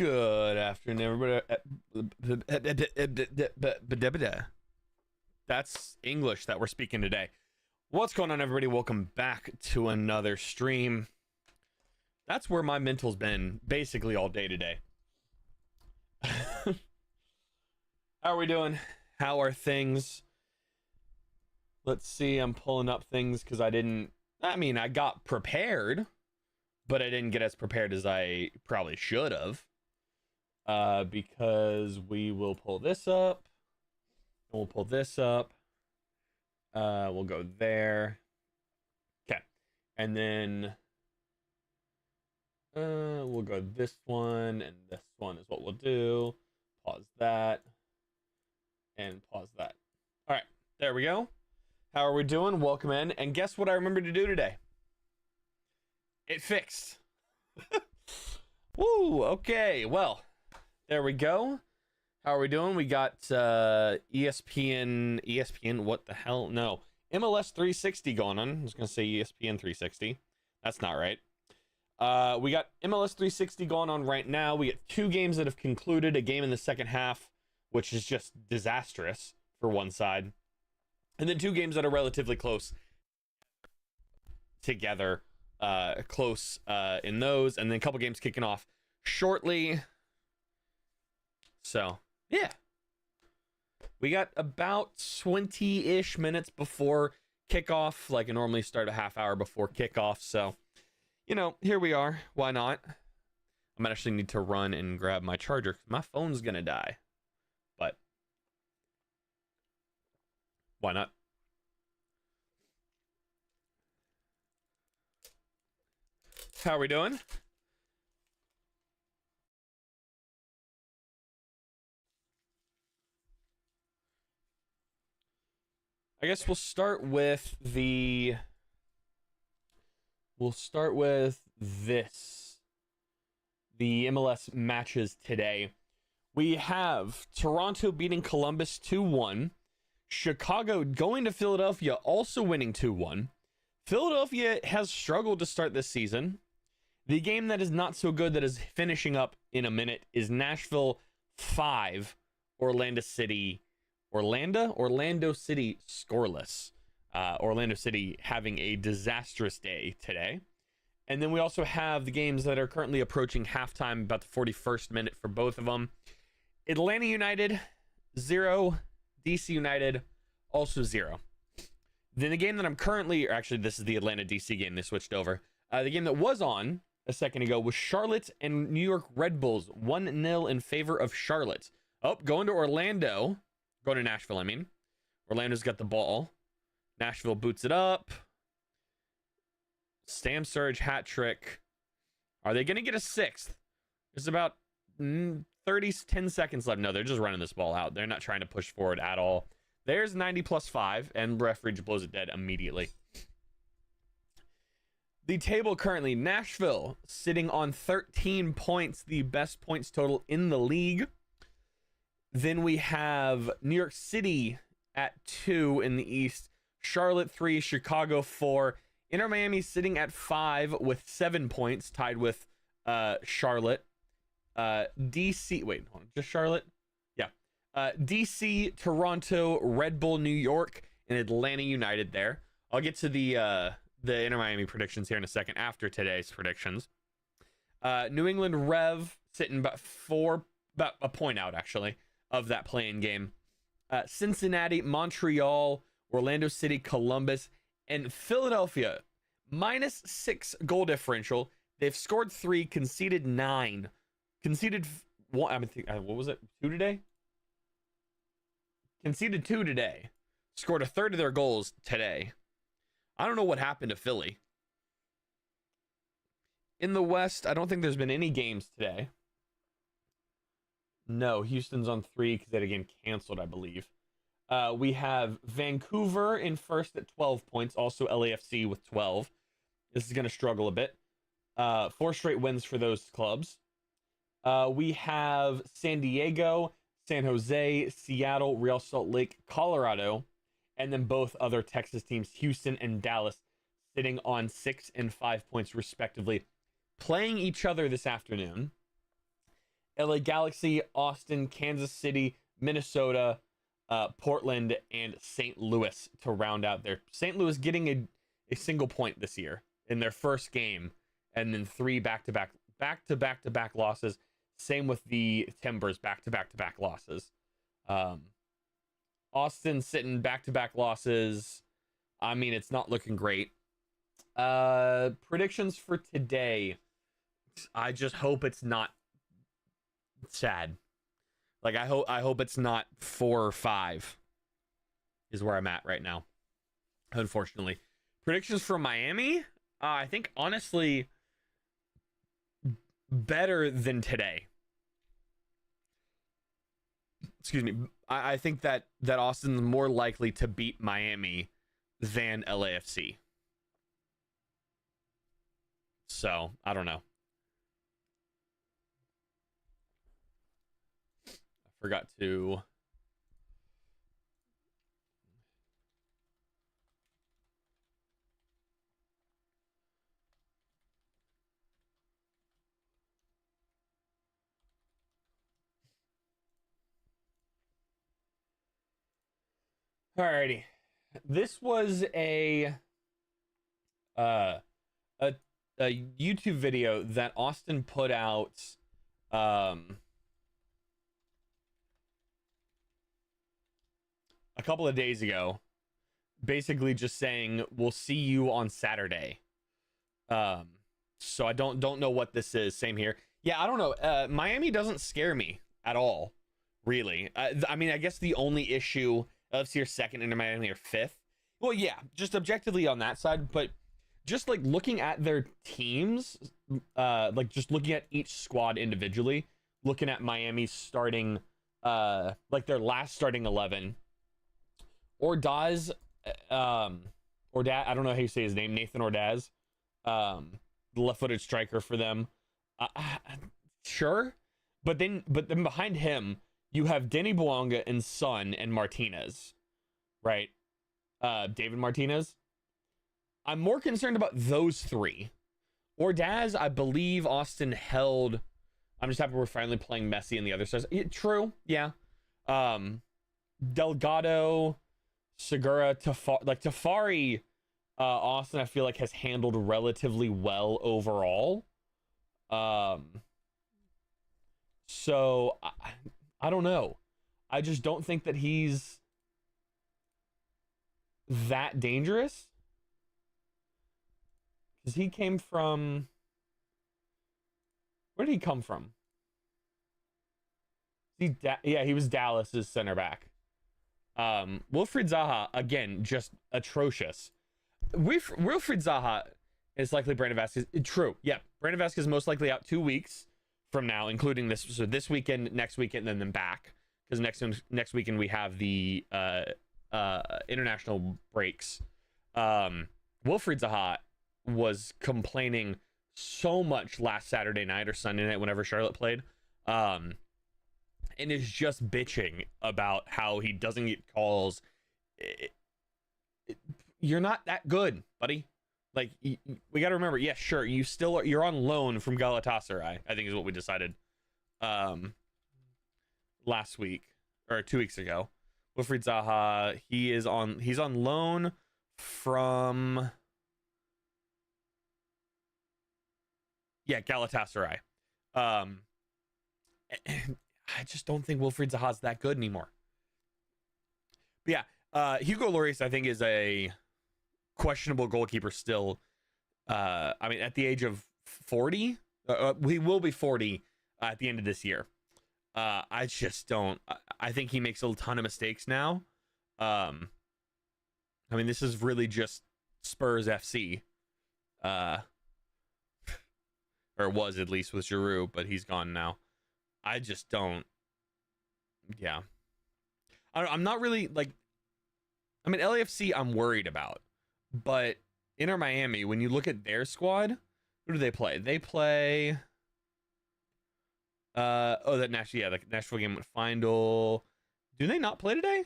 Good afternoon, everybody. That's English that we're speaking today. What's going on, everybody? Welcome back to another stream. That's where my mental's been basically all day today. How are we doing? How are things? Let's see. I'm pulling up things because I got prepared, but I didn't get as prepared as I probably should have. Because we will pull this up. And we'll pull this up. We'll go there. Okay. And then we'll go this one, and this one is what we'll do. Pause that. And pause that. All right. There we go. How are we doing? Welcome in. And guess what I remembered to do today? It fixed. Woo, okay. Well, there we go. How are we doing? We got ESPN, what the hell? No. MLS 360 going on. I was going to say ESPN 360. That's not right. We got MLS 360 going on right now. We got two games that have concluded, a game in the second half, which is just disastrous for one side. And then two games that are relatively close together, close in those, and then a couple games kicking off shortly. So, yeah. We got about 20-ish minutes before kickoff. Like, I normally start a half hour before kickoff. So, you know, here we are. Why not? I might actually need to run and grab my charger. My phone's going to die. But, why not? How are we doing? I guess we'll start with this. The MLS matches today. We have Toronto beating Columbus 2-1. Chicago going to Philadelphia, also winning 2-1. Philadelphia has struggled to start this season. The game that is not so good that is finishing up in a minute is Nashville 5, Orlando City scoreless. Orlando City having a disastrous day today. And then we also have the games that are currently approaching halftime, about the 41st minute for both of them. Atlanta United 0, DC United also 0. Then the game that I'm currently, or actually this is the Atlanta DC game, they switched over. The game that was on a second ago was Charlotte and New York Red Bulls, 1-0 in favor of Charlotte. Oh, going to Orlando. Going to Nashville, I mean. Orlando's got the ball. Nashville boots it up. Stam Surge hat trick. Are they going to get a sixth? There's about 10 seconds left. No, they're just running this ball out. They're not trying to push forward at all. There's 90 plus 5, and referee blows it dead immediately. The table currently, Nashville sitting on 13 points, the best points total in the league. Then we have New York City at 2 in the East, Charlotte 3, Chicago 4, Inter Miami sitting at 5 with 7 points, tied with Charlotte. DC, wait, hold on, just Charlotte? Yeah. DC, Toronto, Red Bull, New York, and Atlanta United there. I'll get to the Inter Miami predictions here in a second after today's predictions. New England Rev sitting about a point out, actually, of that playing game. Cincinnati, Montreal, Orlando City, Columbus, and Philadelphia, -6 goal differential. They've scored 3, conceded 9. Conceded 1, what was it? 2 today? Conceded 2 today. Scored a third of their goals today. I don't know what happened to Philly. In the West, I don't think there's been any games today. No, Houston's on 3 because that game canceled, I believe. We have Vancouver in first at 12 points. Also LAFC with 12. This is going to struggle a bit. 4 straight wins for those clubs. We have San Diego, San Jose, Seattle, Real Salt Lake, Colorado, and then both other Texas teams, Houston and Dallas, sitting on 6 and 5 points respectively, playing each other this afternoon. LA Galaxy, Austin, Kansas City, Minnesota, Portland, and St. Louis to round out their. St. Louis getting a single point this year in their first game, and then 3 back-to-back losses. Same with the Timbers, back-to-back losses. Austin sitting back-to-back losses. I mean, it's not looking great. Predictions for today. I just hope it's not sad. Like, I hope it's not 4 or 5 is where I'm at right now, unfortunately. Predictions for Miami, I think honestly better than today. Excuse me. I think that Austin's more likely to beat Miami than LAFC. So, I don't know. I forgot to... Alrighty. This was a YouTube video that Austin put out a couple of days ago, basically just saying we'll see you on Saturday. So I don't know what this is. Same here. Yeah, I don't know. Miami doesn't scare me at all, really. I mean, I guess the only issue, LFC are second and Miami are fifth. Well, yeah, just objectively on that side, but just like looking at their teams, like just looking at each squad individually, looking at Miami's starting, like their last starting 11. Ordaz, I don't know how you say his name, Nathan Ordaz, the left-footed striker for them. Sure, but then behind him you have Denny Bouanga and Son and Martinez, right? David Martinez. I'm more concerned about those 3. Ordaz, I believe Austin held. I'm just happy we're finally playing Messi and the other stars. True, yeah. Delgado, Segura, Tafari, Austin, I feel like has handled relatively well overall. So I don't know. I just don't think that he's that dangerous. Because he came from... Where did he come from? Yeah, he was Dallas's center back. Wilfried Zaha, again, just atrocious. Wilfried Zaha is likely Brandon Vasquez. True, yeah. Brandon Vasquez is most likely out 2 weeks from now, including this. So this weekend, next weekend, and then back. Because next weekend we have the international breaks. Wilfried Zaha was complaining so much last Saturday night or Sunday night whenever Charlotte played, and is just bitching about how he doesn't get calls. You're not that good, buddy. Like, we got to remember, yeah, sure, you're on loan from Galatasaray, I think is what we decided last week or 2 weeks ago. Wilfried Zaha, he's on loan from Galatasaray. I just don't think Wilfried Zaha's that good anymore. But yeah, Hugo Lloris, I think, is a questionable goalkeeper still. I mean, at the age of 40, he will be 40 at the end of this year. I just don't. I think he makes a ton of mistakes now. I mean, this is really just Spurs FC. Or was at least with Giroud, but he's gone now. I just don't. Yeah. I'm not really like. I mean, LAFC I'm worried about. But Inter Miami, when you look at their squad, who do they play? They play. The Nashville game with Findle. Do they not play today?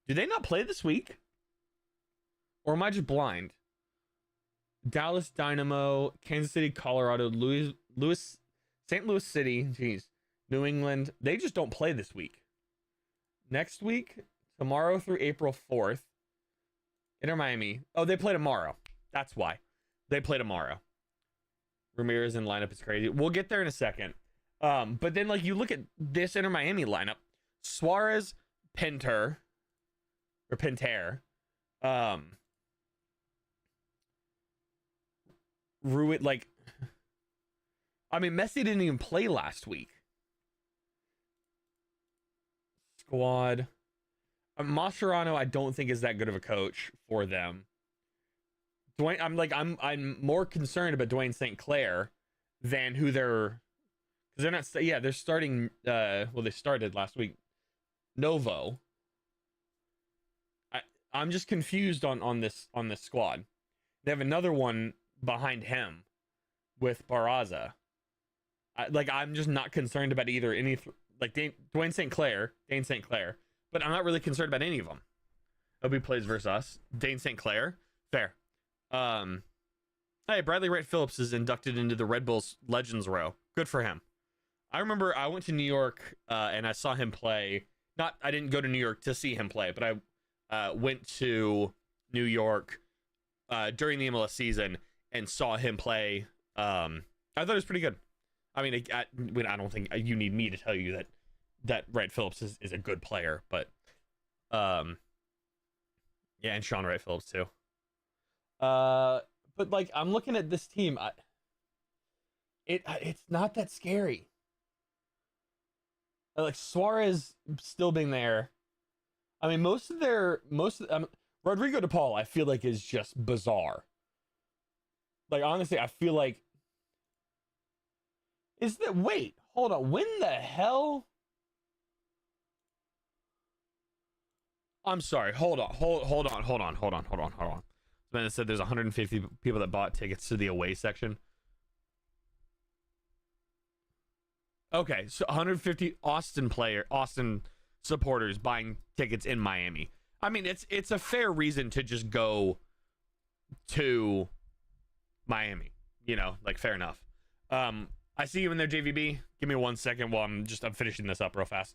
Do they not play this week? Or am I just blind? Dallas Dynamo, Kansas City, Colorado, Louis St. Louis City, geez, New England. They just don't play this week. Next week, tomorrow through April 4th, Inter Miami. Oh, they play tomorrow. That's why. They play tomorrow. Ramirez in lineup is crazy. We'll get there in a second. But then, like, you look at this Inter Miami lineup. Suarez, Pinter, or Pinter. Ruit, like... I mean, Messi didn't even play last week. Squad. Mascherano, I don't think is that good of a coach for them. Dwayne, I'm more concerned about Dwayne St. Clair than who they're, because they're not. Yeah, they're starting. Well, they started last week. Novo. I'm just confused on this squad. They have another one behind him with Barraza. I'm just not concerned about either Dwayne St. Clair, Dane St. Clair, but I'm not really concerned about any of them. Obi plays versus us. Dane St. Clair, fair. Hey, Bradley Wright Phillips is inducted into the Red Bulls Legends row. Good for him. I remember I went to New York and I saw him play. I didn't go to New York to see him play, but I went to New York during the MLS season and saw him play. I thought it was pretty good. I mean, I don't think you need me to tell you that Wright Phillips is a good player, but yeah, and Sean Wright Phillips too. But like, I'm looking at this team. It's not that scary. Like Suarez still being there. I mean, Rodrigo De Paul, I feel like is just bizarre. Like honestly, I feel like wait, hold on. When the hell? I'm sorry. Hold on. Man, it said there's 150 people that bought tickets to the away section. Okay, so 150 Austin supporters buying tickets in Miami. I mean, it's a fair reason to just go to Miami. You know, like fair enough. I see you in there, JVB. Give me 1 second while I'm finishing this up real fast.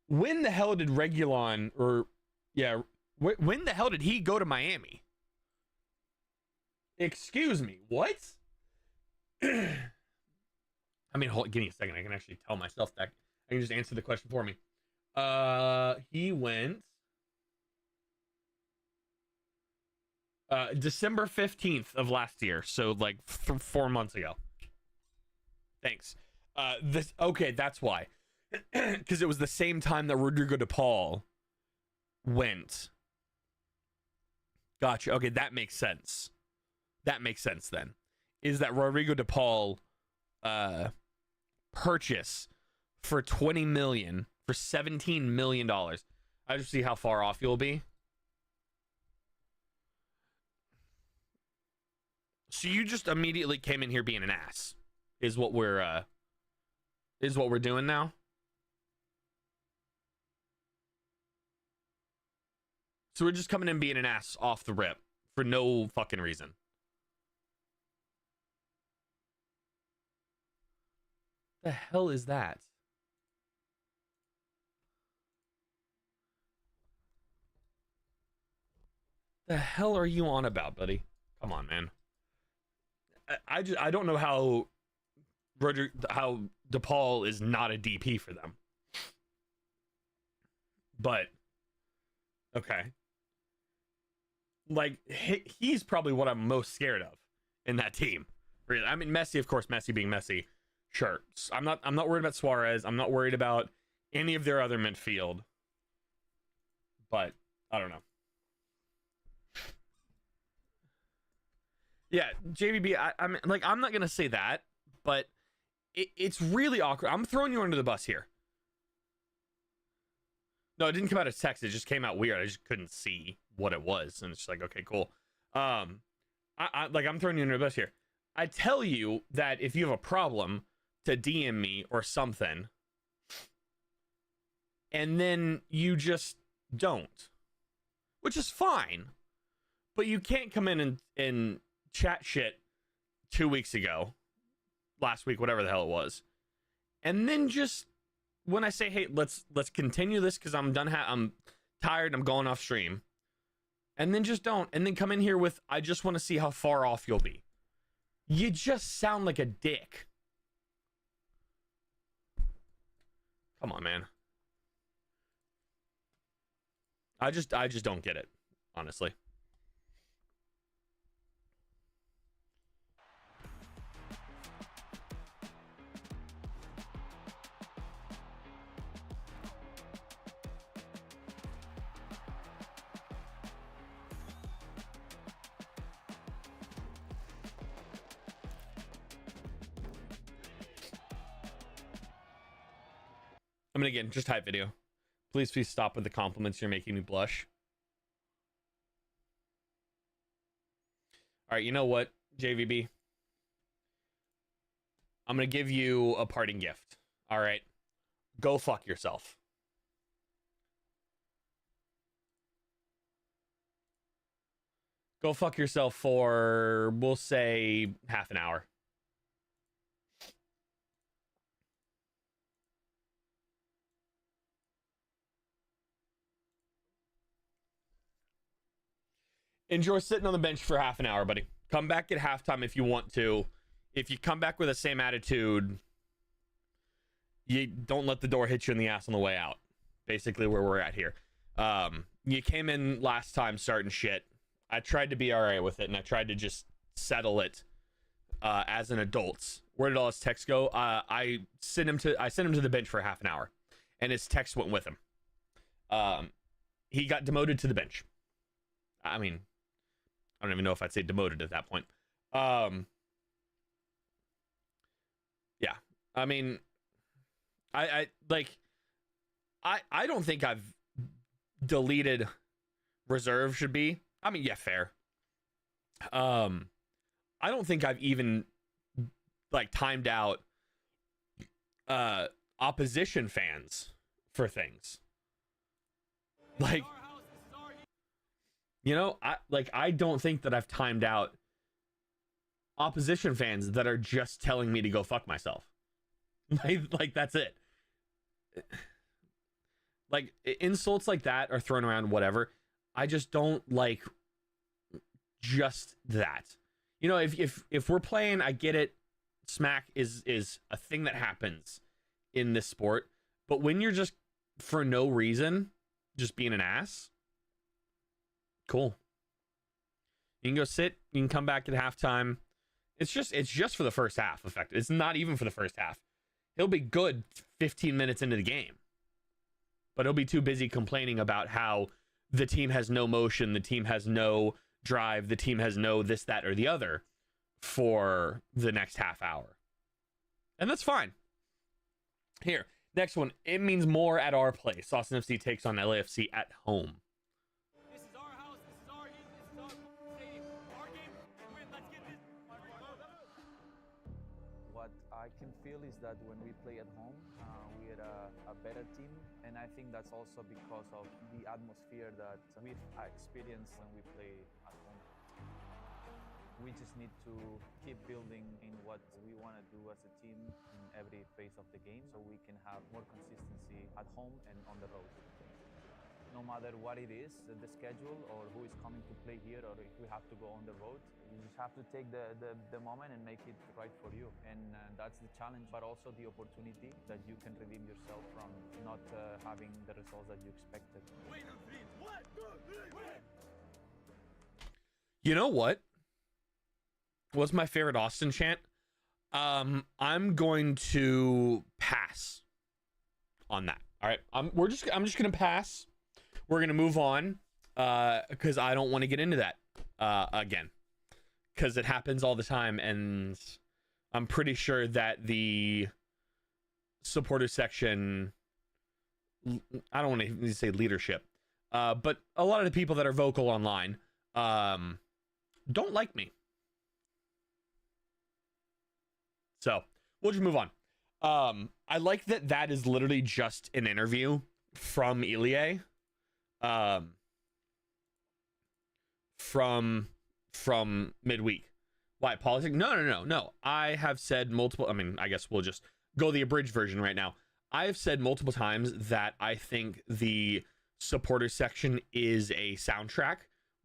When the hell did Reguilon when the hell did he go to Miami? Excuse me, what? I mean, give me a second. I can actually tell myself that. I can just answer the question for me. He went December 15th of last year, so like 4 months ago. Thanks. Okay, that's why. Because it was the same time that Rodrigo De Paul went. Gotcha. Okay, that makes sense. Then. Is that Rodrigo De Paul purchase for $20 million for $17 million? I just see how far off you'll be. So you just immediately came in here being an ass, is what we're doing now. So we're just coming in being an ass off the rip for no fucking reason. The hell is that? The hell are you on about, buddy? Come on, man. I don't know how DePaul is not a DP for them. But okay. Like he's probably what I'm most scared of in that team. Really. I mean, Messi, of course, Messi being Messi. Sure. I'm not worried about Suarez. I'm not worried about any of their other midfield. But I don't know. Yeah, JVB, I'm like, I'm not gonna say that, but it's really awkward. I'm throwing you under the bus here. No, it didn't come out as text. It just came out weird. I just couldn't see what it was, and it's just like, okay, cool. I'm throwing you under the bus here. I tell you that if you have a problem, to DM me or something, and then you just don't, which is fine, but you can't come in and chat shit 2 weeks ago, last week, whatever the hell it was, And then just when I say, hey, let's continue this because I'm done, I'm tired, I'm going off stream. And then just don't. And then come in here with, I just want to see how far off you'll be. You just sound like a dick. Come on, man. I just don't get it, honestly. I mean, again, just type video. Please stop with the compliments. You're making me blush. All right, you know what, JVB? I'm going to give you a parting gift. All right? Go fuck yourself. Go fuck yourself for, we'll say, half an hour. Enjoy sitting on the bench for half an hour, buddy. Come back at halftime if you want to. If you come back with the same attitude, you don't let the door hit you in the ass on the way out. Basically where we're at here. You came in last time starting shit. I tried to be all right with it, and I tried to just settle it as an adult. Where did all his texts go? I sent him to the bench for half an hour, and his text went with him. He got demoted to the bench. I mean, I don't even know if I'd say demoted at that point. Yeah. I mean, I don't think I've deleted reserve should be. I mean, yeah, fair. I don't think I've even timed out opposition fans for things. You know, I don't think that I've timed out opposition fans that are just telling me to go fuck myself. Like that's it. Like insults like that are thrown around, whatever. I just don't like just that. You know, if we're playing, I get it. Smack is a thing that happens in this sport, but when you're just for no reason just being an ass, cool. You can go sit. You can come back at halftime. It's just for the first half. Effect. It's not even for the first half. He'll be good 15 minutes into the game, but he'll be too busy complaining about how the team has no motion, the team has no drive, the team has no this, that, or the other for the next half hour, and that's fine. Here, next one. It means more at our place. Austin FC takes on LAFC at home. I can feel is that when we play at home, we are a better team, and I think that's also because of the atmosphere that we've experienced when we play at home. We just need to keep building in what we want to do as a team in every phase of the game, so we can have more consistency at home and on the road. No matter what it is, the schedule or who is coming to play here, or if we have to go on the road, you just have to take the moment and make it right for you. And that's the challenge, but also the opportunity that you can redeem yourself from not having the results that you expected. You know what? What's my favorite Austin chant? I'm going to pass on that. All right. I'm just gonna pass. We're gonna move on because I don't want to get into that again, because it happens all the time, and I'm pretty sure that the supporter section, I don't want to say leadership, but a lot of the people that are vocal online don't like me. So we'll just move on. I like that is literally just an interview from Ilie. From midweek. Why politics? No. I have said multiple. I mean, I guess we'll just go the abridged version right now. I've said multiple times that I think the supporter section is a soundtrack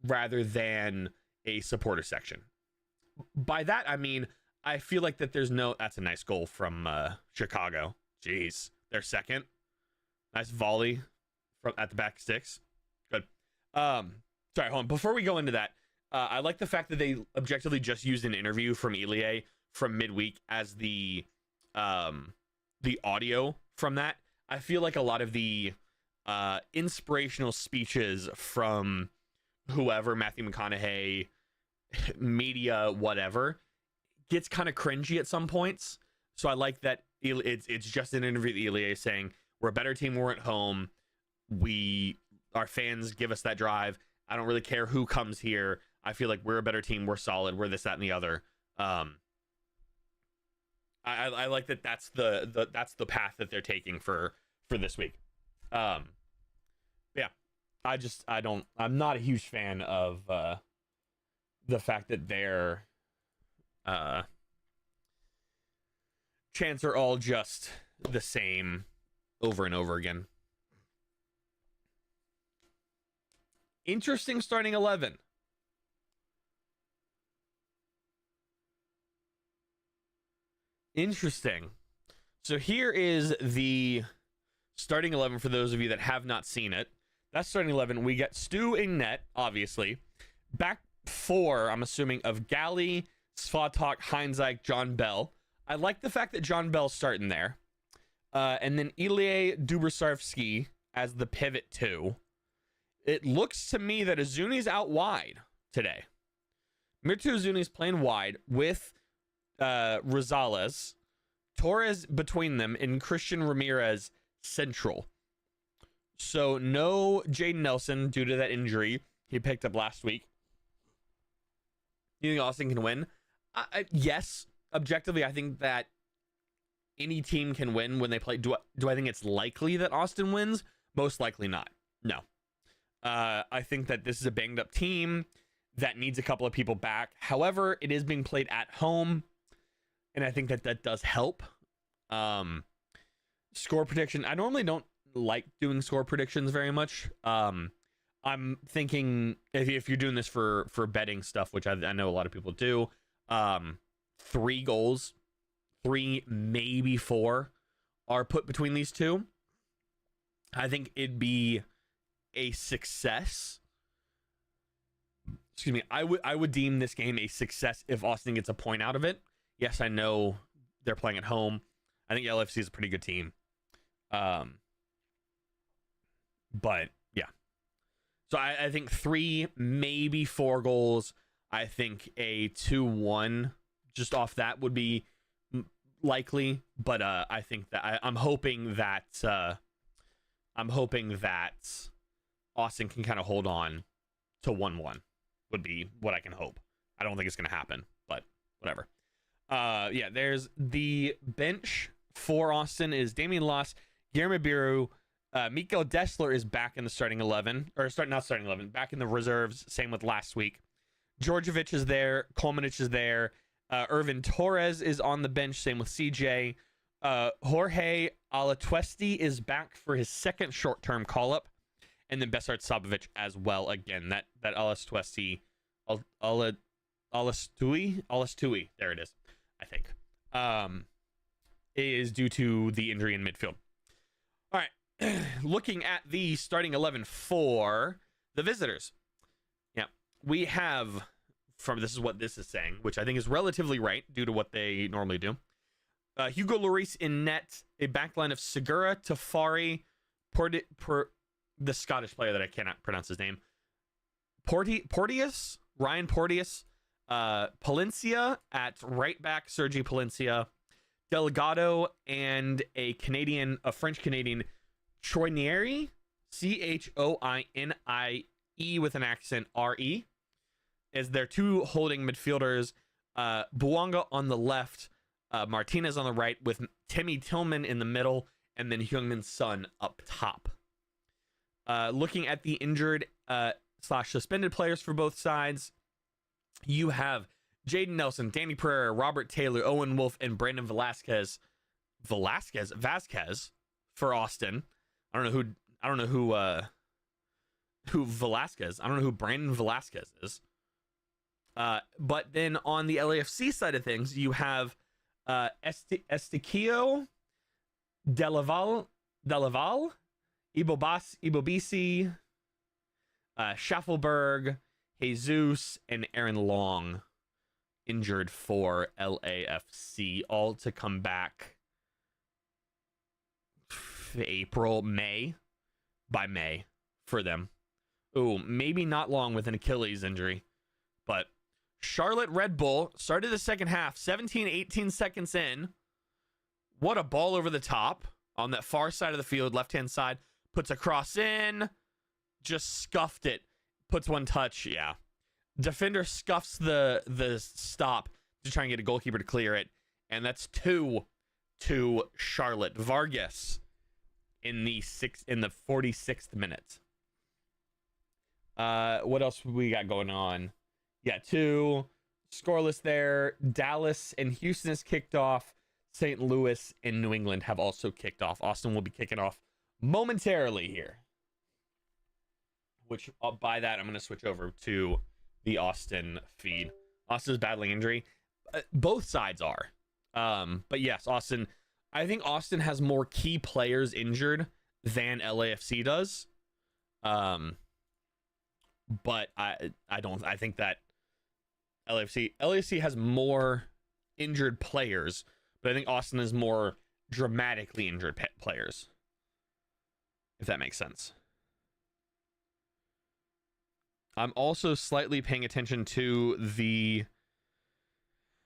rather than a supporter section. By that, I mean, I feel like that there's no... That's a nice goal from Chicago. Jeez. They're second. Nice volley from at the back sticks. Good. Sorry, hold on. Before we go into that, I like the fact that they objectively just used an interview from Ilie from midweek as the audio from that. I feel like a lot of the inspirational speeches from whoever, Matthew McConaughey, media, whatever, gets kind of cringy at some points. So I like that it's just an interview that Ilie is saying, we're a better team when we're at home. Our fans give us that drive. I don't really care who comes here. I feel like we're a better team. We're solid. We're this, that, and the other. I like that. That's the path that they're taking for this week. Yeah, I'm not a huge fan of the fact that their chants are all just the same over and over again. Interesting starting 11. Interesting. So here is the starting 11 for those of you that have not seen it. That's starting 11. We get Stu in net, obviously. Back four, I'm assuming, of Galley, Svatok, Heinzike, John Bell. I like the fact that John Bell's starting there. And then Ilya Dubrsarevsky as the pivot two. It looks to me that Azuni's out wide today. Mirtu Azuni's playing wide with Rosales, Torres between them, and Christian Ramirez central. So no Jaden Nelson due to that injury he picked up last week. You think Austin can win? Yes. Objectively, I think that any team can win when they play. Do I think it's likely that Austin wins? Most likely not. No. I think that this is a banged up team that needs a couple of people back. However, it is being played at home, and I think that does help. Score prediction. I normally don't like doing score predictions very much. I'm thinking if you're doing this for betting stuff, which I know a lot of people do, 3 goals, 3, maybe 4 are put between these two. I think it'd be a success. Excuse me. I would deem this game a success if Austin gets a point out of it. Yes, I know they're playing at home. I think LAFC is a pretty good team. But yeah. So I think 3, maybe 4 goals. I think a 2-1 just off that would be likely. But I think that I'm hoping that Austin can kind of hold on to 1-1 would be what I can hope. I don't think it's going to happen, but whatever. Yeah, there's the bench for Austin is Damian Loss, Guillermo Biru, Mikael Dessler is back in the starting 11, or not starting 11, back in the reserves. Same with last week. Djordjevic is there, Kolmanic is there, Irvin Torres is on the bench. Same with CJ. Jorge Alatuesti is back for his second short-term call-up, and then Besart Sabovic as well. Again, that Alatuesti, Alastui, there it is, I think, is due to the injury in midfield. All right, looking at the starting 11 for the visitors. Yeah, we have, this is what this is saying, which I think is relatively right due to what they normally do. Hugo Lloris in net, a backline of Segura, Tafari, the Scottish player that I cannot pronounce his name, Porteous, Ryan Porteous, Palencia at right back, Sergi Palencia, Delgado, and a French Canadian, Choinieri, Choinie with an accent, R-E, as their 2 holding midfielders, Buanga on the left, Martinez on the right, with Timmy Tillman in the middle, and then Heung-Min Son up top. Looking at the injured / suspended players for both sides, you have Jaden Nelson, Danny Pereira, Robert Taylor, Owen Wolf, and Brandon Velasquez Vasquez for Austin. I don't know who Velasquez. I don't know who Brandon Velasquez is. But then on the LAFC side of things, you have Estiquio, Delaval, Ibobisi, Schaffelberg, Jesus, and Aaron Long injured for LAFC, all to come back by May for them. Ooh, maybe not long with an Achilles injury, but Charlotte Red Bull started the second half 18 seconds in. What a ball over the top on that far side of the field, left-hand side, puts a cross in, just scuffed it, puts one touch. Yeah, defender scuffs the stop to try and get a goalkeeper to clear it, and that's 2 to Charlotte. Vargas in the 46th minute. What else we got going on? Yeah, 2 scoreless there. Dallas and Houston has kicked off. St. Louis and New England have also kicked off. Austin will be kicking off momentarily here. Which, by that, I'm going to switch over to the Austin feed. Austin's battling injury. Both sides are. But yes, Austin. I think Austin has more key players injured than LAFC does. But I think that LAFC has more injured players, but I think Austin has more dramatically injured players, if that makes sense. I'm also slightly paying attention to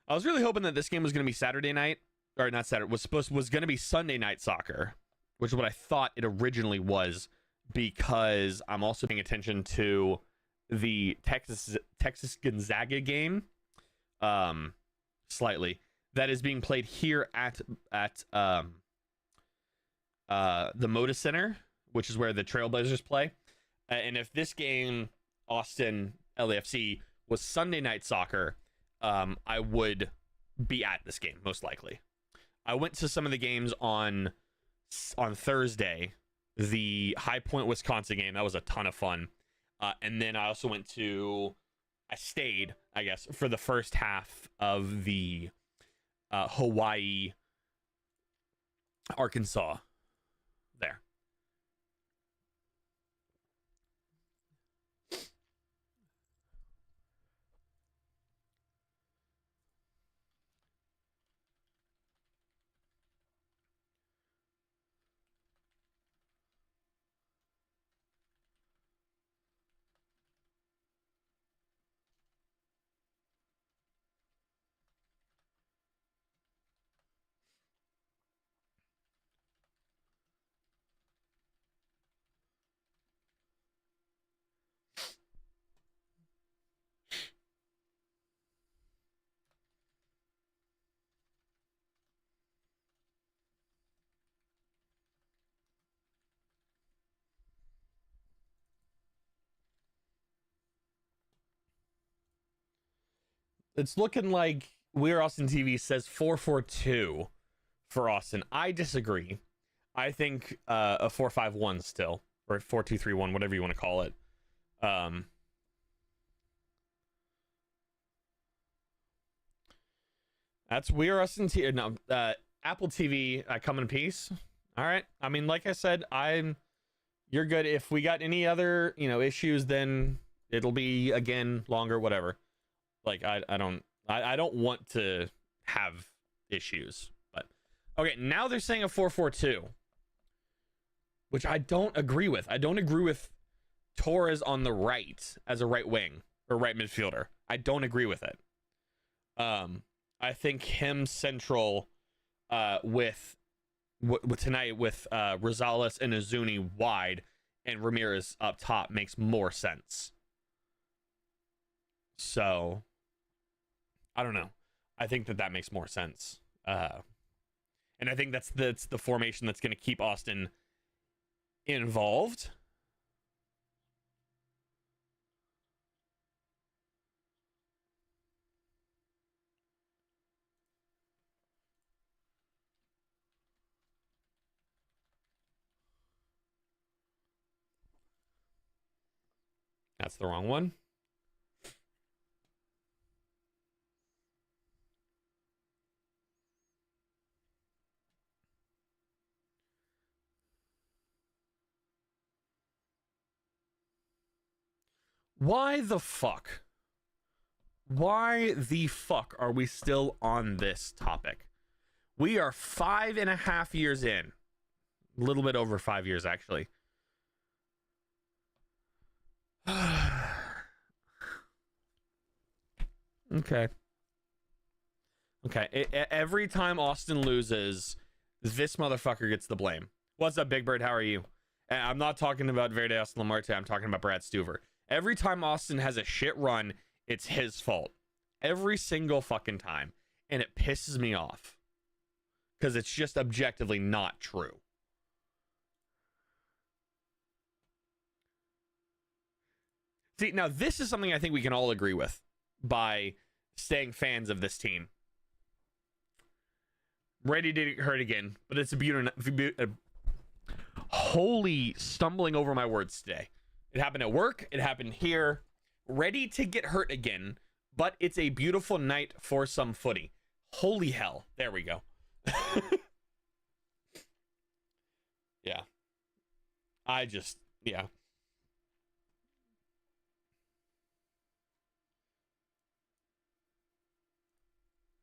I was really hoping that this game was going to be Saturday night, or not Saturday, was going to be Sunday night soccer, which is what I thought it originally was, because I'm also paying attention to the Texas Gonzaga game, slightly, that is being played here at the Moda Center, which is where the Trailblazers play. And if this game, Austin LAFC, was Sunday night soccer, I would be at this game most likely. I went to some of the games on Thursday, the High Point Wisconsin game. That was a ton of fun. And then I also stayed, I guess, for the first half of the Hawaii, Arkansas there. It's looking like We're Austin TV says 4-4-2 for Austin. I disagree. I think a 4-5-1 still, or 4-2-3-1, whatever you want to call it. That's We're Austin TV. No, Apple TV come in peace. All right. I mean, like I said, you're good. If we got any other issues, then it'll be again longer, whatever. Like I don't want to have issues, but okay. Now they're saying a 4-4-2, which I don't agree with. I don't agree with Torres on the right as a right wing or right midfielder. I don't agree with it. I think him central with tonight with Rosales and Azuni wide and Ramirez up top makes more sense. So I don't know. I think that makes more sense. And I think that's the formation that's going to keep Austin involved. That's the wrong one. Why the fuck? Why the fuck are we still on this topic? We are 5.5 years in. A little bit over 5 years, actually. Okay. Okay. Every time Austin loses, this motherfucker gets the blame. What's up, Big Bird? How are you? And I'm not talking about Verde Austin Lamarte. I'm talking about Brad Stuver. Every time Austin has a shit run, it's his fault. Every single fucking time. And it pisses me off. Because it's just objectively not true. See, now this is something I think we can all agree with by staying fans of this team. Ready to get hurt again, but it's a beauty. Holy stumbling over my words today. It happened at work. It happened here. Ready to get hurt again, but it's a beautiful night for some footy. Holy hell. There we go. Yeah. Yeah.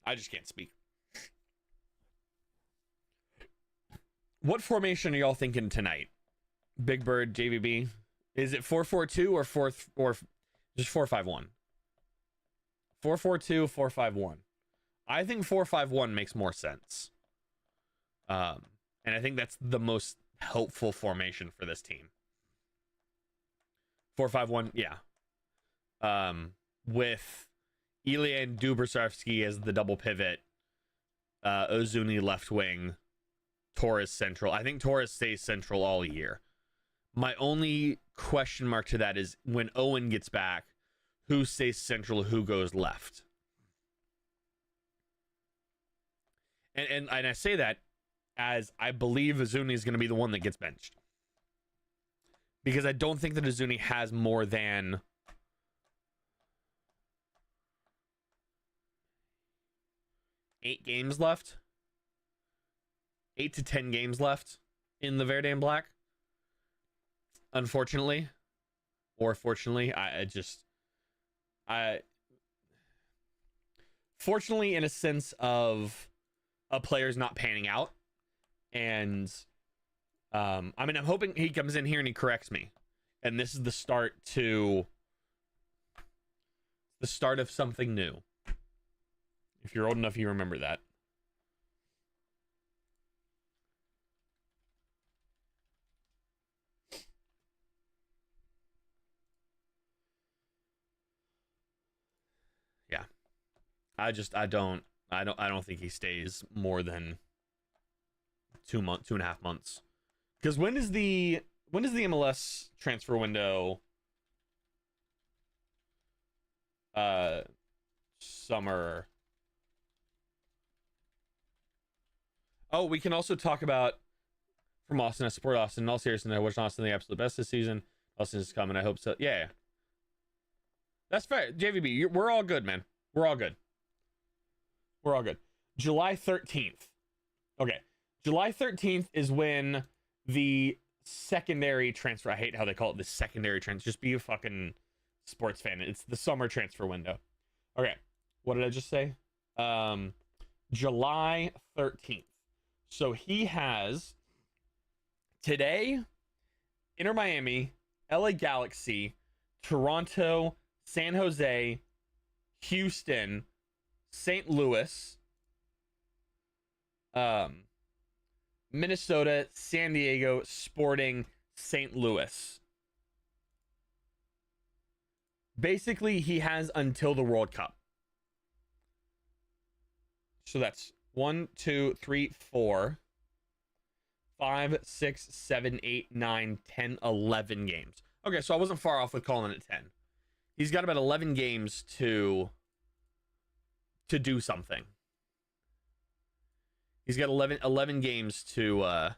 I just can't speak. What formation are y'all thinking tonight? Big Bird, JVB. Is it 4-4-2 or just 4-5-1? 4-4-2, 4-5-1. I think 4-5-1 makes more sense. And I think that's the most helpful formation for this team. 4-5-1, yeah. With Ilya Dubrsavsky as the double pivot, Ozuni left wing, Torres central. I think Torres stays central all year. My only question mark to that is when Owen gets back, who stays central, who goes left? And I say that as I believe Ozuni is going to be the one that gets benched. Because I don't think that Ozuni has more than 8 games left. 8 to 10 games left in the Verde and Black. Unfortunately. Or fortunately. Fortunately, in a sense of a player's not panning out. And I'm hoping he comes in here and he corrects me. And this is the start of something new. If you're old enough, you remember that. Yeah. I don't think he stays more than 2.5 months. Because when is the MLS transfer window? Summer. Oh, we can also talk about from Austin. I support Austin. In all seriousness, I wish Austin the absolute best this season. Austin is coming. I hope so. Yeah. That's fair. JVB, we're all good, man. We're all good. We're all good. July 13th. Okay. July 13th is when the secondary transfer. I hate how they call it the secondary transfer. Just be a fucking sports fan. It's the summer transfer window. Okay. What did I just say? July 13th. So he has today Inter Miami, LA Galaxy, Toronto, San Jose, Houston, St. Louis, Minnesota, San Diego, Sporting, St. Louis. Basically, he has until the World Cup. So that's 1, 2, 3, 4, 5, 6, 7, 8, 9, 10, 11 games. Okay, so I wasn't far off with calling it 10. He's got about 11 games to do something. He's got 11 games to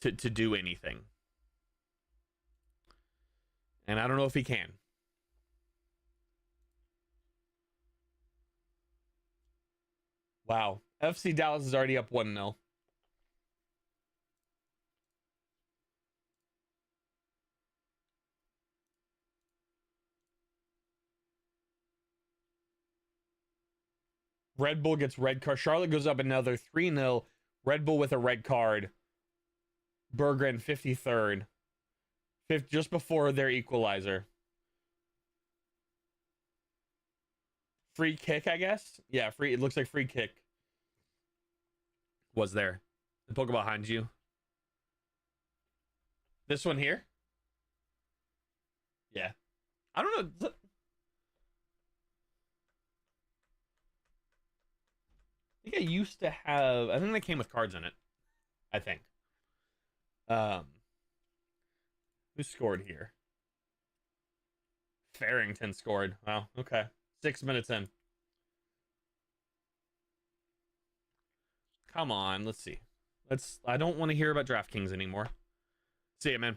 do anything. And I don't know if he can. Wow. FC Dallas is already up 1-0. Red Bull gets red card. Charlotte goes up another 3-0. Red Bull with a red card. Berggren 53rd. Just before their equalizer. Free kick, I guess? Yeah, free. It looks like free kick was there. The poke behind you. This one here? Yeah. I don't know. I think I used to have... I think they came with cards in it. I think. Who scored here? Farrington scored. Wow, okay. 6 minutes in. Come on, let's see. I don't want to hear about DraftKings anymore. See ya, man.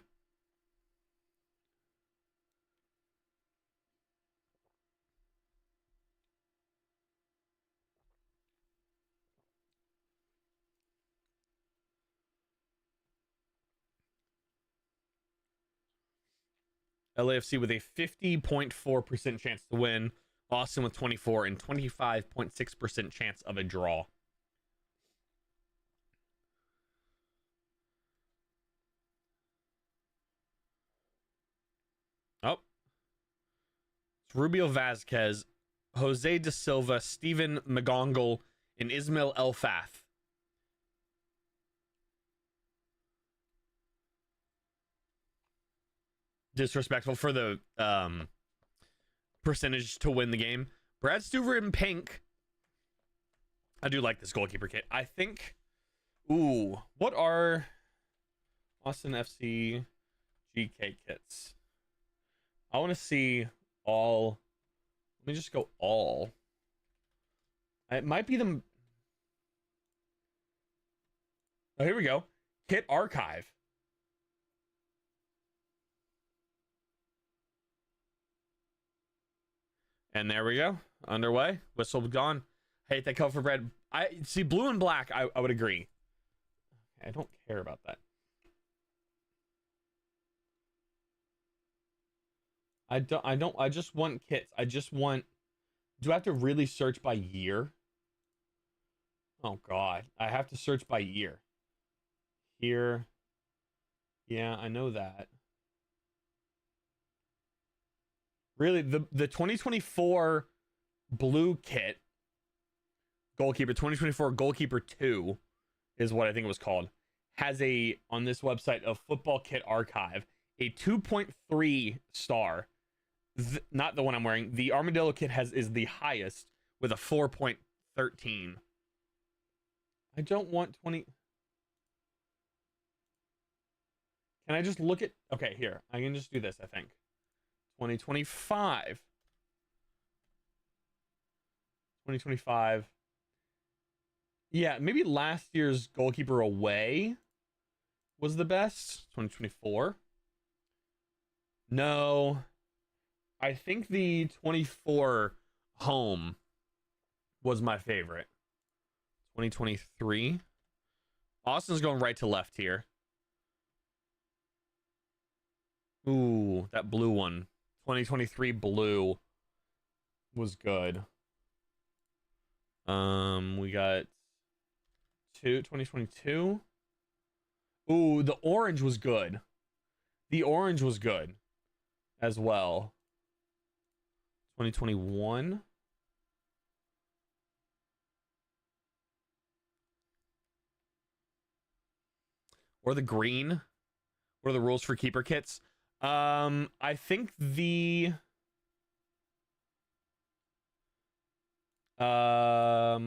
LAFC with a 50.4% chance to win. Austin with 24 and 25.6% chance of a draw. Oh. It's Rubio Vazquez, Jose da Silva, Steven McGongle, and Ismail Elfath. Disrespectful for the percentage to win the game. Brad Stuver in pink. I do like this goalkeeper kit. I think... Ooh. What are Austin FC GK kits? I want to see all... Let me just go all. It might be them... Oh, here we go. Kit archive. And there we go. Underway. Whistle gone. Hate that color for bread. I see blue and black. I would agree. I don't care about that. I just want kits. I just want... Do I have to really search by year? Oh god. I have to search by year. Here. Yeah, I know that. Really, the 2024 blue kit, goalkeeper 2024 goalkeeper 2 is what I think it was called, has a, on this website of Football Kit Archive, a 2.3 star. Not the one I'm wearing. The Armadillo kit is the highest with a 4.13. I don't want 20. Can I just look at... Okay, here. I can just do this, I think. 2025. 2025. Yeah, maybe last year's goalkeeper away was the best. 2024. No. I think the 24 home was my favorite. 2023. Austin's going right to left here. Ooh, that blue one. 2023 blue was good. We got 2022. Ooh, the orange was good. The orange was good as well. 2021. Or the green. What are the rules for keeper kits? I think the I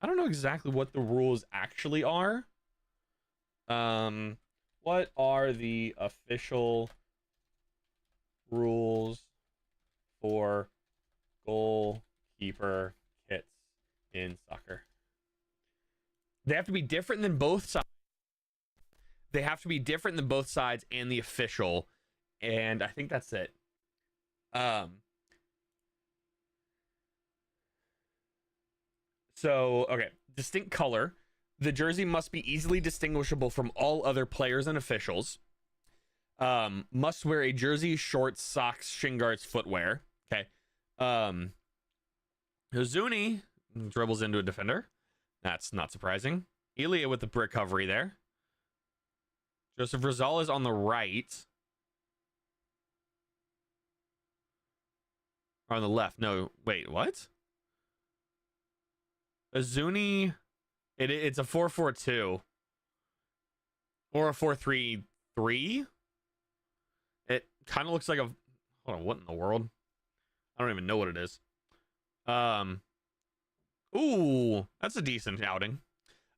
don't know exactly what the rules actually are. What are the official rules for goalkeeper kits in soccer? They have to be different than both sides. They have to be different than both sides and the official And I think that's it. So, okay. Distinct color. The jersey must be easily distinguishable from all other players and officials. Must wear a jersey, shorts, socks, shin guards, footwear. Okay. Hizuni dribbles into a defender. That's not surprising. Elia with the recovery there. Joseph Rosales on the right. Or on the left. No, wait, what? Azuni, it's a 4-4-2 or a 4-3-3. It kind of looks like a, hold on, what in the world? I don't even know what it is. Ooh, that's a decent outing.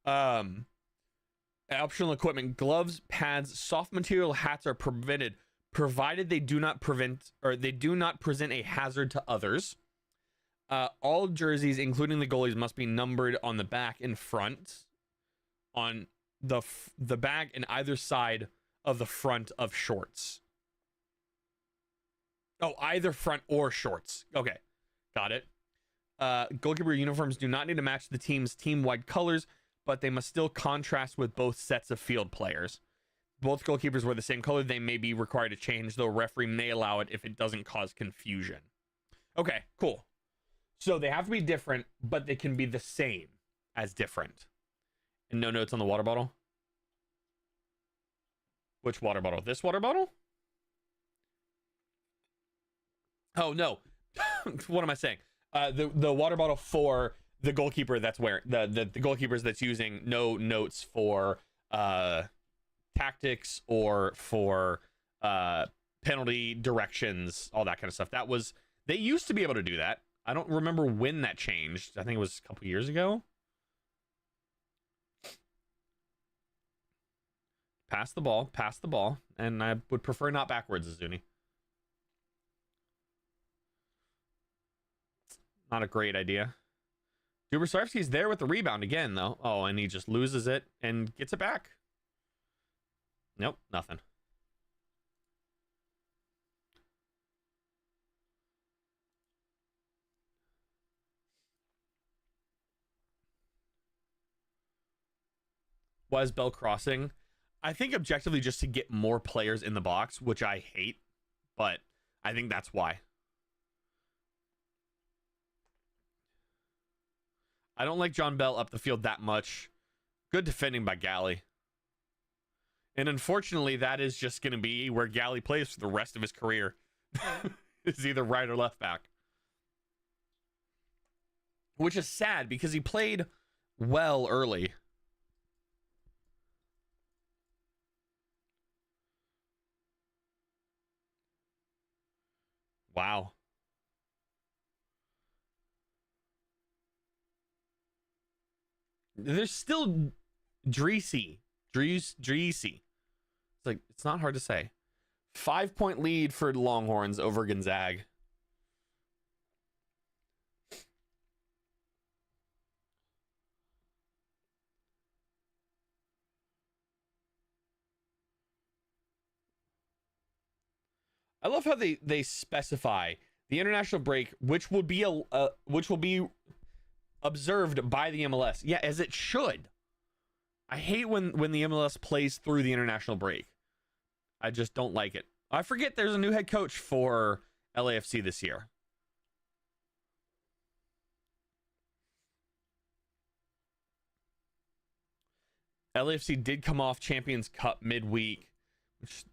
Optional equipment: gloves, pads, soft material hats are permitted, provided they do not present a hazard to others. All jerseys, including the goalies, must be numbered on the back and front, on the back and either side of the front of shorts. Oh, either front or shorts. Okay, got it. Goalkeeper uniforms do not need to match the team's team-wide colors, but they must still contrast with both sets of field players. Both goalkeepers wear the same color. They may be required to change, though a referee may allow it if it doesn't cause confusion. Okay, cool. So they have to be different, but they can be the same as different. And no notes on the water bottle? Which water bottle? This water bottle? Oh, no. What am I saying? The water bottle for the goalkeeper that's wearing the goalkeepers that's using no notes for tactics or for penalty directions, all that kind of stuff. That was, they used to be able to do that. I don't remember when that changed. I think it was a couple years ago. Pass the ball, and I would prefer not backwards, Azuni. Not a great idea. Dubrsarski's there with the rebound again, though. Oh, and he just loses it and gets it back. Nope, nothing. Why is Bell crossing? I think objectively just to get more players in the box, which I hate, but I think that's why. I don't like John Bell up the field that much. Good defending by Galley. And unfortunately, that is just going to be where Galley plays for the rest of his career. Is either right or left back. Which is sad because he played well early. Wow. There's still Dreesy. It's like, it's not hard to say. 5-point lead for Longhorns over Gonzaga. I love how they specify the international break, which will be observed by the MLS. Yeah, as it should. I hate when the MLS plays through the international break. I just don't like it. I forget there's a new head coach for LAFC this year. LAFC did come off Champions Cup midweek, which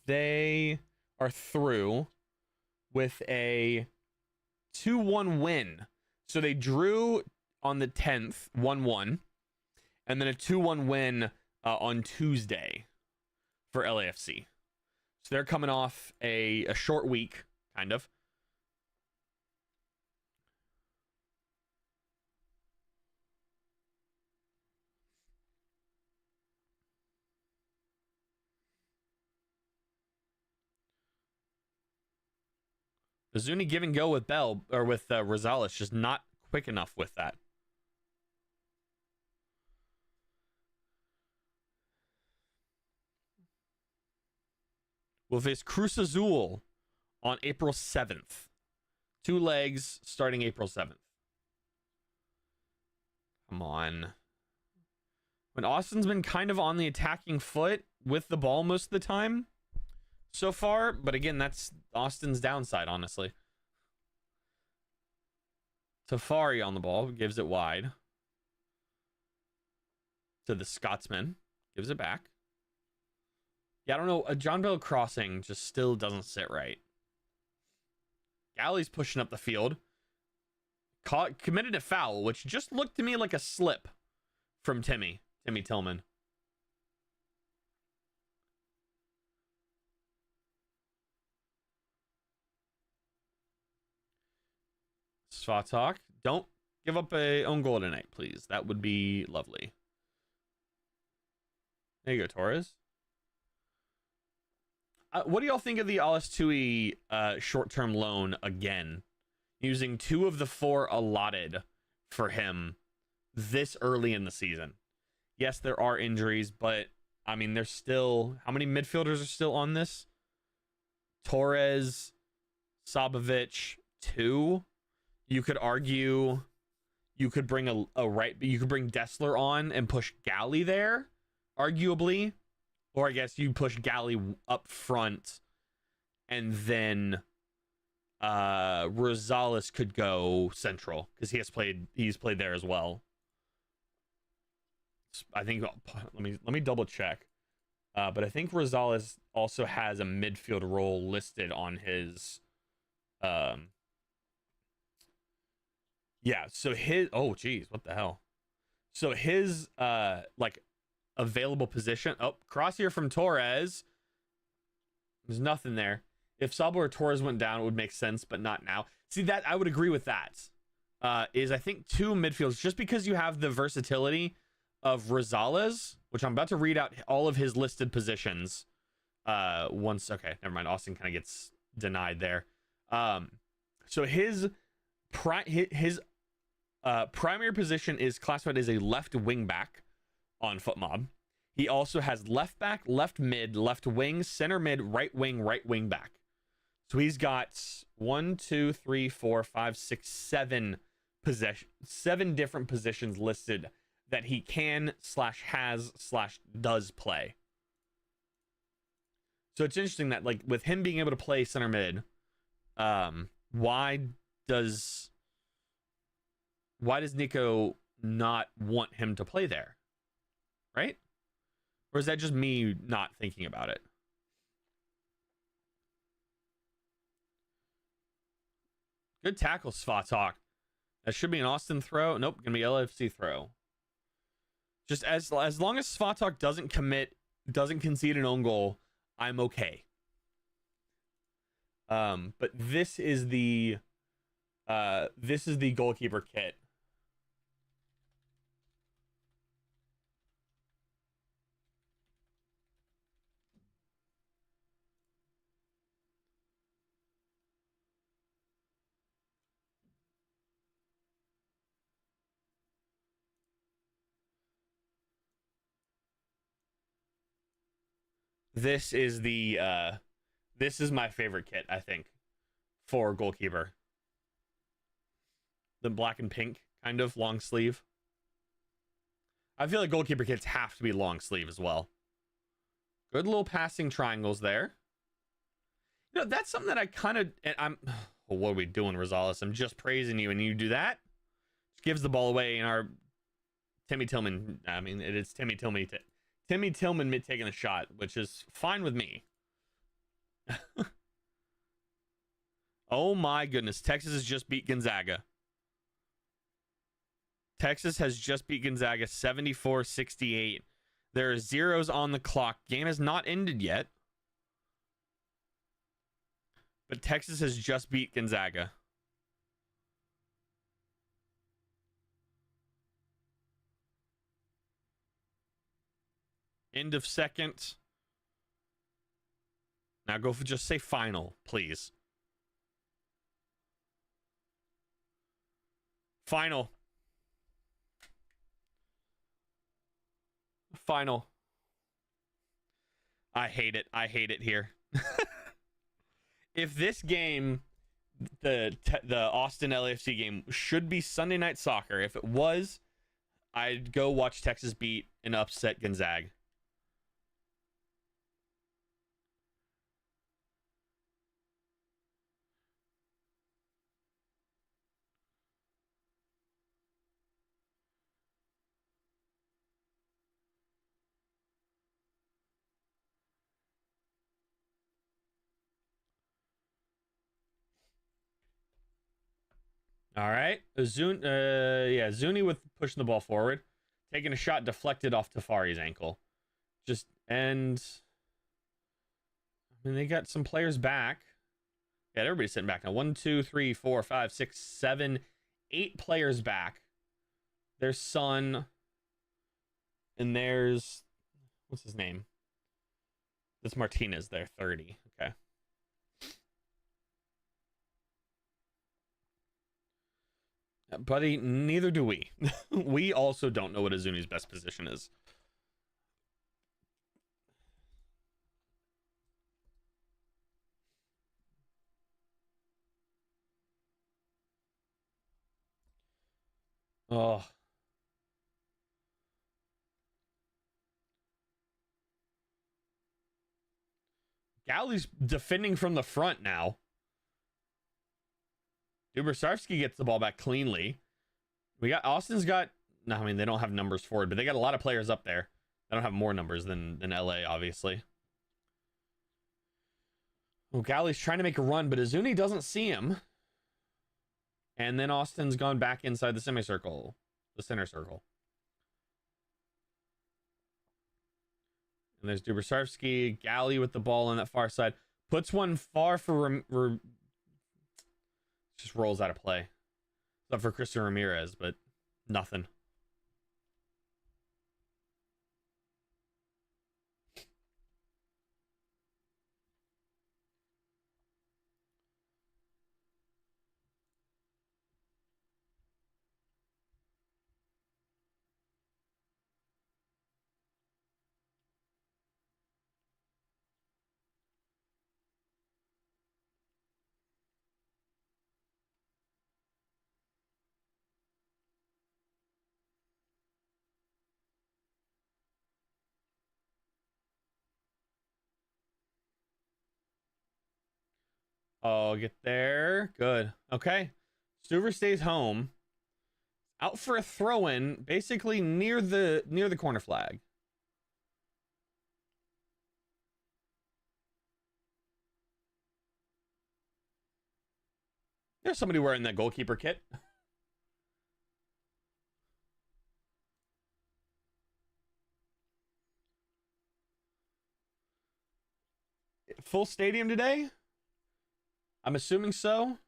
they are through with a 2-1 win. So they drew on the 10th, 1-1, and then a 2-1 win on Tuesday for LAFC. So they're coming off a short week, kind of. The Zuni give and go with Bell or with Rosales, just not quick enough with that. will face Cruz Azul on April 7th. 2 legs starting April 7th. Come on. When Austin's been kind of on the attacking foot with the ball most of the time so far, but again, that's Austin's downside, honestly. Tafari on the ball, gives it wide to the Scotsman, gives it back. Yeah, I don't know, a John Bell crossing just still doesn't sit right. Galley's pushing up the field. Committed a foul, which just looked to me like a slip from Timmy Tillman. Svatok, don't give up a own goal tonight, please. That would be lovely. There you go, Torres. What do y'all think of the Alastui short-term loan again? Using 2 of the 4 allotted for him this early in the season. Yes, there are injuries, but I mean, there's still... How many midfielders are still on this? Torres, Sabovic, 2. You could argue you could bring you could bring Dessler on and push Galley there, arguably. Or I guess you push Galley up front and then Rosales could go central because he's played there as well. I think let me double check. But I think Rosales also has a midfield role listed on his yeah, so his what the hell? So his like available position. Oh, cross here from Torres. There's nothing there. If Sabo or Torres went down, it would make sense, but not now. See, that I would agree with that. Is I think 2 midfielders, just because you have the versatility of Rosales, which I'm about to read out all of his listed positions. Okay, never mind. Austin kind of gets denied there. So his primary position is classified as a left wing back on FootMob. He also has left back, left mid, left wing, center mid, right wing back. So he's got 1, 2, 3, 4, 5, 6, 7 different positions listed that he can /has/does play. So it's interesting that, like, with him being able to play center mid, why does Nico not want him to play there? Right? Or is that just me not thinking about it? Good tackle, Svatok. That should be an Austin throw. Nope, gonna be LAFC throw. Just as long as Svatok doesn't concede an own goal, I'm okay. But this is the goalkeeper kit. This is my favorite kit, I think, for goalkeeper. The black and pink kind of long sleeve. I feel like goalkeeper kits have to be long sleeve as well. Good little passing triangles there. You know, that's something that I kind of... Well, what are we doing, Rosales? I'm just praising you, and you do that? Just gives the ball away in our... Timmy Tillman... I mean, it is Timmy Tillman taking a shot, which is fine with me. Oh my goodness. Texas has just beat Gonzaga. Texas has just beat Gonzaga 74-68. There are zeros on the clock. Game has not ended yet. But Texas has just beat Gonzaga. End of second. Now go for just say final, please. Final. Final. I hate it. I hate it here. if this game, the Austin LAFC game, should be Sunday Night Soccer, if it was, I'd go watch Texas beat and upset Gonzaga. All right. Zuni with pushing the ball forward. Taking a shot deflected off Tafari's ankle. I mean, they got some players back. Yeah, everybody's sitting back now. 1, 2, 3, 4, 5, 6, 7, 8 players back. There's Son. And there's, what's his name? That's Martinez there, 30. Okay. Buddy, neither do we. We also don't know what Azuni's best position is. Oh. Galley's defending from the front now. Dubrsarski gets the ball back cleanly. Austin's got, no, I mean, they don't have numbers for it, but they got a lot of players up there. They don't have more numbers than LA, obviously. Well, Galley's trying to make a run, but Azuni doesn't see him. And then Austin's gone back inside the semicircle, the center circle. And there's Dubrsarski, Galley with the ball on that far side. Puts one far for just rolls out of play. It's up for Christian Ramirez, but nothing. Oh, get there. Good. Okay. Stuver stays home. Out for a throw-in, basically near the corner flag. There's somebody wearing that goalkeeper kit. Full stadium today? I'm assuming so.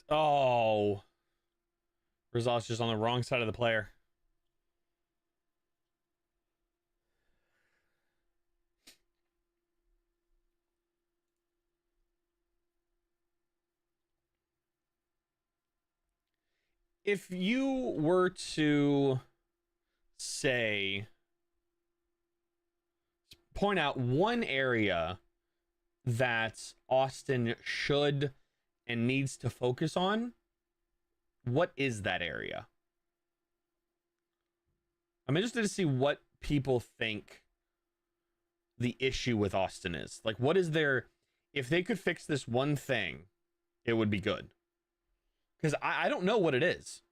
Oh. Rizal's just on the wrong side of the player. If you were to say, point out one area that Austin should and needs to focus on, what is that area? I'm interested to see what people think the issue with Austin is. Like, what is their, if they could fix this one thing, it would be good. Because I don't know what it is.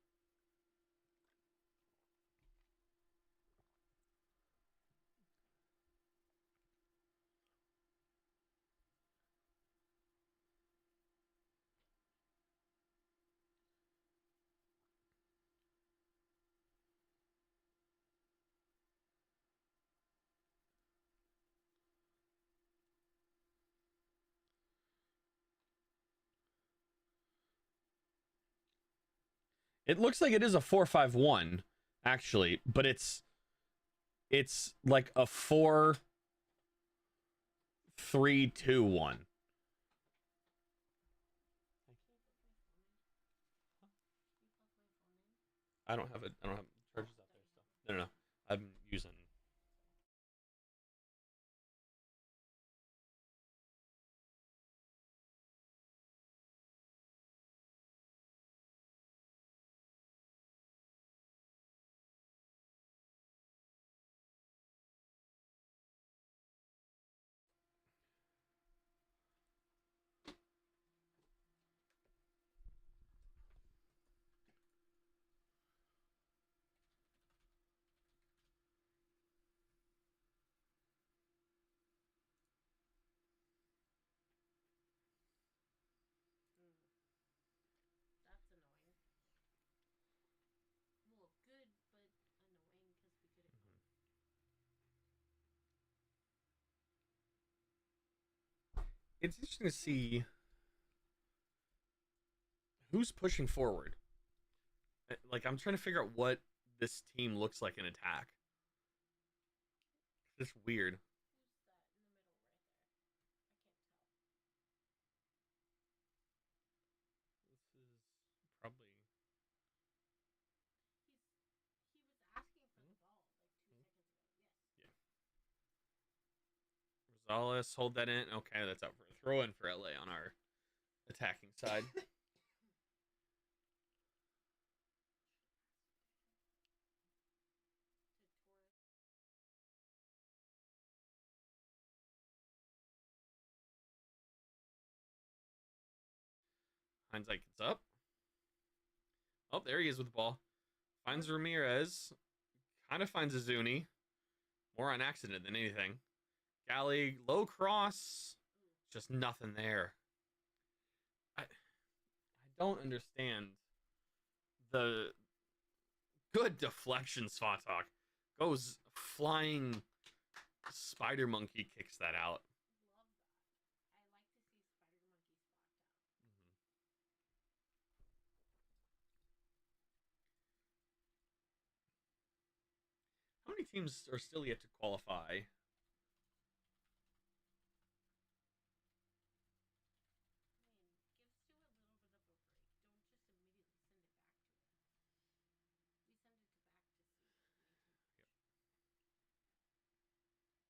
It looks like it is a 4-5-1 actually, but it's like a 4-3-2-1. I don't have charges out there still. No. I'm using. That's annoying. Well, good, but annoying because we could have gone. It's interesting to see who's pushing forward. Like I'm trying to figure out what this team looks like in attack. It's weird. Who's that in the middle right there? I can't tell. This is probably. He was asking for the ball like 2 seconds ago. Yes. Yeah. Rosales, hold that in. Okay, that's out for a throw in for LA on our attacking side. To Torres. Hindsight gets up. Oh, there he is with the ball. Finds Ramirez. Kind of finds Azuni. More on accident than anything. Galley, low cross. Just nothing there. I don't understand the good deflection. Svatok goes flying. Spider Monkey kicks that out. Love that. I like to see Spider Monkeys blocked out. How many teams are still yet to qualify? Man, give Stu a little bit of a break. Don't just immediately send it back to him. We send it to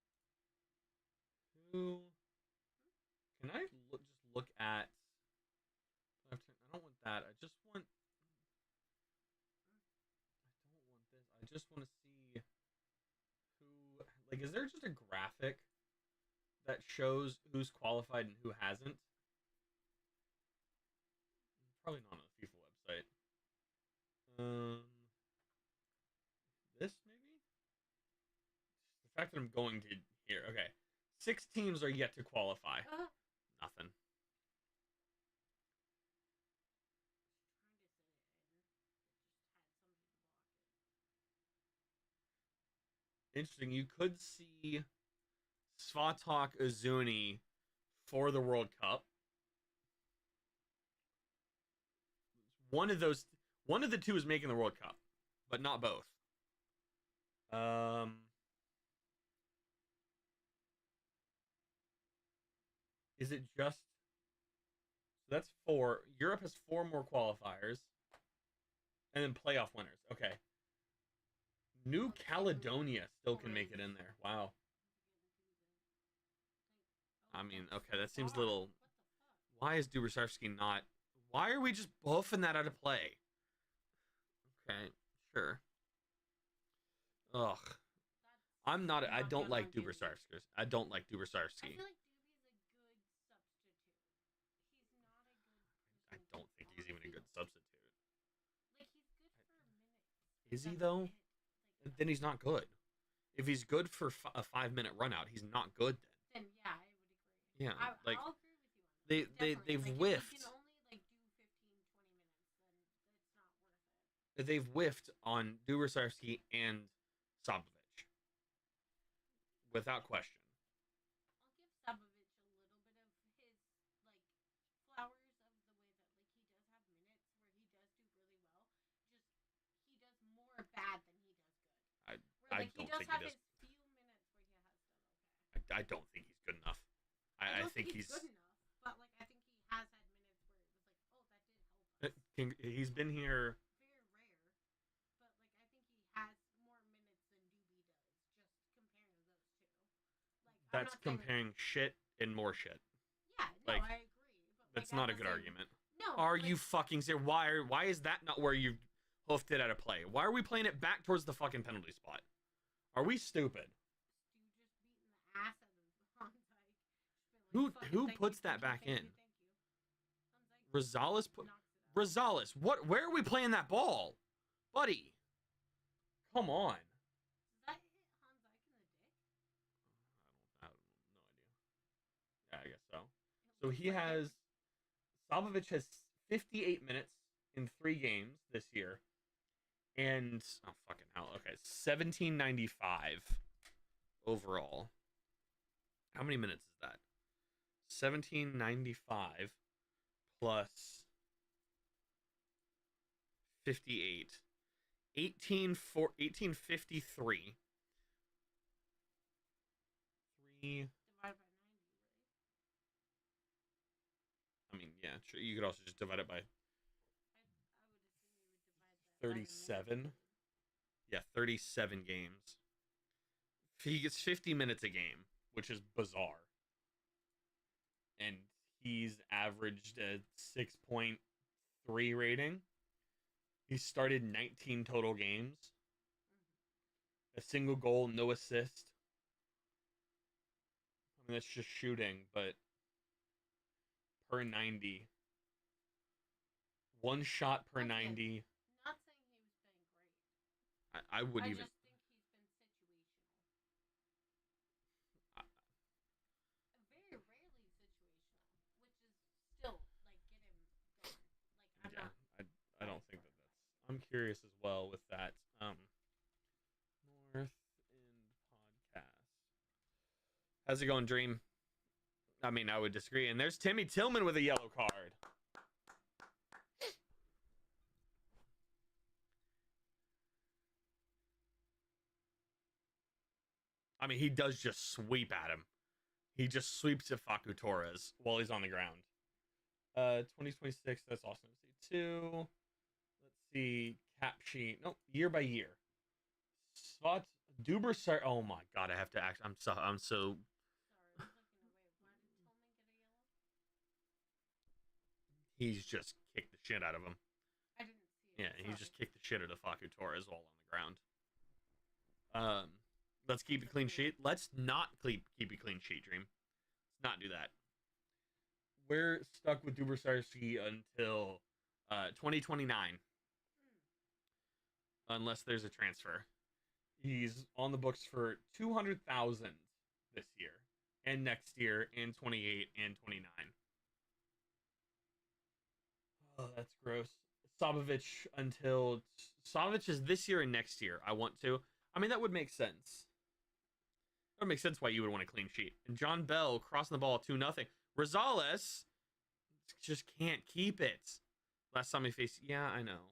back to Stu way too much. Who can I just look at? I don't want that. I just want. I don't want this. I just want to see who. Like, is there just a graphic that shows who's qualified and who hasn't? Probably not on the FIFA website. This maybe. The fact that I'm going to here. Okay, 6 teams are yet to qualify. Nothing. Trying to send it in. It just had somebody to block it. Interesting. You could see Svatok Azuni for the World Cup. One of the two is making the World Cup, but not both. Is it just? So that's 4. Europe has 4 more qualifiers, and then playoff winners. Okay. New Caledonia still can make it in there. Wow. I mean, okay, that seems a little. Why is Dubrsarski not? Why are we just buffing that out of play? Okay, sure. Ugh. I'm not. I don't like Dubrsarski. I don't like Dubrsarski. I feel like Doobie's a good substitute. He's not a good. I don't think he's even a good substitute. Like he's good for minutes. Is he though? Like, then he's not good. If he's good for a 5-minute run out, he's not good then. Then yeah, I would agree. Yeah, like I'll agree with you on that. they've like, whiffed. If he can only like do 15, 20 minutes, then it's not worth it. They've whiffed on Dubrsarski and Sabovic, without question. I'll give Sabovic a little bit of his like flowers of the way that like he does have minutes where he does do really well. Or, I like, don't he does think have he does. his few minutes where he has done okay. I don't think he's good enough. I I don't think he's he's. good enough, but like I think he has had minutes where it was like, oh, that did help us. He's been here. Very rare, but like I think he has more minutes than Doobie does. Just comparing those two. Like That's I'm not saying, comparing shit and more shit. yeah, no, like, I agree. But That's like, not a at the good same- argument. No. Are but, you like, fucking serious? Why is that not where you hoofed it at a play? Why are we playing it back towards the fucking penalty spot? Are we stupid? Stu just beating the ass out of Van Dijk. Who puts that back in? Rosales put Rosales. Where are we playing that ball? Buddy. Come on. Does that hit Van Dijk in the dick? I don't no idea. Yeah, I guess so. So he has Savovic has 58 minutes in 3 games this year. And oh fucking hell. Okay, 1795 overall. How many minutes is that? 1795 plus 58. 1853. 3. Divided by 90, right? I mean, yeah, sure. You could also just divide it by I would assume you would divide that by the minutes 37. played. Yeah, 37 games. He gets 50 minutes a game, which is bizarre. And he's averaged a 6.3 rating. He started 19 total games. A single goal, no assist. I mean, that's just shooting, but per 90. One shot per Once again, 90. Not saying he was playing great. I wouldn't I even. just think he's been situational. Very rarely situational, which is still like get him going. Like I'm Yeah, not. I don't think that that's. I'm curious as well with that. North End podcast. How's it going, Dream? I mean, I would disagree. And there's Timmy Tillman with a yellow card. I mean, he does just sweep at him. He just sweeps at Facu Torres while he's on the ground. 2026, that's Austin FC 2. Let's see. Cap sheet. Nope, year by year. Spot Duber Sar. Oh my god, I have to act. I'm so Sorry, I was looking away. Why did Tillman get a yellow? He's just kicked the shit out of him. I didn't see it. Yeah, he sorry. just kicked the shit out of Facu Torres while on the ground. Let's keep a clean sheet. Let's not keep a clean sheet, Dream. Let's not do that. We're stuck with Dubersarski until 2029. Unless there's a transfer. He's on the books for 200,000 this year and next year and 28 and 29. Oh, that's gross. Savovic is this year and next year. I want to. I mean, that would make sense. That would make sense why you would want a clean sheet. And John Bell crossing the ball 2-0. Rosales just can't keep it. Last time he faced, yeah, I know.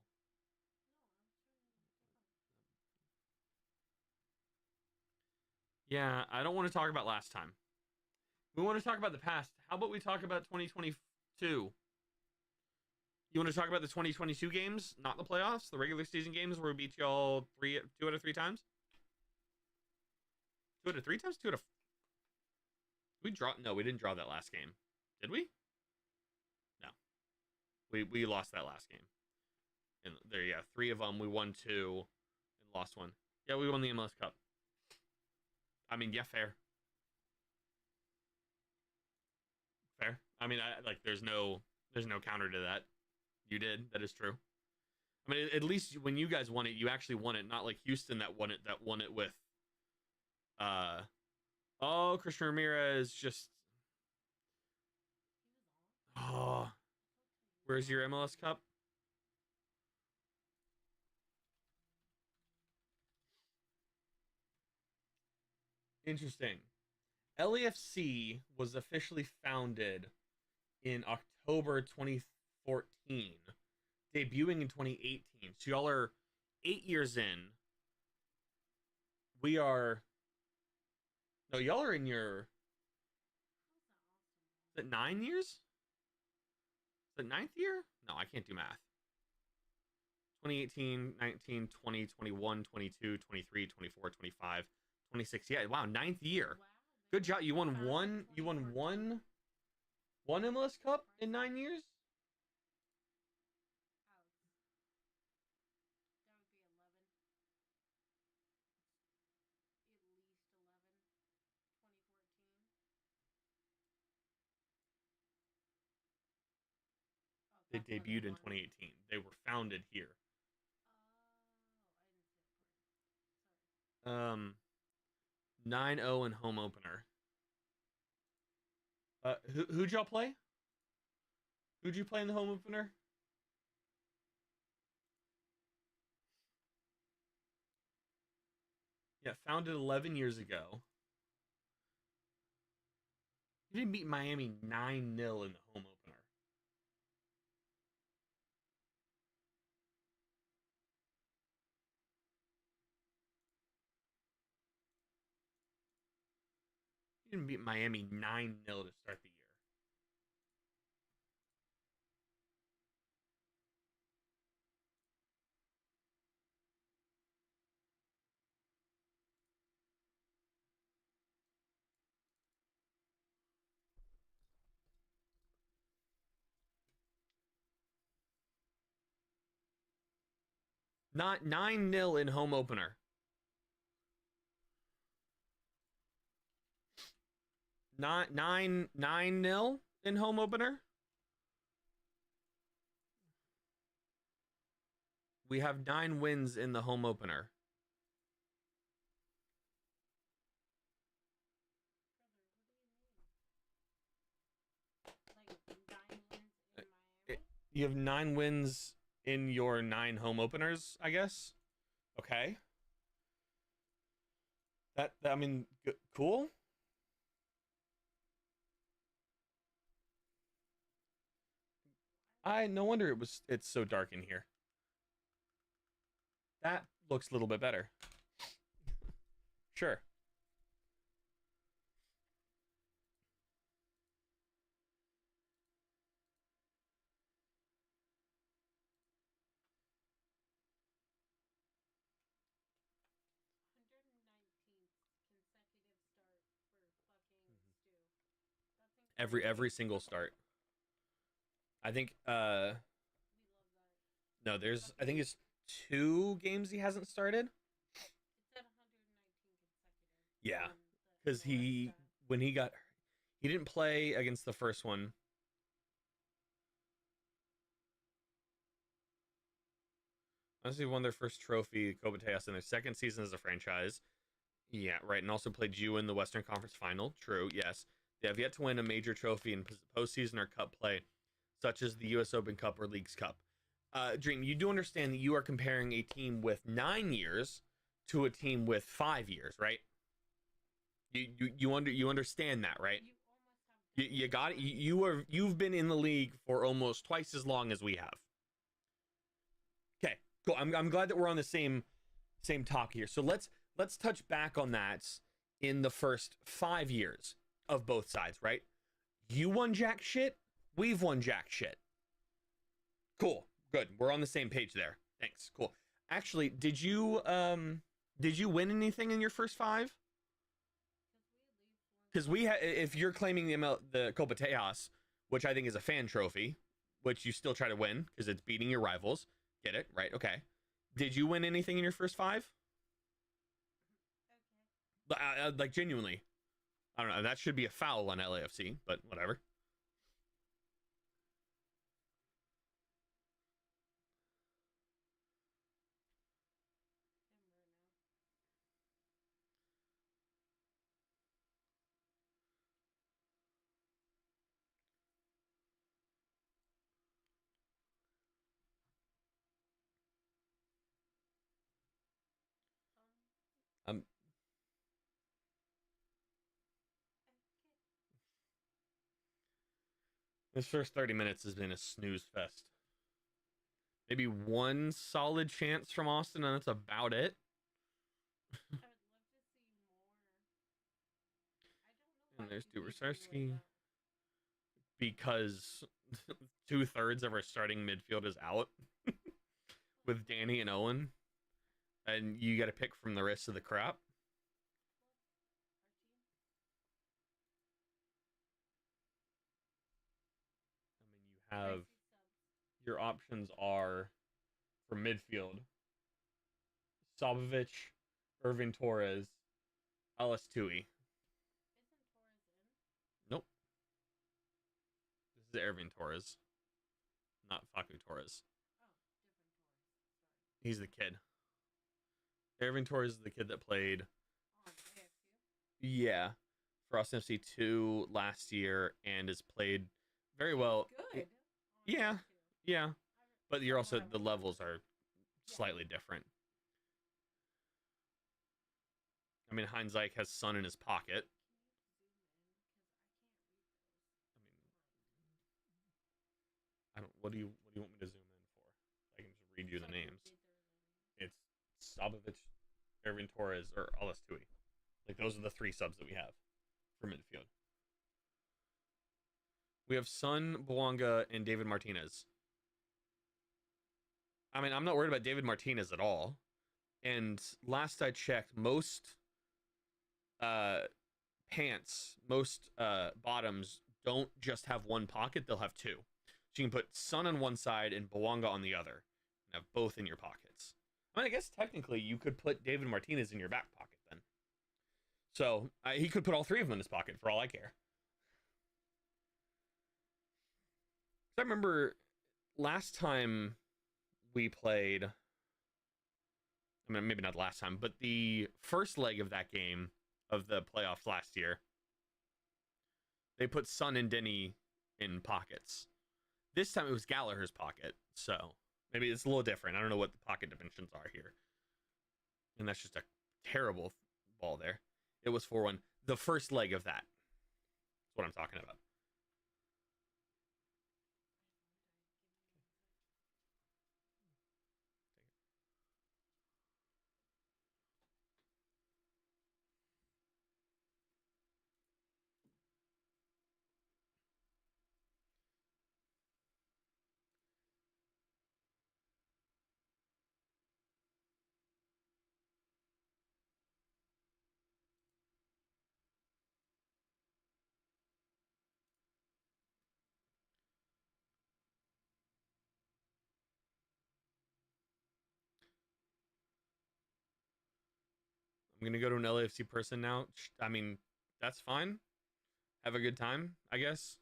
Yeah, I don't want to talk about last time. We want to talk about the past. How about we talk about 2022? You want to talk about the 2022 games, not the playoffs, the regular season games where we beat y'all 2 out of 3 times? 2 out of 3 times? 2 out of... We draw... No, we didn't draw that last game. Did we? No. We lost that last game. And there, yeah, 3 of them. We won 2 and lost 1. Yeah, we won the MLS Cup. I mean, yeah, fair. Fair. I mean, there's no counter to that. You did. That is true. I mean, at least when you guys won it, you actually won it. Not like Houston that won it with. Oh, Christian Ramirez just. Oh, where's your MLS Cup? Interesting. LAFC was officially founded in October 2014, debuting in 2018. So y'all are 8 years in. We are. No, y'all are in your. Is it 9 years? Is it ninth year? No, I can't do math. 2018, 19, 20, 21, 22, 23, 24, 25, 26. Yeah, wow, ninth year. Good job. You won one. You won one MLS Cup in 9 years. They debuted in 2018. They were founded here. 9-0 in home opener. Who'd y'all play? Who'd you play in the home opener? Yeah, founded 11 years ago. You didn't beat Miami 9-0 in the home opener. You didn't beat Miami 9-0 to start the year. Not 9-0 in home opener. 9-0 in home opener. We have 9 wins in the home opener. You have 9 wins in your 9 home openers, I guess. Okay. That I mean, cool. No wonder it's so dark in here. That looks a little bit better. Sure. Every single start. I think no, there's I think it's 2 games he hasn't started. Yeah, because he didn't play against the first one. Honestly, won their first trophy, Kobateas, in their second season as a franchise. Yeah, right, and also played you in the Western Conference Final. True, yes. They have yet to win a major trophy in postseason or cup play, such as the U.S. Open Cup or Leagues Cup. Dream, you do understand that you are comparing a team with 9 years to a team with 5 years, right? You understand that, right? You got it. You've been in the league for almost twice as long as we have. Okay, cool. I'm glad that we're on the same talk here. So let's touch back on that in the first 5 years of both sides, right? You won jack shit. We've won jack shit. Cool. Good. We're on the same page there. Thanks. Cool. Actually, did you win anything in your first 5? Because if you're claiming the Copa Tejas, which I think is a fan trophy, which you still try to win because it's beating your rivals. Get it? Right. Okay. Did you win anything in your first 5? Okay. Like genuinely. I don't know. That should be a foul on LAFC, but whatever. Um, this first 30 minutes has been a snooze fest. Maybe one solid chance from Austin, and that's about it. Dubersarsky, because 2/3 of our starting midfield is out with Danny and Owen, and you got to pick from the rest of the crap. I mean, you have your options are for midfield: Sabovic, Irving Torres, Alice Tui. Nope. This is Irving Torres, not Facu Torres. He's the kid. Irving Torres is the kid that played. Yeah, for Austin FC 2 last year and has played very well. Good. Yeah, yeah. But you're also, the levels are slightly different. I mean, Heinz Ike has Sun in his pocket. I don't. What do you want me to zoom in for? I can just read you the names. It's Sabovic, Irving Torres, or Alice Tui. Like, those are the 3 subs that we have for midfield. We have Sun, Bouanga, and David Martinez. I mean, I'm not worried about David Martinez at all. And last I checked, most pants, most bottoms don't just have one pocket, they'll have 2. So you can put Sun on one side and Bouanga on the other, and have both in your pockets. I mean, I guess technically you could put David Martinez in your back pocket then. So he could put all 3 of them in his pocket for all I care. I remember last time we played, I mean, maybe not last time, but the first leg of that game of the playoffs last year, they put Sun and Denny in pockets. This time it was Gallagher's pocket, so maybe it's a little different. I don't know what the pocket dimensions are here. And that's just a terrible ball there. It was 4-1. The first leg of that. That's what I'm talking about. I'm going to go to an LAFC person now. I mean, that's fine. Have a good time, I guess.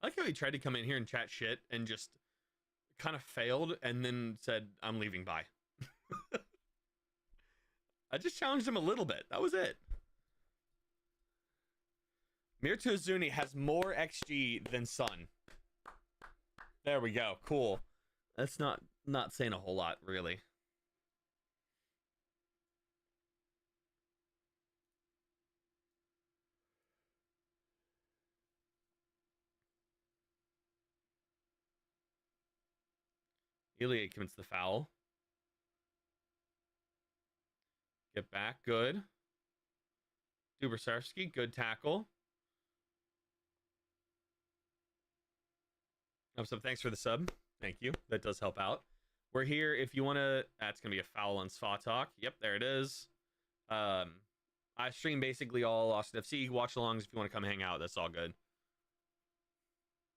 I like how he tried to come in here and chat shit and just kind of failed and then said, I'm leaving, bye. I just challenged him a little bit. That was it. Mirto Zuni has more XG than Sun. There we go. Cool. That's not saying a whole lot, really. Ilya commits the foul. Get back. Good. Dubersarsky, good tackle. So thanks for the sub. Thank you. That does help out. We're here if you want to... That's going to be a foul on Svatok. Yep, there it is. I stream basically all Austin FC. Watch alongs if you want to come hang out. That's all good.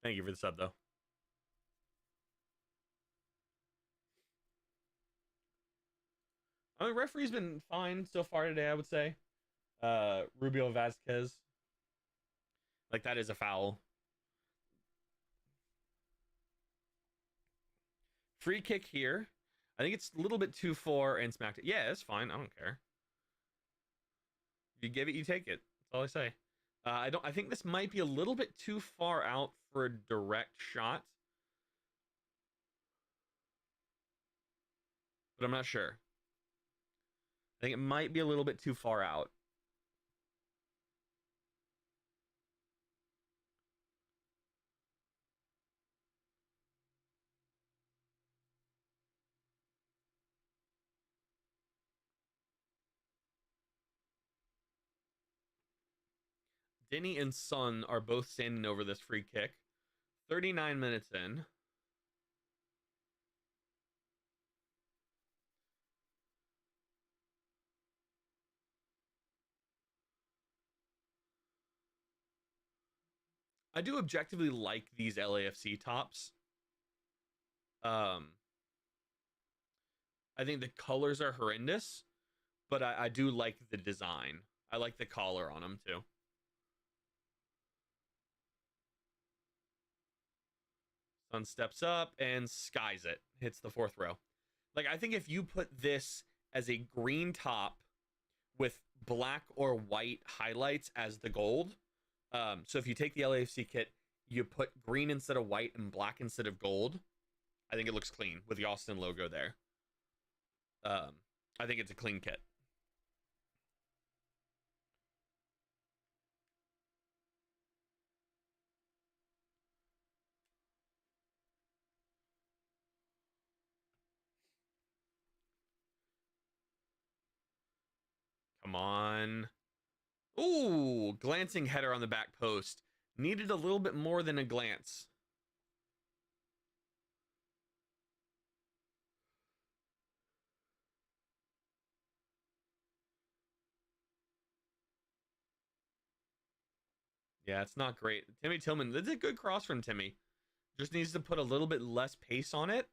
Thank you for the sub, though. I mean, referee's been fine so far today, I would say. Rubio Vasquez. Like, that is a foul. Free kick here. I think it's a little bit too far and smacked it. Yeah, it's fine. I don't care. If you give it, you take it. That's all I say. I think this might be a little bit too far out for a direct shot. But I'm not sure. I think it might be a little bit too far out. Denny and Son are both standing over this free kick. 39 minutes in. I do objectively like these LAFC tops. I think the colors are horrendous, but I do like the design. I like the collar on them too. Sun steps up and skies it. Hits the fourth row. Like, I think if you put this as a green top with black or white highlights as the gold, so if you take the LAFC kit, you put green instead of white and black instead of gold, I think it looks clean with the Austin logo there. I think it's a clean kit. Come on. Ooh, glancing header on the back post. Needed a little bit more than a glance. Yeah, it's not great. Timmy Tillman, that's a good cross from Timmy. Just needs to put a little bit less pace on it,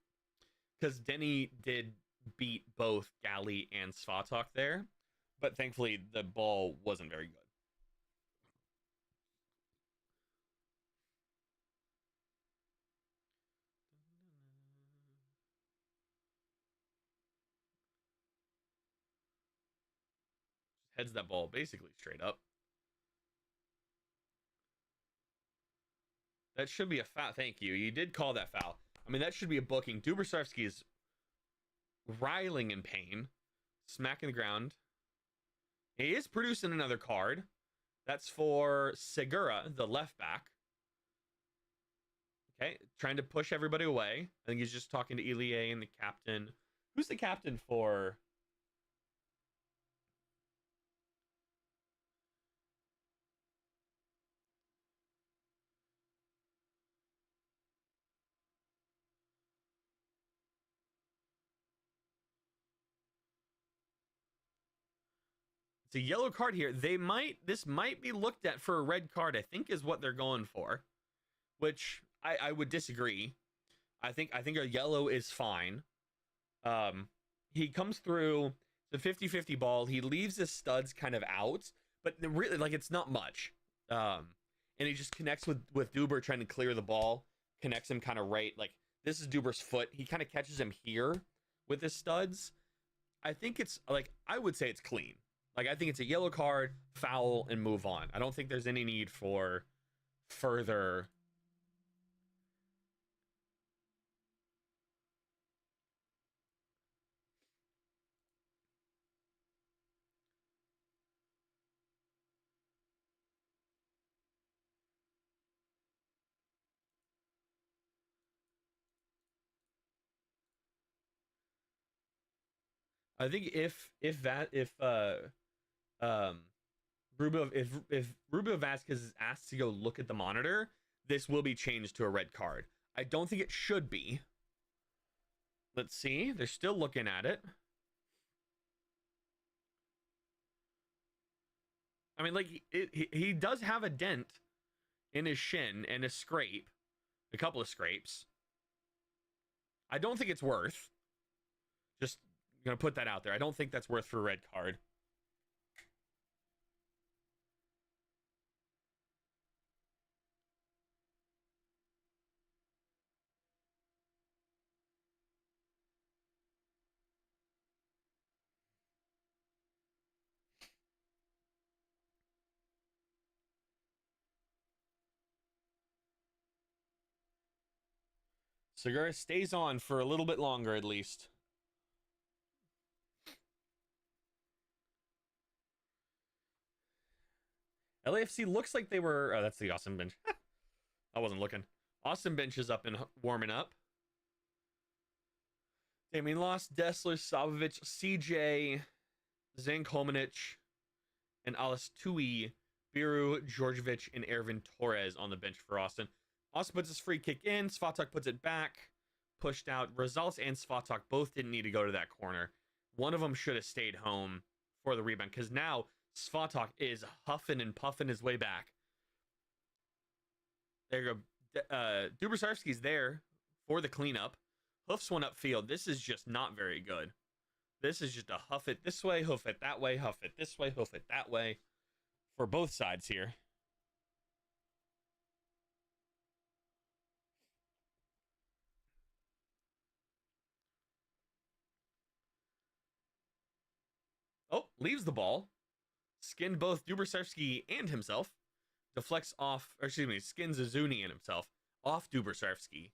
because Denny did beat both Galley and Svatok there, but thankfully the ball wasn't very good. Heads that ball basically straight up. That should be a foul. Thank you. You did call that foul. I mean, that should be a booking. Dubrsarski is writhing in pain, smacking the ground. He is producing another card. That's for Segura, the left back. Okay, trying to push everybody away. I think he's just talking to Ilie and the captain. Who's the captain for? It's a yellow card here. This might be looked at for a red card, I think is what they're going for, which I would disagree. I think a yellow is fine. He comes through the 50-50 ball. He leaves his studs kind of out, but really, like, it's not much. And he just connects with Duber trying to clear the ball, connects him kind of right. Like, this is Duber's foot. He kind of catches him here with his studs. I think it's, like, I would say it's clean. Like, I think it's a yellow card, foul, and move on. I don't think there's any need for further. I think if Rubio Vasquez is asked to go look at the monitor, this will be changed to a red card. I don't think it should be. Let's see. They're still looking at it. I mean, like, he does have a dent in his shin and a scrape, a couple of scrapes. I don't think it's worth. Just gonna put that out there. I don't think that's worth for a red card. Segura stays on for a little bit longer, at least. LAFC looks like they were. Oh, that's the Austin bench. I wasn't looking. Austin bench is up and warming up. Damien Lost, Dessler, Savovic, CJ, Zank Hominic, and Alice Tui Biru, Djordjevic, and Ervin Torres on the bench for Austin. Austin puts his free kick in. Svatak puts it back. Pushed out. Rosales and Svatak both didn't need to go to that corner. One of them should have stayed home for the rebound because now Svatak is huffing and puffing his way back. There you go. Dubrsarski's there for the cleanup. Hoofs one upfield. This is just not very good. This is just a huff it this way, hoof it that way, huff it this way, hoof it that way for both sides here. Oh, leaves the ball. Skinned both Dubrsarski and himself. Deflects off, or excuse me, skins Azuni and himself off Dubrsarski.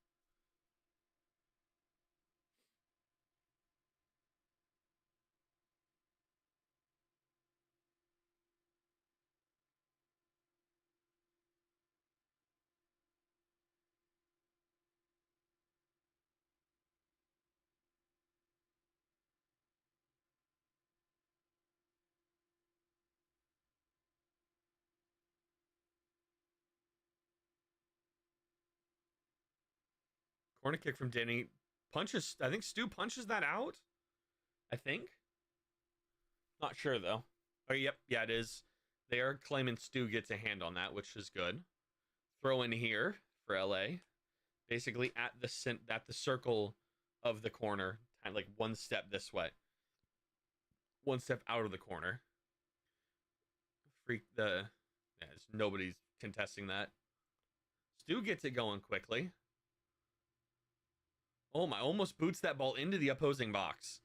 Corner kick from Denny. Punches, I think Stu punches that out. I think. Not sure, though. Oh, yep. Yeah, it is. They are claiming Stu gets a hand on that, which is good. Throw in here for LA. Basically at the circle of the corner. Kind of like one step this way. One step out of the corner. Nobody's contesting that. Stu gets it going quickly. Oh my, almost boots that ball into the opposing box.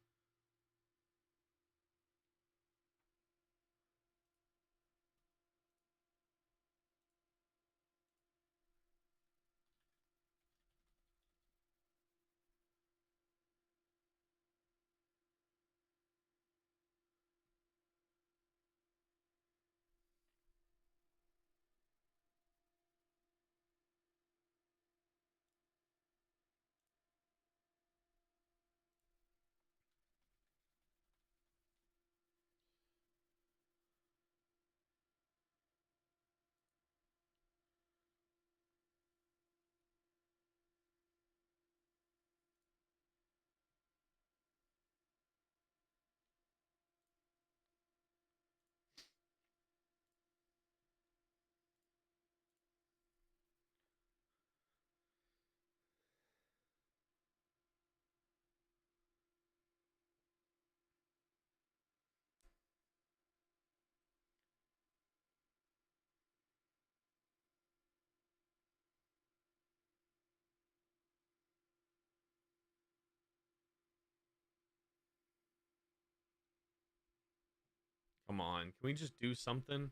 Come on, can we just do something?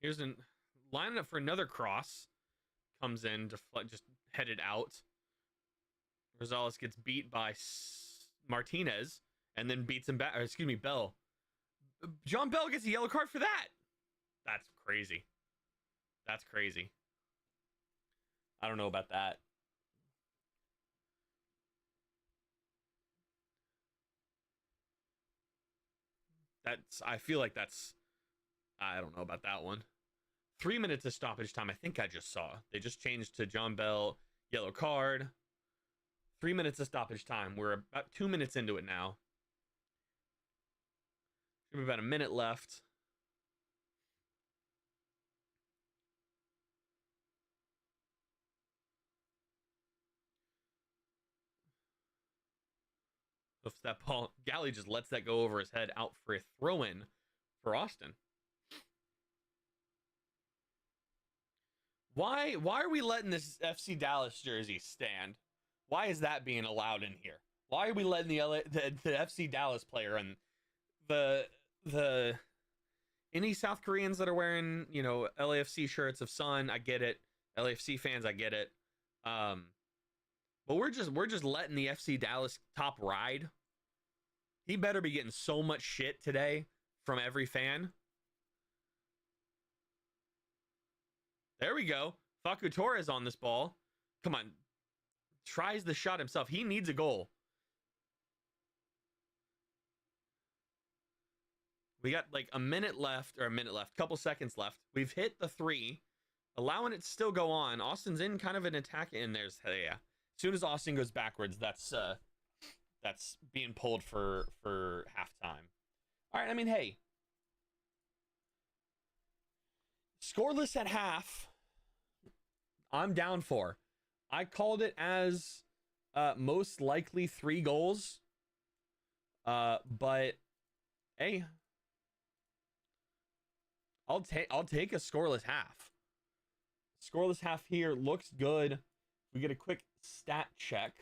Here's an lining up for another cross. Comes in, just headed out. Rosales gets beat by Martinez and then beats him back. Or excuse me, Bell. John Bell gets a yellow card for that. That's crazy. That's crazy. I don't know about that. I feel like I don't know about that one. 3 minutes of stoppage time, I think I just saw. They just changed to John Bell, yellow card. 3 minutes of stoppage time. We're about 2 minutes into it now. Should be about a minute left. Hoofs that ball. Galley just lets that go over his head out for a throw-in for Austin. Why are we letting this FC Dallas jersey stand? Why is that being allowed in here? Why are we letting the FC Dallas player and the any South Koreans that are wearing, LAFC shirts of Sun? I get it. LAFC fans, I get it. But we're just letting the FC Dallas top ride. He better be getting so much shit today from every fan. There we go. Facu Torres on this ball. Come on. Tries the shot himself. He needs a goal. We got like a minute left, couple seconds left. We've hit the 3, allowing it to still go on. Austin's in kind of an attack, and there's yeah. As soon as Austin goes backwards, that's being pulled for halftime. All right, I mean, hey, scoreless at half, I'm down for. I called it as most likely 3 goals. But hey, I'll take a scoreless half. Scoreless half here looks good. We get a quick stat check.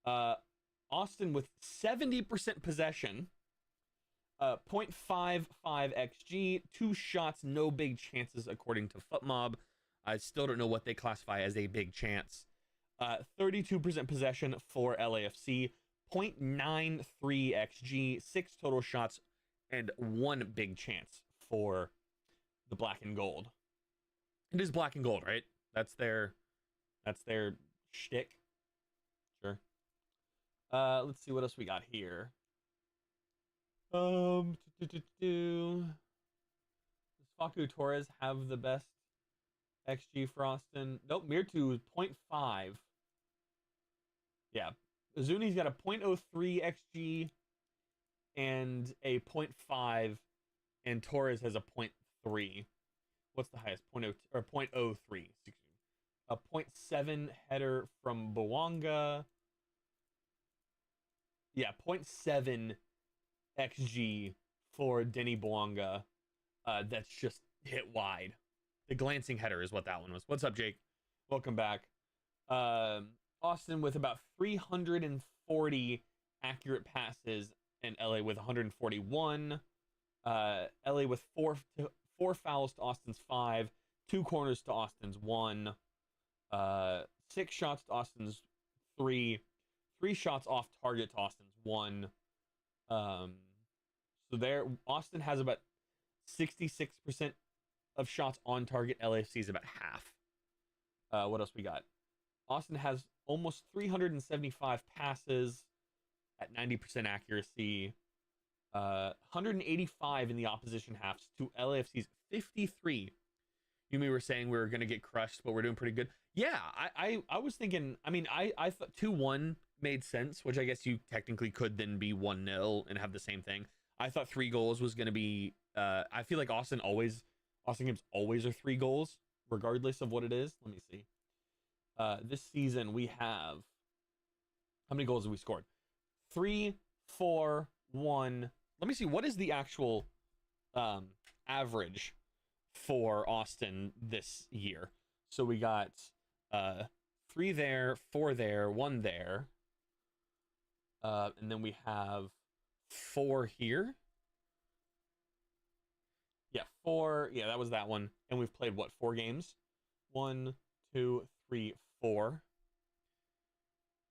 Austin with 70% possession, 0.55 xG, 2 shots, no big chances according to FootMob. I still don't know what they classify as a big chance. 32% possession for LAFC, 0.93 xG, 6 total shots, and 1 big chance for the black and gold. It is black and gold, right? That's their shtick. Sure. Let's see what else we got here. Does Facu Torres have the best XG for Austin? Nope, Mirtu is 0.5. Yeah. Zuni's got a 0.03 XG and a 0.5, and Torres has a 0.3. What's the highest? 0.03. Excuse me. A 0.7 header from Bouanga. Yeah, 0.7 XG for Denny Bouanga. That's just hit wide. The glancing header is what that one was. What's up, Jake? Welcome back. Austin with about 340 accurate passes, and LA with 141. LA with four fouls to Austin's 5, 2 corners to Austin's 1, 6 shots to Austin's 3, 3 shots off target to Austin's 1. So there, Austin has about 66% of shots on target. LAFC is about half. What else we got? Austin has almost 375 passes at 90% accuracy. 185 in the opposition halves to LAFC's 53. Yumi were saying we were going to get crushed, but we're doing pretty good. Yeah, I was thinking, I mean, I thought 2-1 made sense, which I guess you technically could then be 1-0 and have the same thing. I thought 3 goals was going to be, I feel like Austin games always are 3 goals, regardless of what it is. Let me see. This season we have, how many goals have we scored? 3, 4, 1. Let me see. What is the actual average for Austin this year? So we got 3 there, 4 there, 1 there. And then we have 4 here. Yeah, 4. Yeah, that was that one. And we've played, what, 4 games? 1, 2, 3, 4.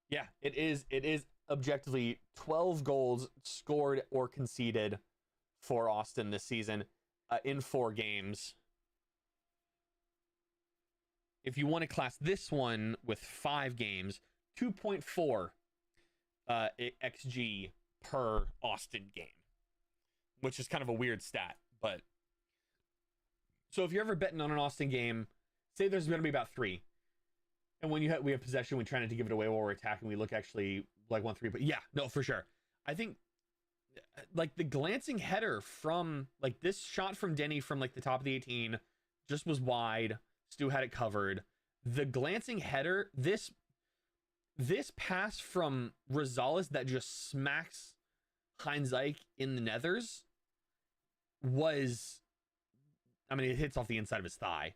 Yeah, it is objectively 12 goals scored or conceded for Austin this season in 4 games. If you want to class this one with 5 games, 2.4 XG per Austin game, which is kind of a weird stat. But so if you're ever betting on an Austin game, say there's going to be about 3. And when we have possession, we try not to give it away while we're attacking. We look actually like 1-3, but yeah, no, for sure. I think like the glancing header from like this shot from Denny from like the top of the 18 just was wide. Stu had it covered. The glancing header, this pass from Rosales that just smacks Heinz Ike in the nethers was, I mean, it hits off the inside of his thigh,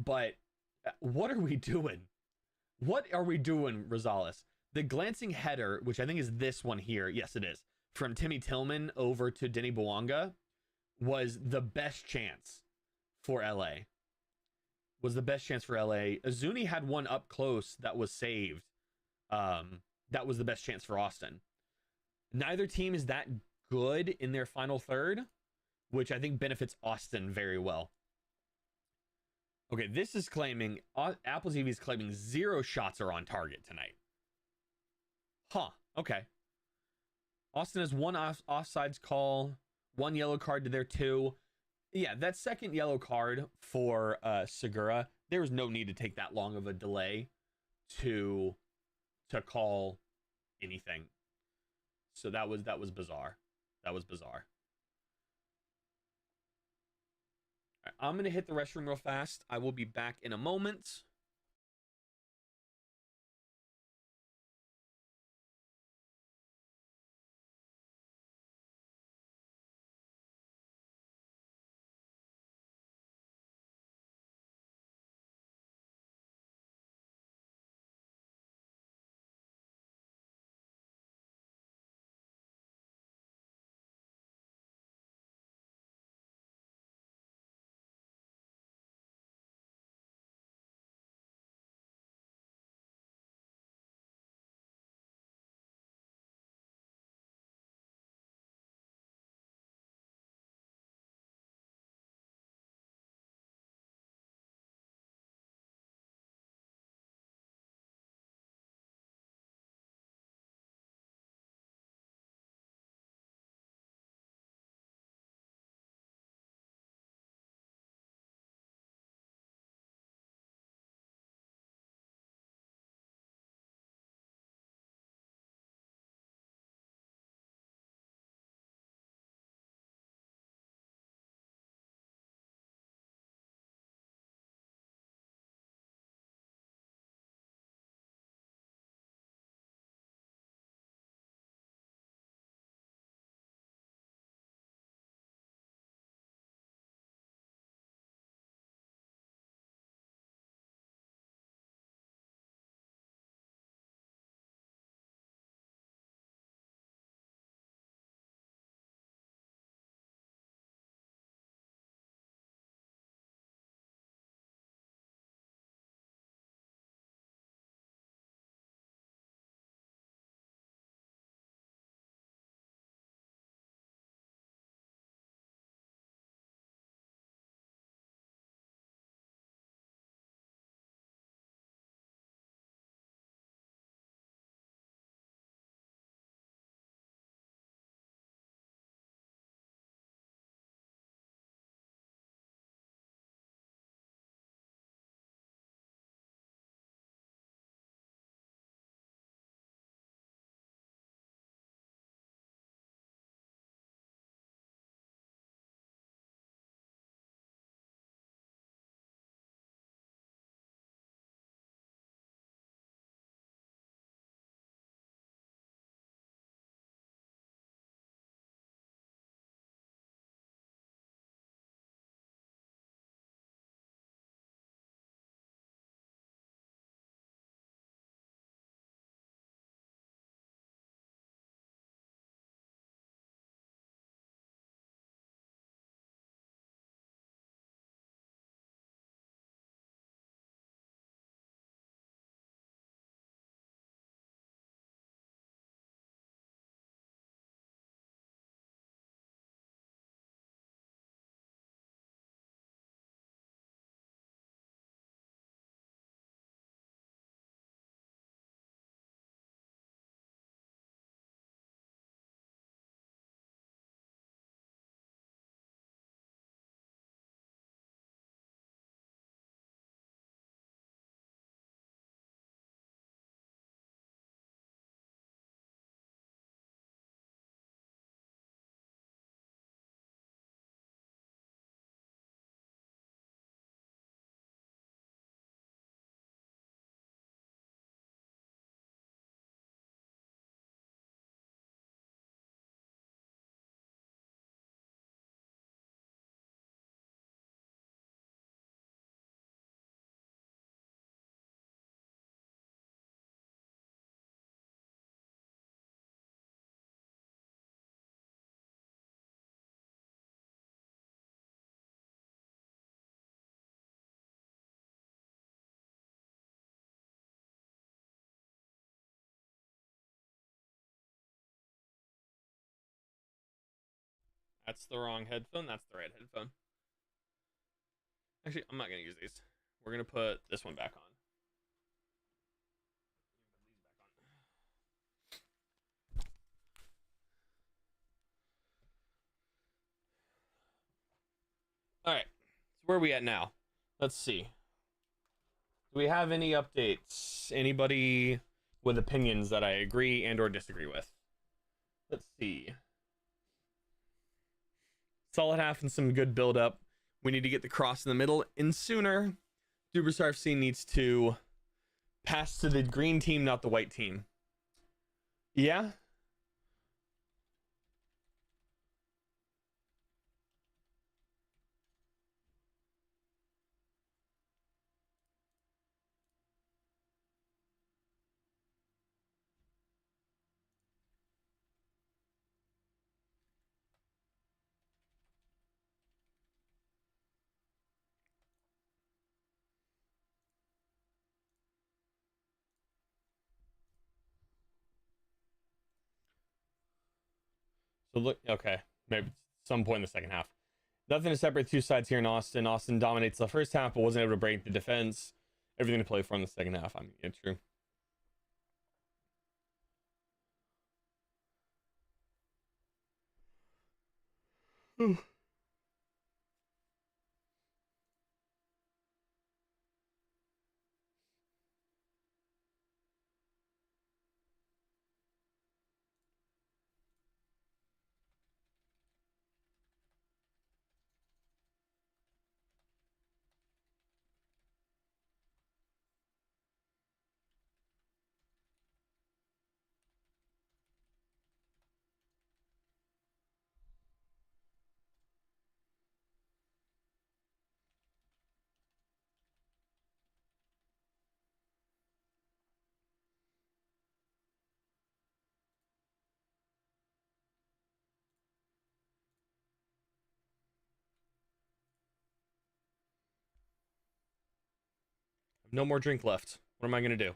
but what are we doing? What are we doing, Rosales? The glancing header, which I think is this one here, yes, it is, from Timmy Tillman over to Denny Bouanga, was the best chance for LA. Azuni had one up close that was saved. That was the best chance for Austin. Neither team is that good in their final third, which I think benefits Austin very well. Okay, this is claiming, Apple TV is claiming 0 shots are on target tonight. Huh, okay. Austin has 1 offsides call, 1 yellow card to their 2. Yeah, that second yellow card for Segura, there was no need to take that long of a delay to call anything. So that was bizarre. That was bizarre. All right, I'm gonna hit the restroom real fast. I will be back in a moment. That's the wrong headphone. That's the right headphone. Actually, I'm not going to use these. We're going to put this one back on. where are we at now? Let's see. Do we have any updates? Anybody with opinions that I agree and or disagree with? Let's see. Solid half and some good build up. We need to get the cross in the middle in sooner. Superstar FC needs to pass to the green team, not the white team. Yeah. So look, okay, maybe some point in the second half. Nothing to separate two sides here in Austin. Austin dominates the first half, but wasn't able to break the defense. Everything to play for in the second half. I mean, it's true. No more drink left. What am I gonna do?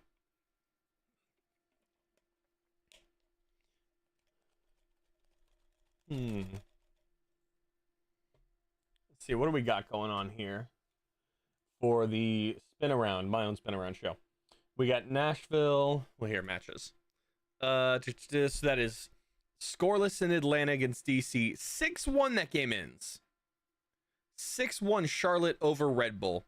Let's see, what do we got going on here for the spin around, my own spin around show? We got Nashville. Well, here matches. So that is scoreless in Atlanta against DC. 6-1 that game ends. 6-1 Charlotte over Red Bull.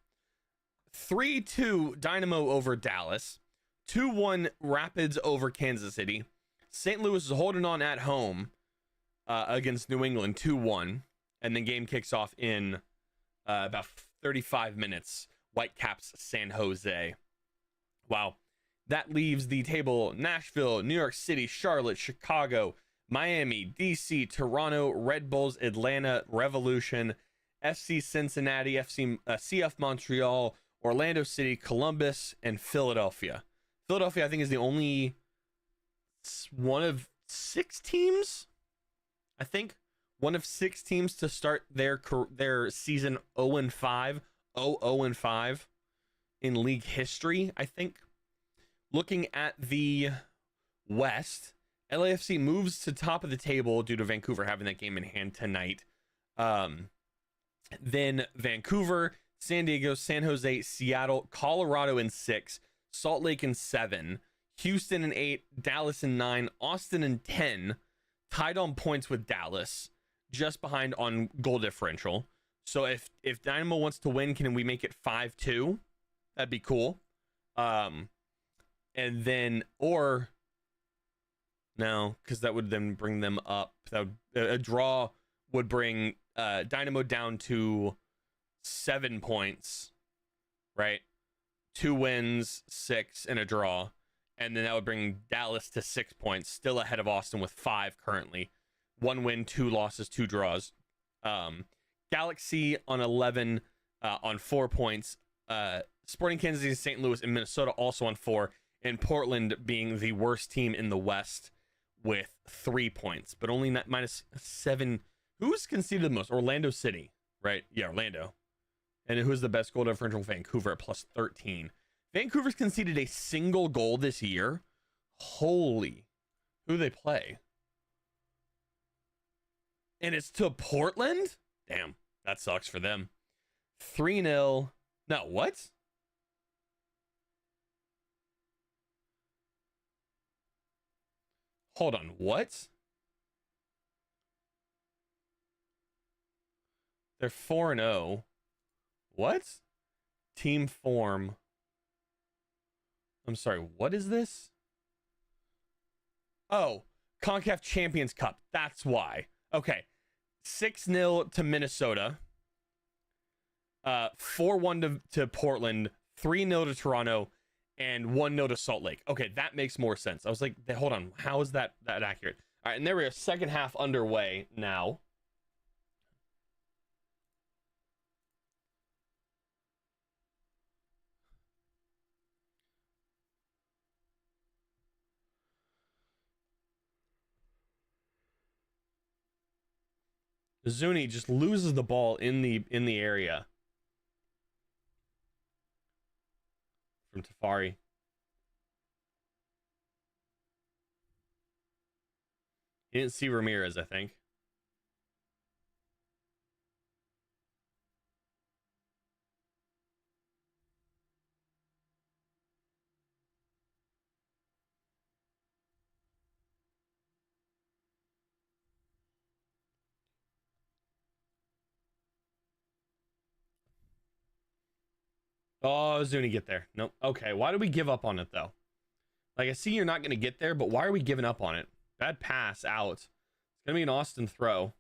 3-2 Dynamo over Dallas. 2-1 Rapids over Kansas City. St. Louis is holding on at home against New England 2-1. And then game kicks off in about 35 minutes. Whitecaps San Jose. Wow. That leaves the table Nashville, New York City, Charlotte, Chicago, Miami, DC, Toronto, Red Bulls, Atlanta, Revolution, FC Cincinnati, CF Montreal, Orlando City, Columbus, and Philadelphia. Philadelphia, I think, is the only one of 6 teams. I think one of 6 teams to start their season 0-5, 0-5 in league history, I think. Looking at the West, LAFC moves to top of the table due to Vancouver having that game in hand tonight. Then Vancouver, San Diego, San Jose, Seattle, Colorado in 6, Salt Lake in 7, Houston in 8, Dallas in 9, Austin in 10, tied on points with Dallas, just behind on goal differential. So if Dynamo wants to win, can we make it 5-2? That'd be cool. And then, or no, because that would then bring them up. That would, a draw would bring Dynamo down to 7 points, right? 2 wins, 6, and a draw. And then that would bring Dallas to 6 points, still ahead of Austin with 5 currently. 1 win, 2 losses, 2 draws. Galaxy on 11 on 4 points. Sporting Kansas City, St. Louis, and Minnesota also on 4. And Portland being the worst team in the West with 3 points, but only minus 7. Who's conceded the most? Orlando City, right? Yeah, Orlando. And who's the best goal differential? Vancouver at plus 13. Vancouver's conceded a single goal this year. Holy. Who do they play? And it's to Portland? Damn, that sucks for them. 3-0. No, what? Hold on, what? They're 4-0. What? Team form. I'm sorry, what is this? Oh, CONCACAF Champions Cup. That's why. Okay. 6-0 to Minnesota. 4-1 to Portland. 3-0 to Toronto. And 1-0 to Salt Lake. Okay, that makes more sense. I was like, hold on. How is that accurate? All right, and there we are. Second half underway now. Zuni just loses the ball in the area from Tafari. He didn't see Ramirez, I think. Oh, Zuni get there. Nope. Okay, why did we give up on it, though? Like, I see you're not going to get there, but why are we giving up on it? Bad pass out. It's going to be an Austin throw.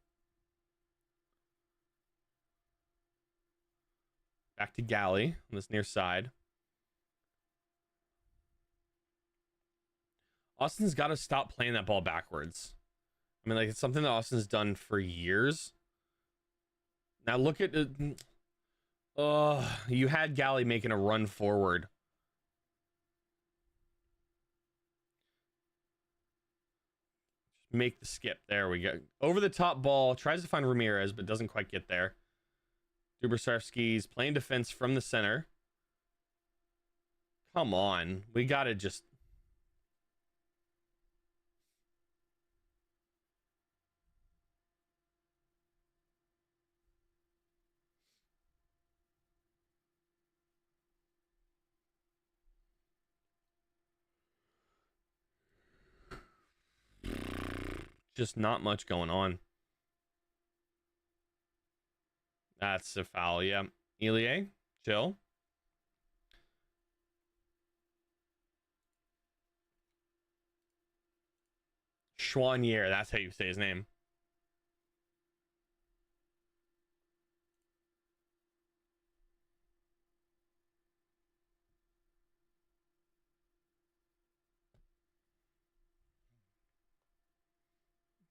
Back to Galley on this near side. Austin's got to stop playing that ball backwards. I mean, like, it's something that Austin's done for years. Now look at... you had Galley making a run forward. Make the skip. There we go. Over the top ball. Tries to find Ramirez, but doesn't quite get there. Dubrsarski's playing defense from the center. Come on. We got to just... Just not much going on. That's a foul, yeah. Elie, chill. Schwanier, that's how you say his name.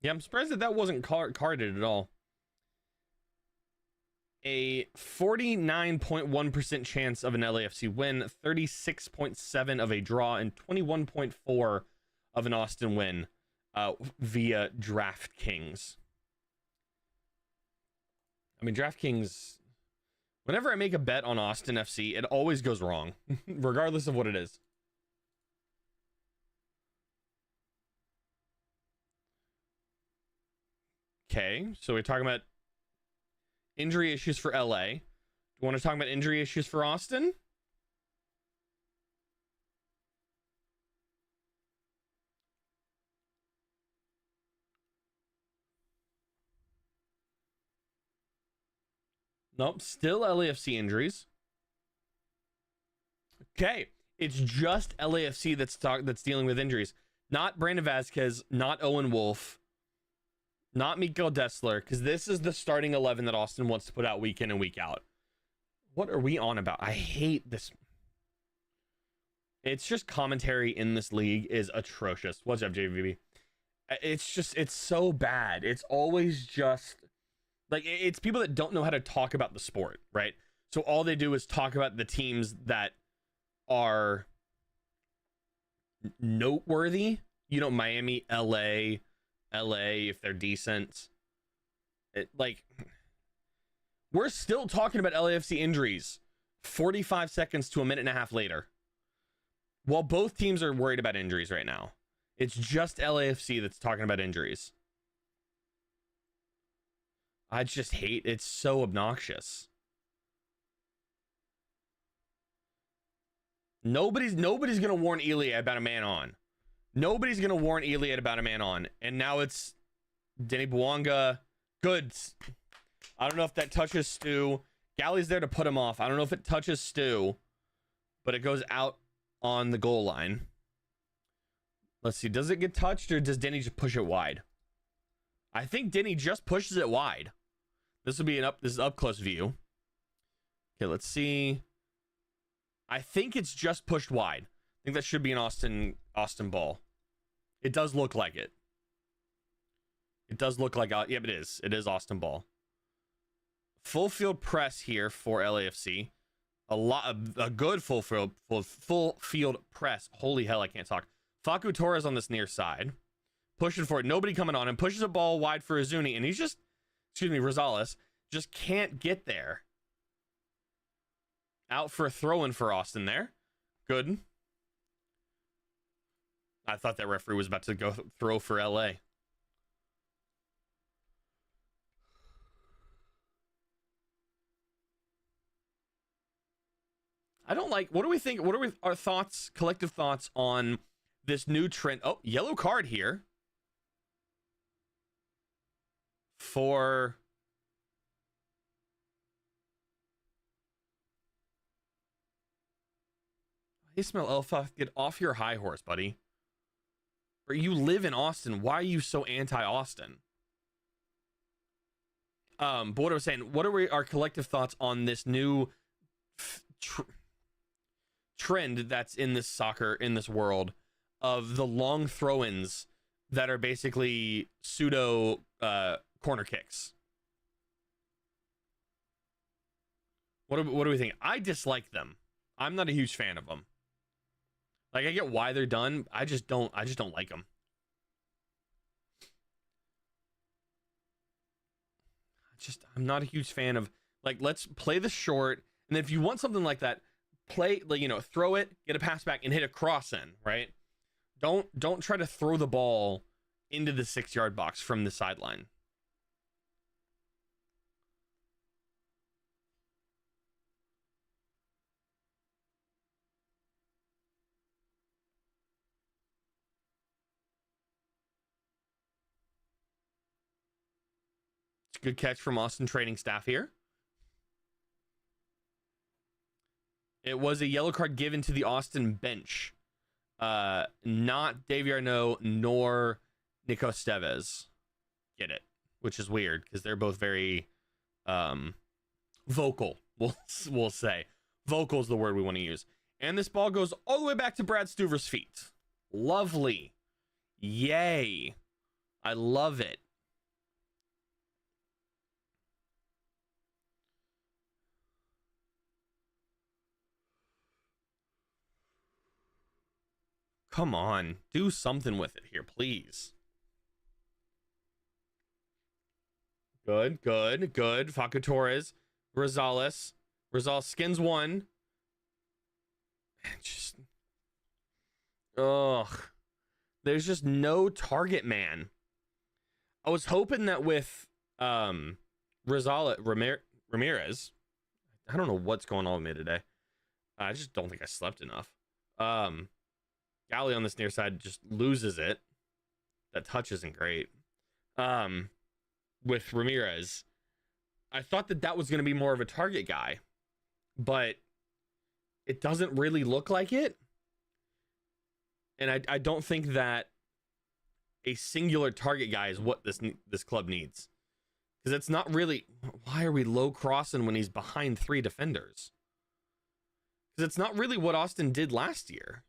Yeah, I'm surprised that wasn't carded at all. A 49.1% chance of an LAFC win, 36.7 of a draw, and 21.4 of an Austin win via DraftKings. I mean, DraftKings, whenever I make a bet on Austin FC, it always goes wrong, regardless of what it is. Okay, so we're talking about injury issues for LA. Do you want to talk about injury issues for Austin? Nope, still LAFC injuries. Okay, it's just LAFC that's dealing with injuries. Not Brandon Vasquez, not Owen Wolf, not Mikael Dessler, because this is the starting 11 that Austin wants to put out week in and week out. What are we on about? I hate this. It's just commentary in this league is atrocious. What's up, JVB? It's so bad. It's always just like, it's people that don't know how to talk about the sport, right? So all they do is talk about the teams that are noteworthy. You know, Miami, LA, if they're decent. We're still talking about LAFC injuries 45 seconds to a minute and a half later, while both teams are worried about injuries right now. It's just LAFC that's talking about injuries. I just hate, it's so obnoxious. Nobody's gonna warn Iliad about a man on. Nobody's gonna warn Iliad about a man on. And now it's Denny Bouanga. Good. I don't know if that touches Stu. Galley's there to put him off. I don't know if it touches Stu, but it goes out on the goal line. Let's see. Does it get touched or does Denny just push it wide? I think Denny just pushes it wide. This will be this is up close view. Okay, let's see. I think it's just pushed wide. I think that should be an Austin ball. It does look like it. It does look like yeah, it is. It is Austin ball. Full field press here for LAFC. A good full field press. Holy hell, I can't talk. Facu Torres on this near side, pushing for it. Nobody coming on him. Pushes a ball wide for Azuni, and he's just, Rosales just can't get there. Out for a throw-in for Austin there. Good. I thought that referee was about to go throw for LA. I don't like. What do we think? What are our thoughts, collective thoughts on this new trend? Oh, yellow card here for Ismail Elfa. Get off your high horse, buddy. Or you live in Austin. Why are you so anti-Austin? But what I was saying, what are our collective thoughts on this new trend that's in this soccer, in this world, of the long throw-ins that are basically pseudo corner kicks? What do we think? I dislike them. I'm not a huge fan of them. Like, I get why they're done. I just don't like them. I'm not a huge fan of, like, let's play the short, and then if you want something like that, play, like, throw it, get a pass back, and hit a cross in, right? Don't try to throw the ball into the 6-yard box from the sideline. Good catch from Austin training staff here. It was a yellow card given to the Austin bench. Not Davy Arnaud nor Nico Esteves. Get it? Which is weird because they're both very vocal. We'll say. Vocal is the word we want to use. And this ball goes all the way back to Brad Stuver's feet. Lovely. Yay. I love it. Come on, do something with it here, please. Good. Facu Torres, Rosales skins one. Just, there's just no target man. I was hoping that with Ramirez, I don't know what's going on with me today. I just don't think I slept enough. Galley on this near side just loses it. That touch isn't great. With Ramirez, I thought that was going to be more of a target guy, but it doesn't really look like it. And I don't think that a singular target guy is what this club needs. Because it's not really... Why are we low crossing when he's behind 3 defenders? Because it's not really what Austin did last year.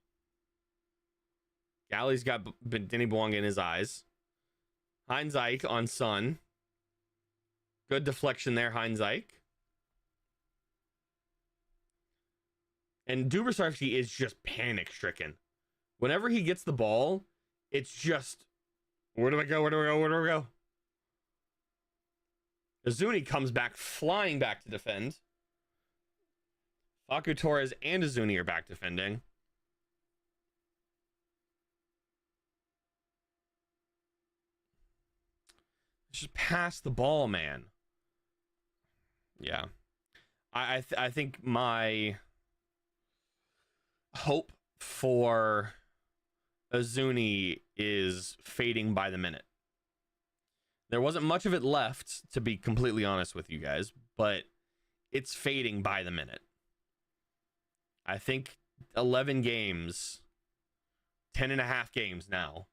Galley's got Denny Bouanga in his eyes. Heinz Ike on Son. Good deflection there, Heinz Ike. And Dubersarski is just panic-stricken. Whenever he gets the ball, it's just... Where do I go? Azuni comes back, flying back to defend. Facu Torres and Azuni are back defending. Just pass the ball, man. Yeah. I think my hope for Azuni is fading by the minute. There wasn't much of it left, to be completely honest with you guys, but it's fading by the minute. I think 11 games, 10 and a half games now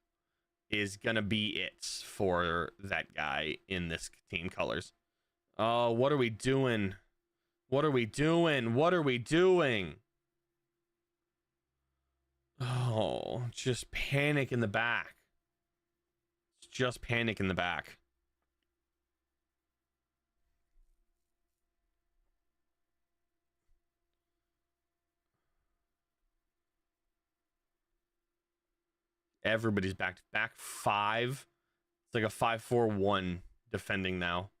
is going to be it for that guy in this team colors. Oh, what are we doing? What are we doing? What are we doing? Oh, just panic in the back. Just panic in the back. Everybody's back five. It's like a 5-4-1 defending now.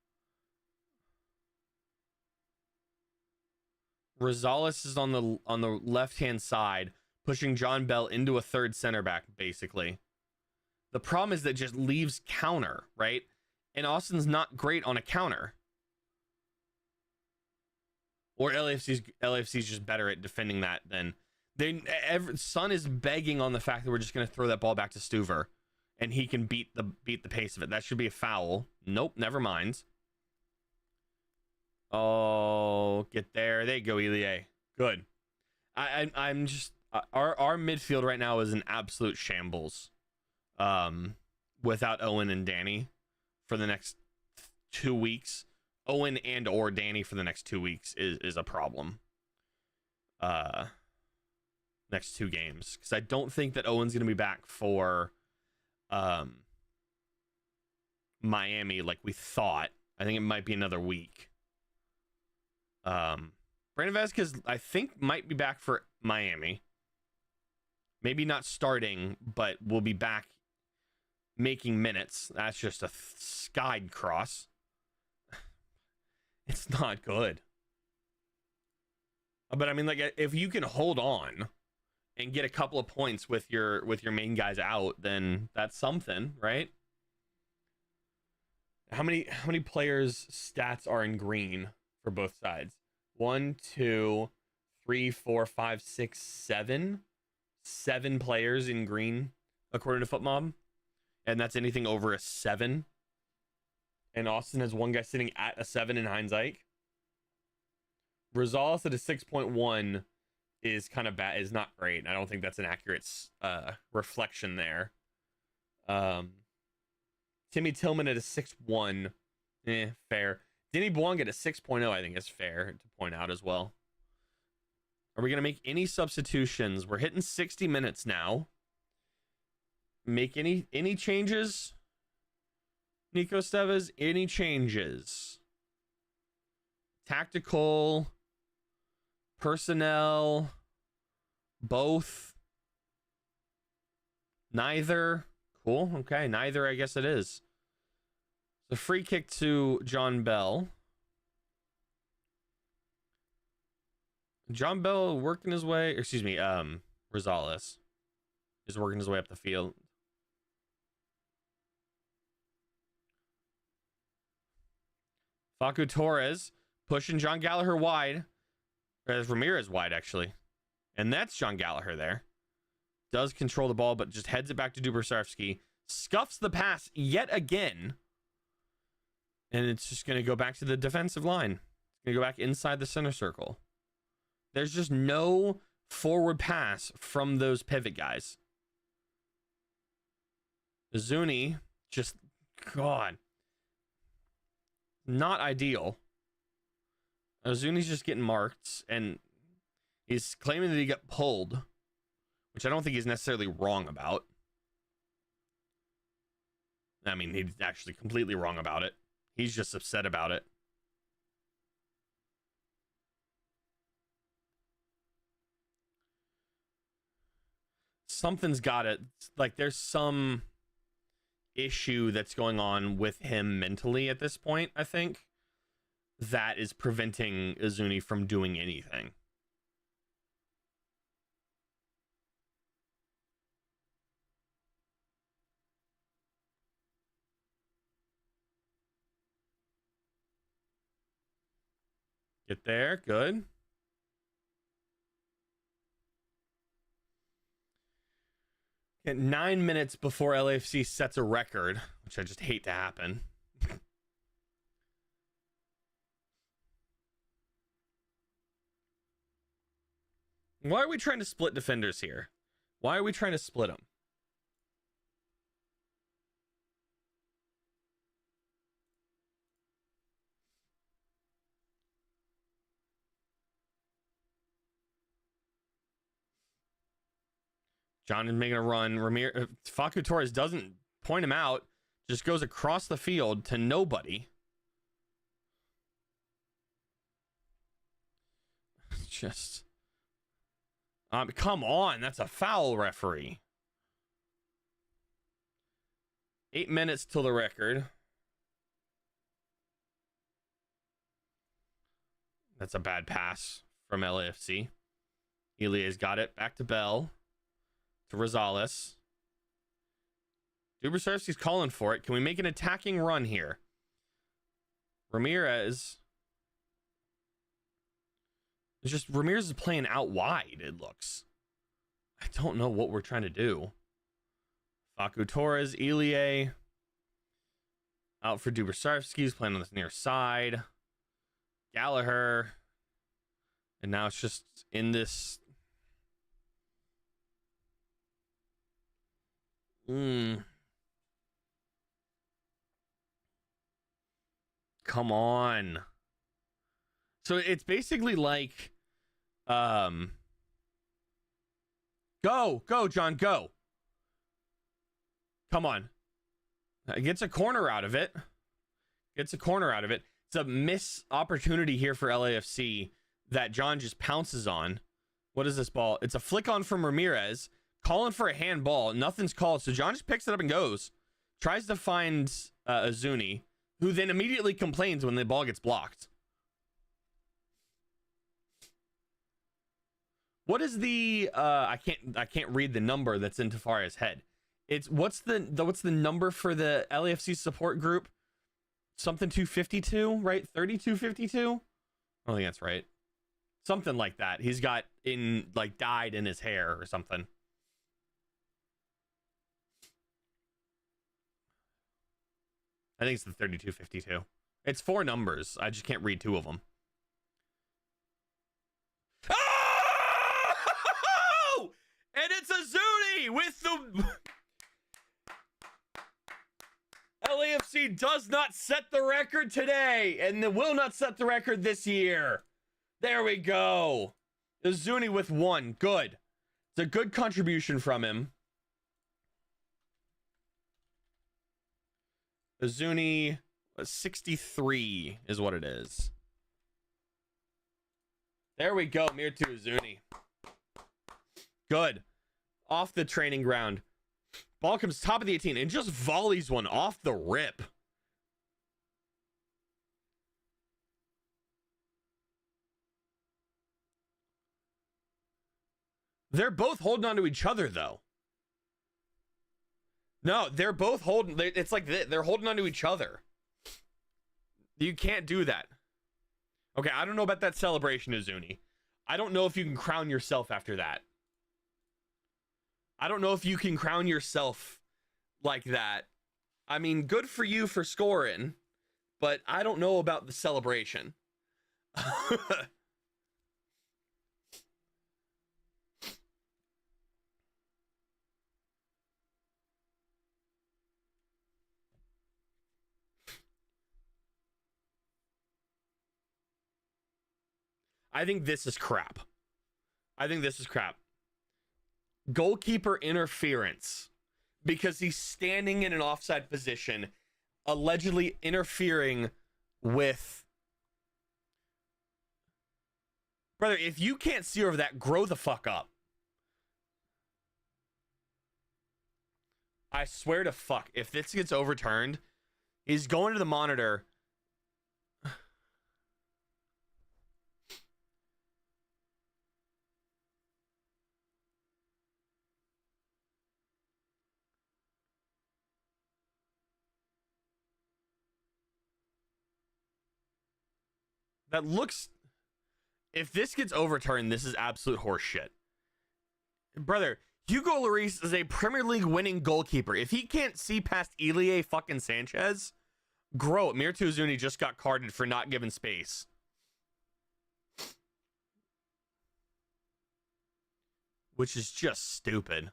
Rosales is on the left-hand side, pushing John Bell into a third center back, basically. The problem is that just leaves counter, right? And Austin's not great on a counter. Or LAFC's just better at defending that than Son is begging on the fact that we're just going to throw that ball back to Stuver and he can beat the pace of it. That should be a foul. Nope, never mind. Oh, get there. There you go, Elie. Good. I'm just our midfield right now is an absolute shambles. Without Owen and Danny for the next 2 weeks. Owen and or Danny for the next 2 weeks is a problem. Next 2 games, because I don't think that Owen's going to be back for Miami like we thought. I think it might be another week. Brandon Vasquez, I think, might be back for Miami. Maybe not starting, but will be back making minutes. That's just a skied cross. It's not good. But I mean, like, if you can hold on and get a couple of points with your main guys out, then that's something, right? How many players' stats are in green for both sides? 1, 2, 3, 4, 5, 6, 7. 7 players in green according to FootMob, and that's anything over a 7. And Austin has one guy sitting at a 7 in hindsight. Rosales at a 6.1 is kind of bad, is not great. I don't think that's an accurate reflection there. Timmy Tillman at a 6.1, fair. Denny Bwong at a 6.0, I think is fair to point out as well. Are we going to make any substitutions? We're hitting 60 minutes now. Make any changes? Nico Steves, any changes? Tactical, personnel, both, neither. Cool. Okay, neither, I guess it is. The free kick to John Bell. John Bell working his way, excuse me, Rosales is working his way up the field. Facu Torres pushing John Gallagher wide. Ramirez wide, actually. And that's John Gallagher there. Does control the ball, but just heads it back to Dubrsarski. Scuffs the pass yet again. And it's just going to go back to the defensive line. It's going to go back inside the center circle. There's just no forward pass from those pivot guys. Zuni, just, God. Not ideal. Zuni's just getting marked, and he's claiming that he got pulled, which I don't think he's necessarily wrong about. I mean, he's actually completely wrong about it. He's just upset about it. Something's got it. Like, there's some issue that's going on with him mentally at this point, I think, that is preventing Izuni from doing anything. Get there. Good. At 9 minutes before LAFC sets a record, which I just hate to happen. Why are we trying to split defenders here? Why are we trying to split them? John is making a run. Facu Torres doesn't point him out. Just goes across the field to nobody. Just... come on. That's a foul, referee. 8 minutes till the record. That's a bad pass from LAFC. Elia's got it. Back to Bell. To Rosales. Dubrsarski's calling for it. Can we make an attacking run here? Ramirez. It's just Ramirez is playing out wide, it looks. I don't know what we're trying to do. Facu Torres, Elie. Out for Dubrsarski's playing on the near side. Gallagher. And now it's just in this... Come on. So it's basically like go, John, go. Come on. Gets a corner out of it. It's a miss opportunity here for LAFC that John just pounces on. What is this ball? It's a flick on from Ramirez. Calling for a handball. Nothing's called. So John just picks it up and goes. Tries to find Azuni, who then immediately complains when the ball gets blocked. What is the I can't read the number that's in Tafari's head. It's what's the number for the LAFC support group? Something 252, right? 3252? I don't think that's right. Something like that. He's got dyed in his hair or something. I think it's the 3252. It's 4 numbers. I just can't read 2 of them. Oh! And it's Azuni with the... LAFC does not set the record today and will not set the record this year. There we go. Azuni with 1. Good. It's a good contribution from him. Azuni 63 is what it is. There we go. Mirtu Azuni. Good. Off the training ground. Ball comes top of the 18 and just volleys one off the rip. They're both holding on to each other, though. No, they're both holding. It's like they're holding on to each other. You can't do that. Okay, I don't know about that celebration, Azuni. I don't know if you can crown yourself after that. I don't know if you can crown yourself like that. I mean, good for you for scoring, but I don't know about the celebration. I think this is crap. Goalkeeper interference because he's standing in an offside position, allegedly interfering with... Brother, if you can't see over that, grow the fuck up. I swear to fuck, if this gets overturned, he's going to the monitor... That looks... If this gets overturned, this is absolute horse shit. Brother, Hugo Lloris is a Premier League winning goalkeeper. If he can't see past Elie fucking Sanchez, grow it. Mirtu Azuni just got carded for not giving space. which is just stupid.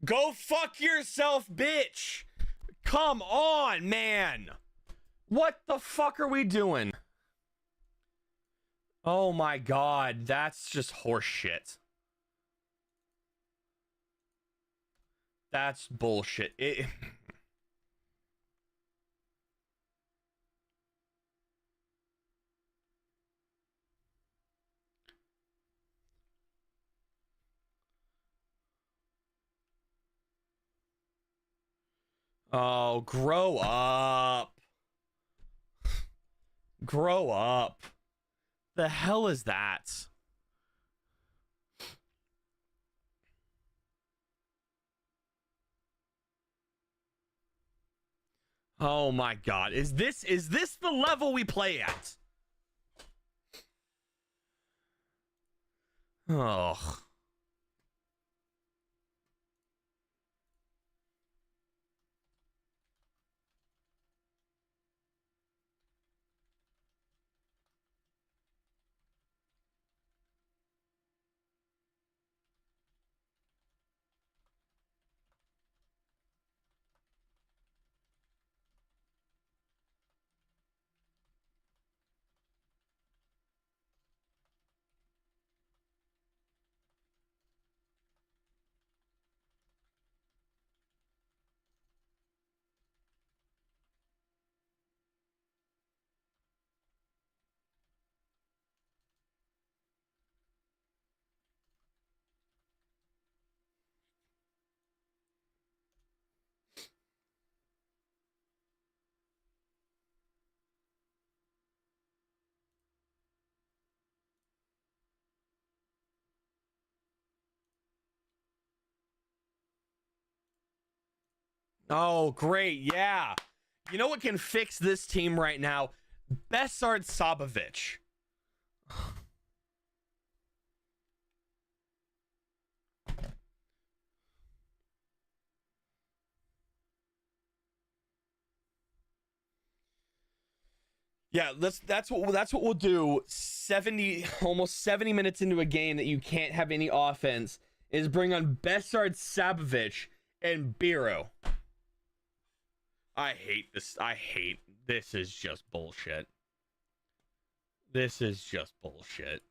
Go fuck yourself, bitch. Come on, man. What the fuck are we doing? Oh my god, that's just horse shit. That's bullshit. Oh, grow up. Grow up. The hell is that? Oh my god. Is this the level we play at? Ugh. Oh, great. Yeah. You know what can fix this team right now? Besard Sabovich. Yeah, that's what we'll do. 70 almost 70 minutes into a game that you can't have any offense is bring on Besard Sabovich and Biro. I hate this. This is just bullshit. This is just bullshit.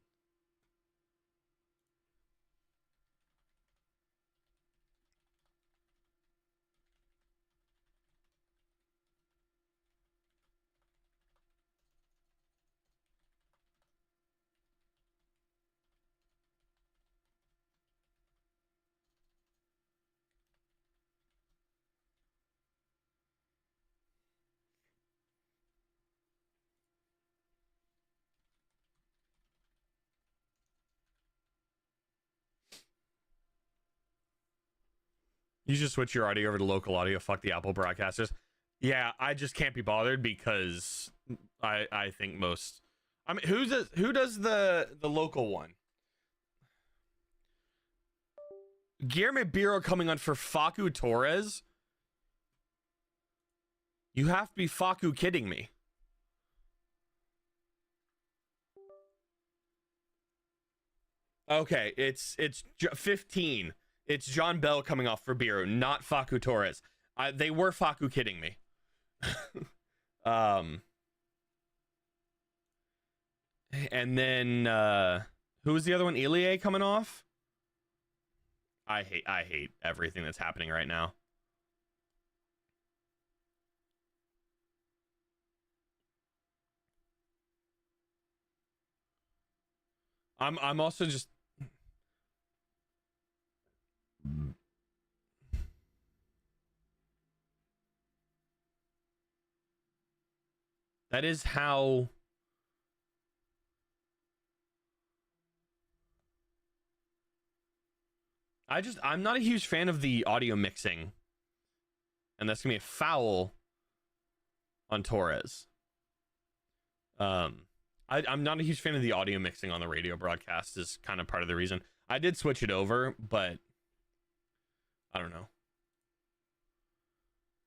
You should switch your audio over to local audio. Fuck the Apple broadcasters. Yeah, I just can't be bothered because I think most. I mean, who does the local one? Guillermo Biro coming on for Facu Torres. You have to be Facu kidding me. Okay, it's 15. It's John Bell coming off for Biro, not Facu Torres. They were Facu kidding me. And then who was the other one? Ilie coming off. I hate everything that's happening right now. I'm also just that is how I'm not a huge fan of the audio mixing. And that's gonna be a foul on Torres. I'm not a huge fan of the audio mixing on the radio broadcast is kind of part of the reason. I did switch it over, but I don't know.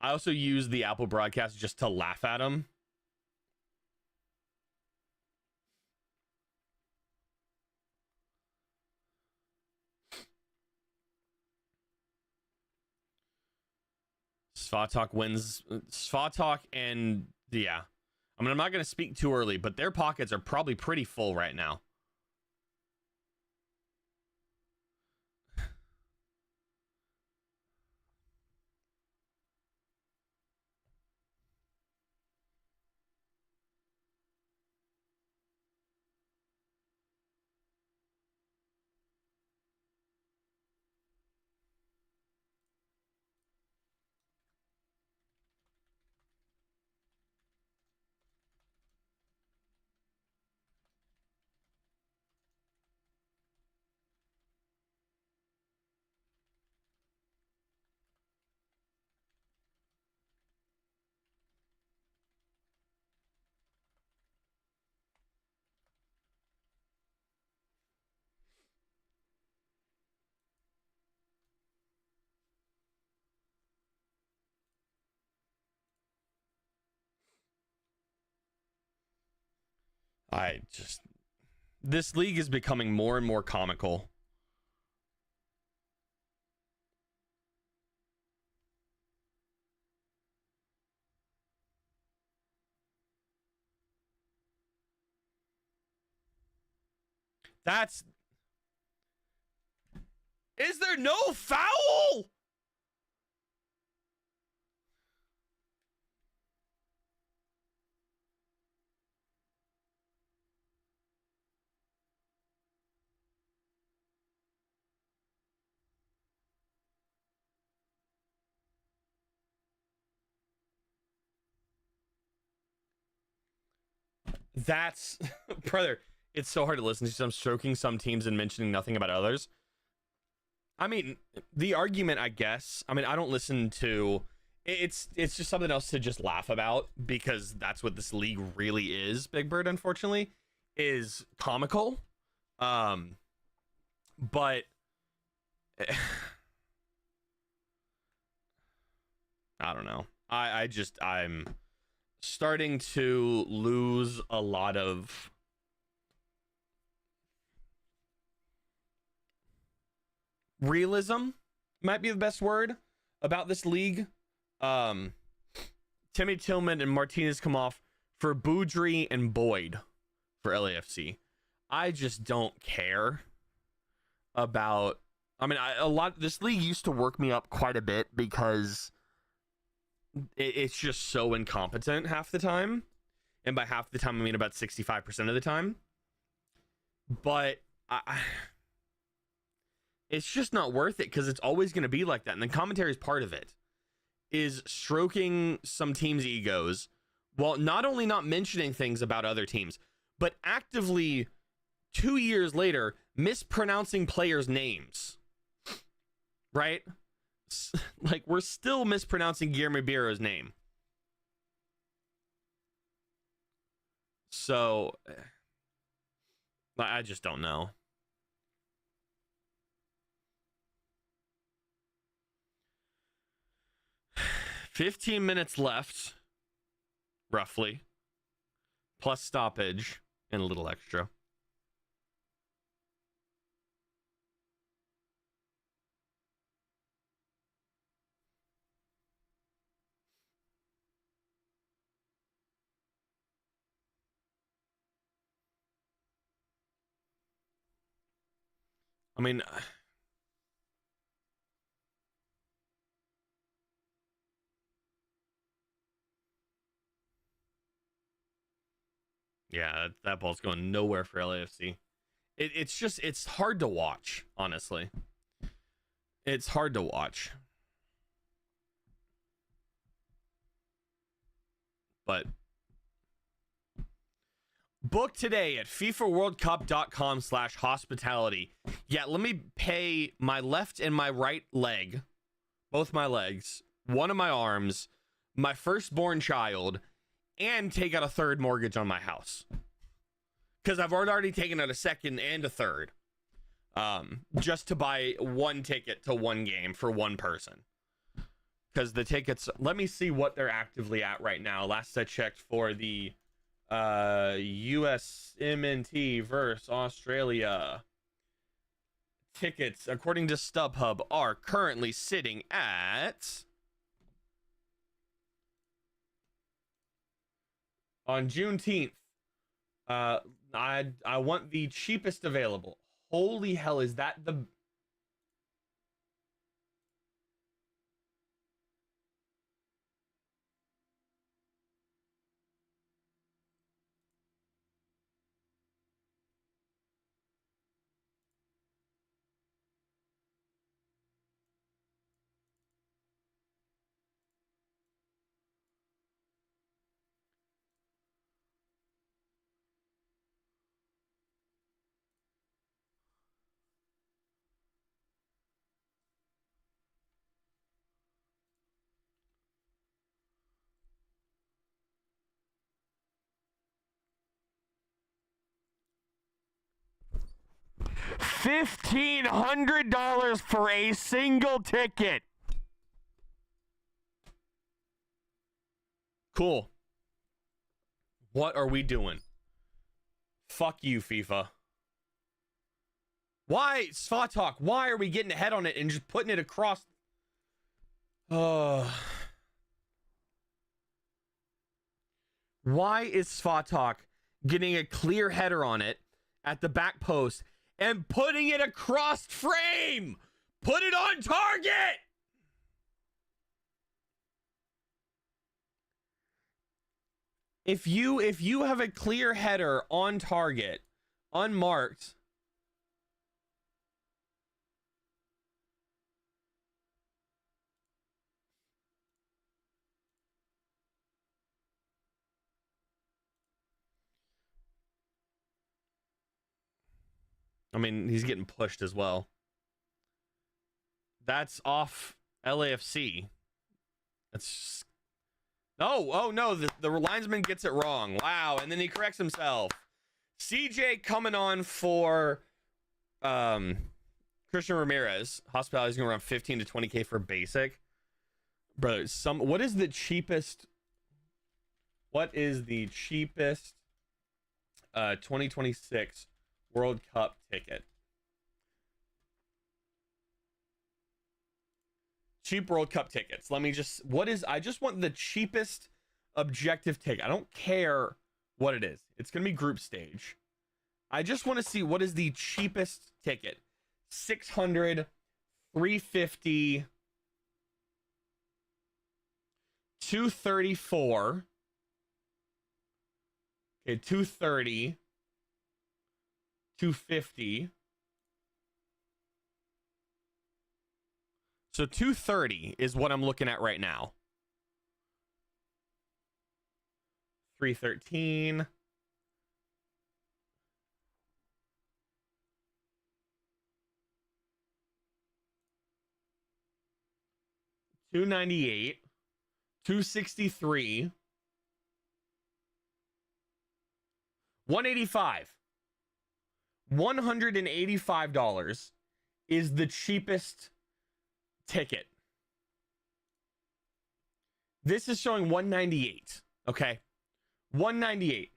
I also use the Apple broadcast just to laugh at them. Svatok wins. Svatok and yeah. I mean, I'm not going to speak too early, but their pockets are probably pretty full right now. This league is becoming more and more comical. Is there no foul? That's brother. It's so hard to listen to. I'm stroking some teams and mentioning nothing about others. I mean, the argument, I guess. I mean, I don't listen to. It's just something else to just laugh about because that's what this league really is. Big Bird, unfortunately, is comical. But I don't know. I'm starting to lose a lot of realism, might be the best word, about this league. Timmy Tillman and Martinez come off for Boudry and Boyd for LAFC. I just don't care about. I mean, this league used to work me up quite a bit because it's just so incompetent half the time. And by half the time, I mean about 65% of the time. But it's just not worth it because it's always going to be like that. And the commentary is part of it, is stroking some teams' egos while not only not mentioning things about other teams, but actively 2 years later mispronouncing players' names. Right? Like, we're still mispronouncing Guillermo Biro's name. So, I just don't know. $15 minutes left, roughly, plus stoppage and a little extra. I mean, yeah, that ball's going nowhere for LAFC. It's hard to watch, honestly. It's hard to watch. But Book today at fifaworldcup.com/hospitality. Yeah, let me pay my left and my right leg, both my legs, one of my arms, my firstborn child, and take out a third mortgage on my house. Because I've already taken out a second and a third. Just to buy one ticket to one game for one person. Because the tickets, let me see what they're actively at right now. Last I checked for the USMNT versus Australia. Tickets, according to StubHub, are currently sitting at... On Juneteenth, I want the cheapest available. Holy hell, is that the... $1,500 for a single ticket. Cool. What are we doing? Fuck you, FIFA. Why, Svatok, why are we getting ahead on it and just putting it across? Why is Svatok getting a clear header on it at the back post and putting it across frame? Put it on target! If you have a clear header on target, unmarked, I mean, he's getting pushed as well. That's off LAFC. That's... Oh no, the linesman gets it wrong. Wow, and then he corrects himself. CJ coming on for Christian Ramirez. Hospitality's going to run 15 to 20K for basic. Brother, what is the cheapest 2026 World Cup ticket? Cheap World Cup tickets. Let me just, I just want the cheapest objective ticket. I don't care what it is. It's going to be group stage. I just want to see what is the cheapest ticket. 600, 350, 234. Okay, 230, 250. So 230 is what I'm looking at right now. 313. $298, $263, $185. $185 is the cheapest ticket. This is showing 198. Okay, 198.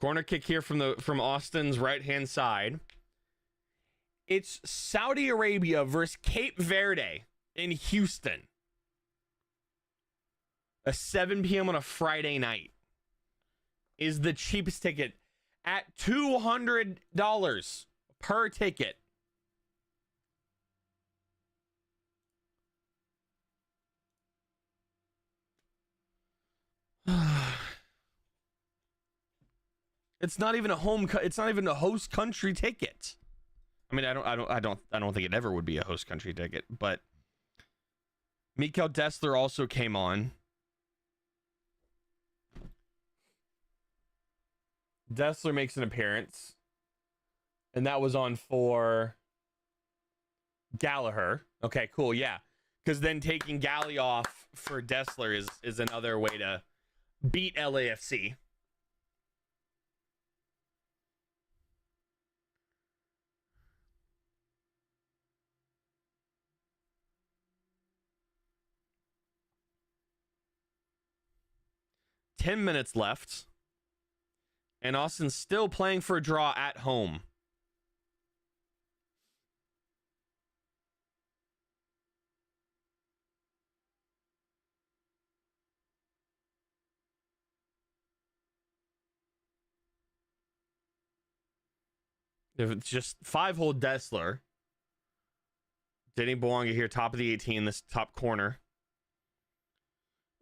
Corner kick here from Austin's right hand side. It's Saudi Arabia versus Cape Verde in Houston. A 7 p.m. on a Friday night is the cheapest ticket at $200 per ticket. It's not even a it's not even a host country ticket. I mean, I don't think it ever would be a host country ticket, but Mikael Dessler also came on. Dessler makes an appearance, and that was on for Gallagher. Okay, cool, yeah. Because then taking Galley off for Dessler is another way to beat LAFC. Ten minutes left, and Austin's still playing for a draw at home. If it's just 5-hole Dessler. Denny Bouanga here, top of the 18, this top corner.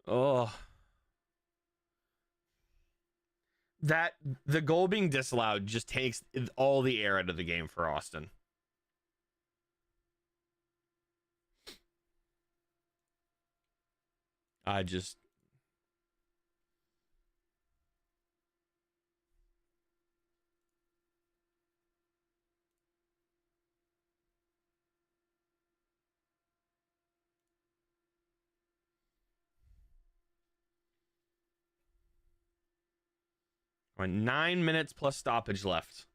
Oh. That the goal being disallowed just takes all the air out of the game for Austin. I just Right, 9 minutes plus stoppage left.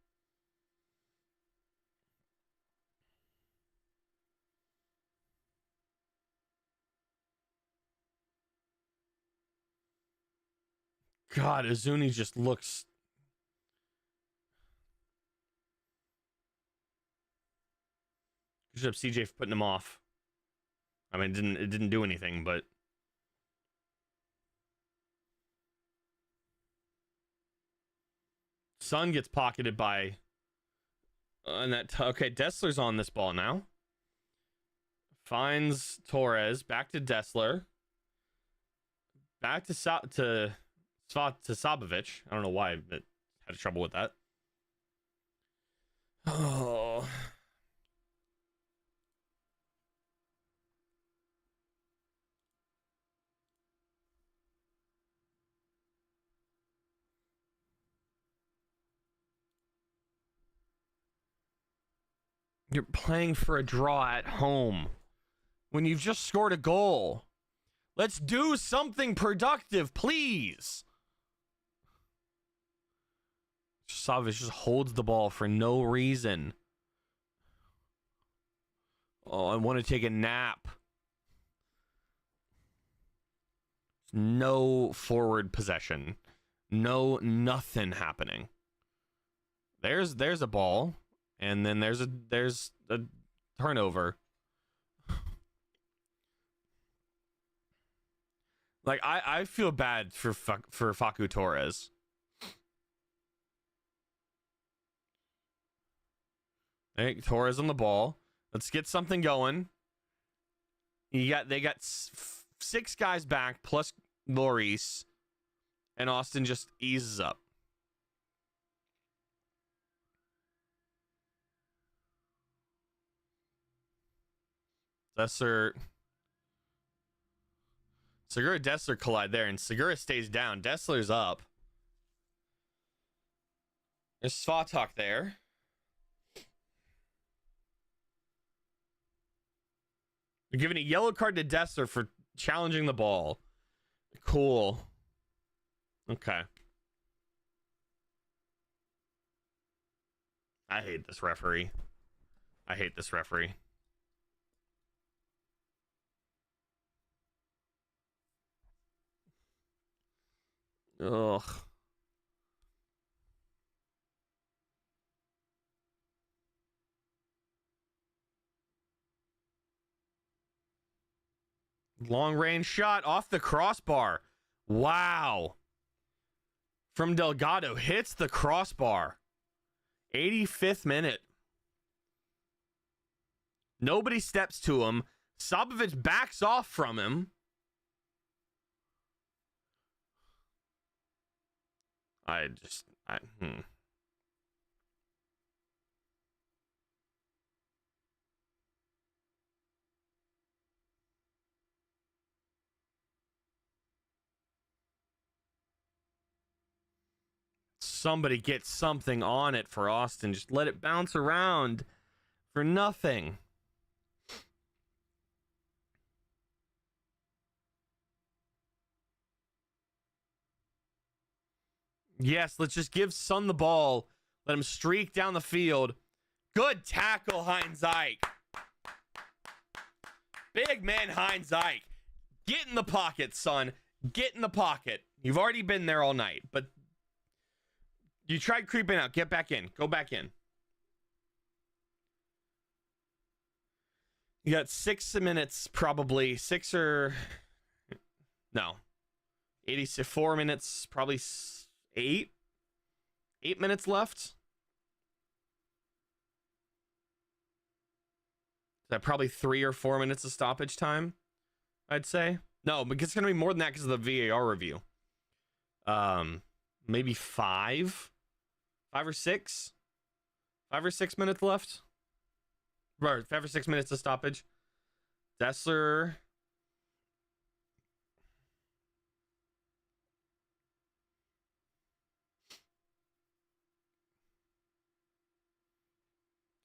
God, Azuni just looks. Good job, CJ, for putting him off. I mean, it didn't do anything, but Sun gets pocketed by. And okay, Dessler's on this ball now. Finds Torres back to Dessler. Back to Sabovic. I don't know why, but had trouble with that. Oh. You're playing for a draw at home when you've just scored a goal. Let's do something productive, please. Sabovic just holds the ball for no reason. Oh, I want to take a nap. No forward possession. No, nothing happening. There's a ball, and then there's a turnover. Like I feel bad for Facu Torres. Hey, Torres on the ball. Let's get something going. They got 6 guys back plus Lloris, and Austin just eases up. Segura Dessler collide there, and Segura stays down. Dessler's up. There's Svatok there. They're giving a yellow card to Dessler for challenging the ball. Cool. Okay. I hate this referee. Ugh. Long range shot off the crossbar. Wow. From Delgado, hits the crossbar. 85th minute. Nobody steps to him. Sabovic backs off from him. Somebody get something on it for Austin. Just let it bounce around for nothing. Yes, let's just give Son the ball. Let him streak down the field. Good tackle, Heinz Ike. Big man Heinz Ike. Get in the pocket, son. Get in the pocket. You've already been there all night, but you tried creeping out. Get back in. Go back in. You got 6 minutes, probably. 6 or... No. 84 minutes, probably 8. 8 minutes left. Is that probably 3 or 4 minutes of stoppage time? I'd say. No, but it's going to be more than that because of the VAR review. Maybe 5? 5 or 6? 5 or 6 minutes left? Right, 5 or 6 minutes of stoppage. Dessler.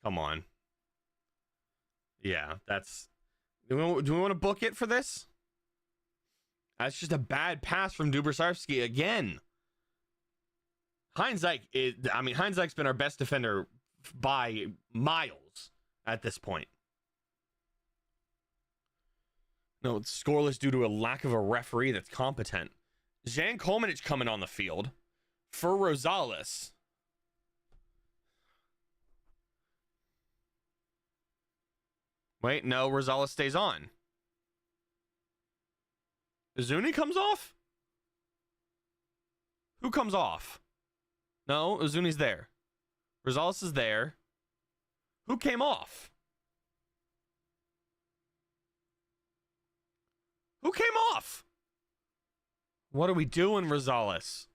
Come on. Yeah, that's... Do we want to book it for this? That's just a bad pass from Dubrsarski again. Heinz Ike is... I mean, Heinz Ike's been our best defender by miles at this point. No, it's scoreless due to a lack of a referee that's competent. Jan Kolmanich coming on the field for Rosales. Wait, no, Rosales stays on. Zuni comes off? Who comes off? No, Zuni's there. Rosales is there. Who came off? Who came off? What are we doing, Rosales?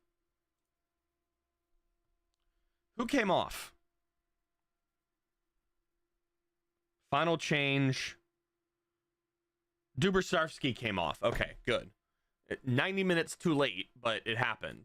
Who came off? Final change. Dubrsarski came off. Okay, good. 90 minutes too late, but it happened.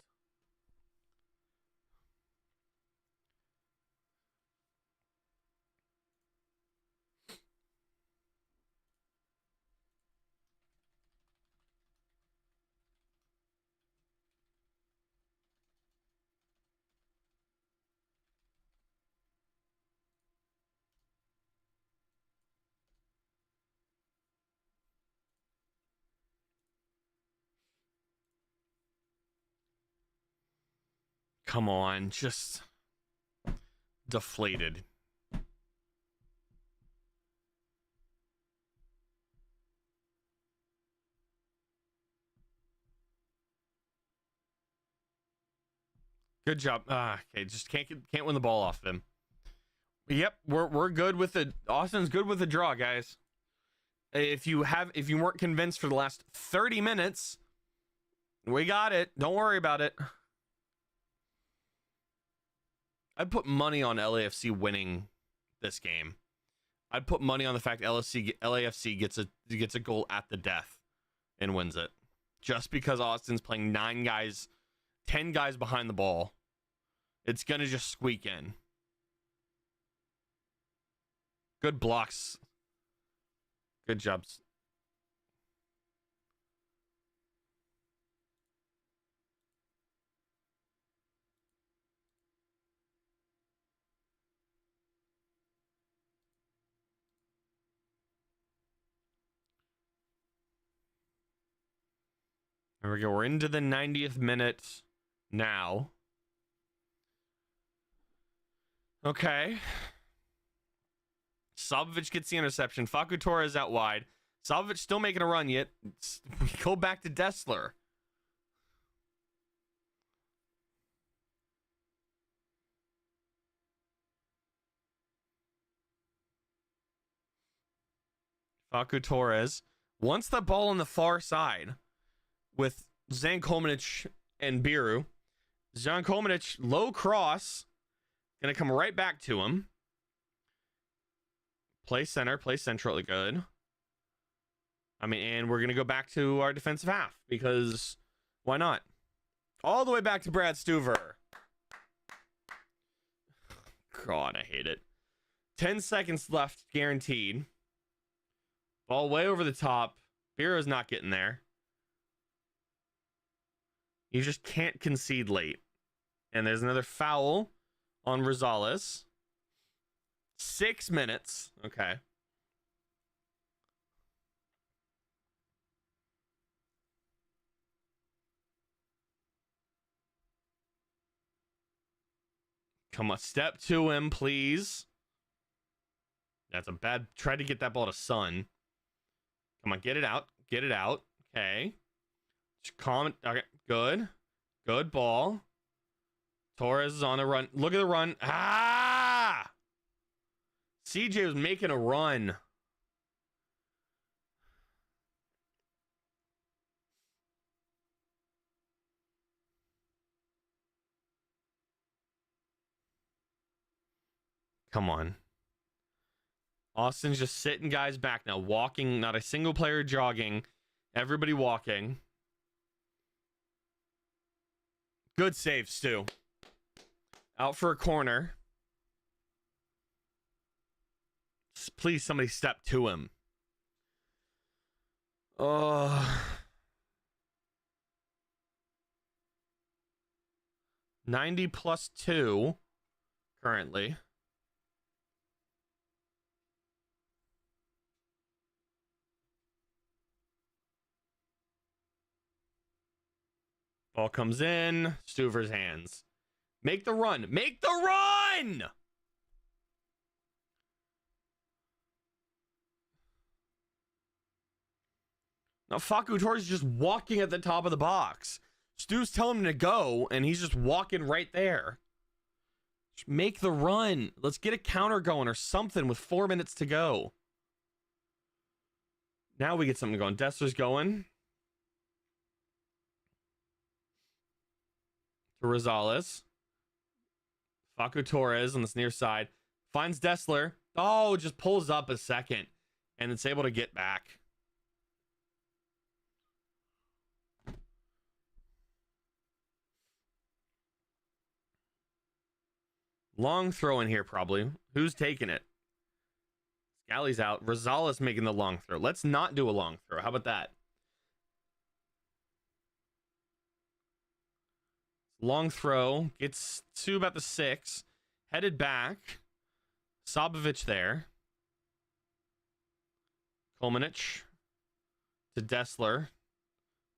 Come on, just deflated. Good job. Okay, just can't win the ball off them. Yep, we're good with the Austin's good with the draw, guys. If you weren't convinced for the last 30 minutes, we got it. Don't worry about it. I'd put money on LAFC winning this game. I'd put money on the fact LAFC gets a goal at the death and wins it. Just because Austin's playing 9 guys, 10 guys behind the ball. It's going to just squeak in. Good blocks. Good jobs. There we go. We're into the 90th minute now. Okay. Sabovic gets the interception. Facu Torres out wide. Sabovic still making a run yet. We go back to Dessler. Facu Torres wants the ball on the far side with Zan Kolmanich and Biru. Zan Kolmanich, low cross. Gonna come right back to him. Play center, play central, good. I mean, and we're gonna go back to our defensive half because why not? All the way back to Brad Stuver. God, I hate it. 10 seconds left, guaranteed. Ball way over the top. Biro's not getting there. You just can't concede late. And there's another foul on Rosales. 6 minutes. Okay. Come on, step to him, please. That's a bad... Try to get that ball to Son. Come on, get it out. Get it out. Okay. Just calm. Okay, good. Good ball. Torres is on the run. Look at the run. Ah! CJ was making a run. Come on. Austin's just sitting guys back now. Walking. Not a single player jogging. Everybody walking. Good save, Stu. Out for a corner. Please, somebody step to him. Oh. 90 plus 2 currently. Ball comes in. Stuver's hands. Make the run. Make the run! Now, Facu Torres is just walking at the top of the box. Stu's telling him to go, and he's just walking right there. Just make the run. Let's get a counter going or something with 4 minutes to go. Now we get something going. Dessler's going. To Rosales. Facu Torres on this near side. Finds Dessler. Oh, just pulls up a second. And it's able to get back. Long throw in here, probably. Who's taking it? Scally's out. Rosales making the long throw. Let's not do a long throw. How about that? Long throw. Gets to about the 6. Headed back. Sabovic there. Kolmanic to Dessler.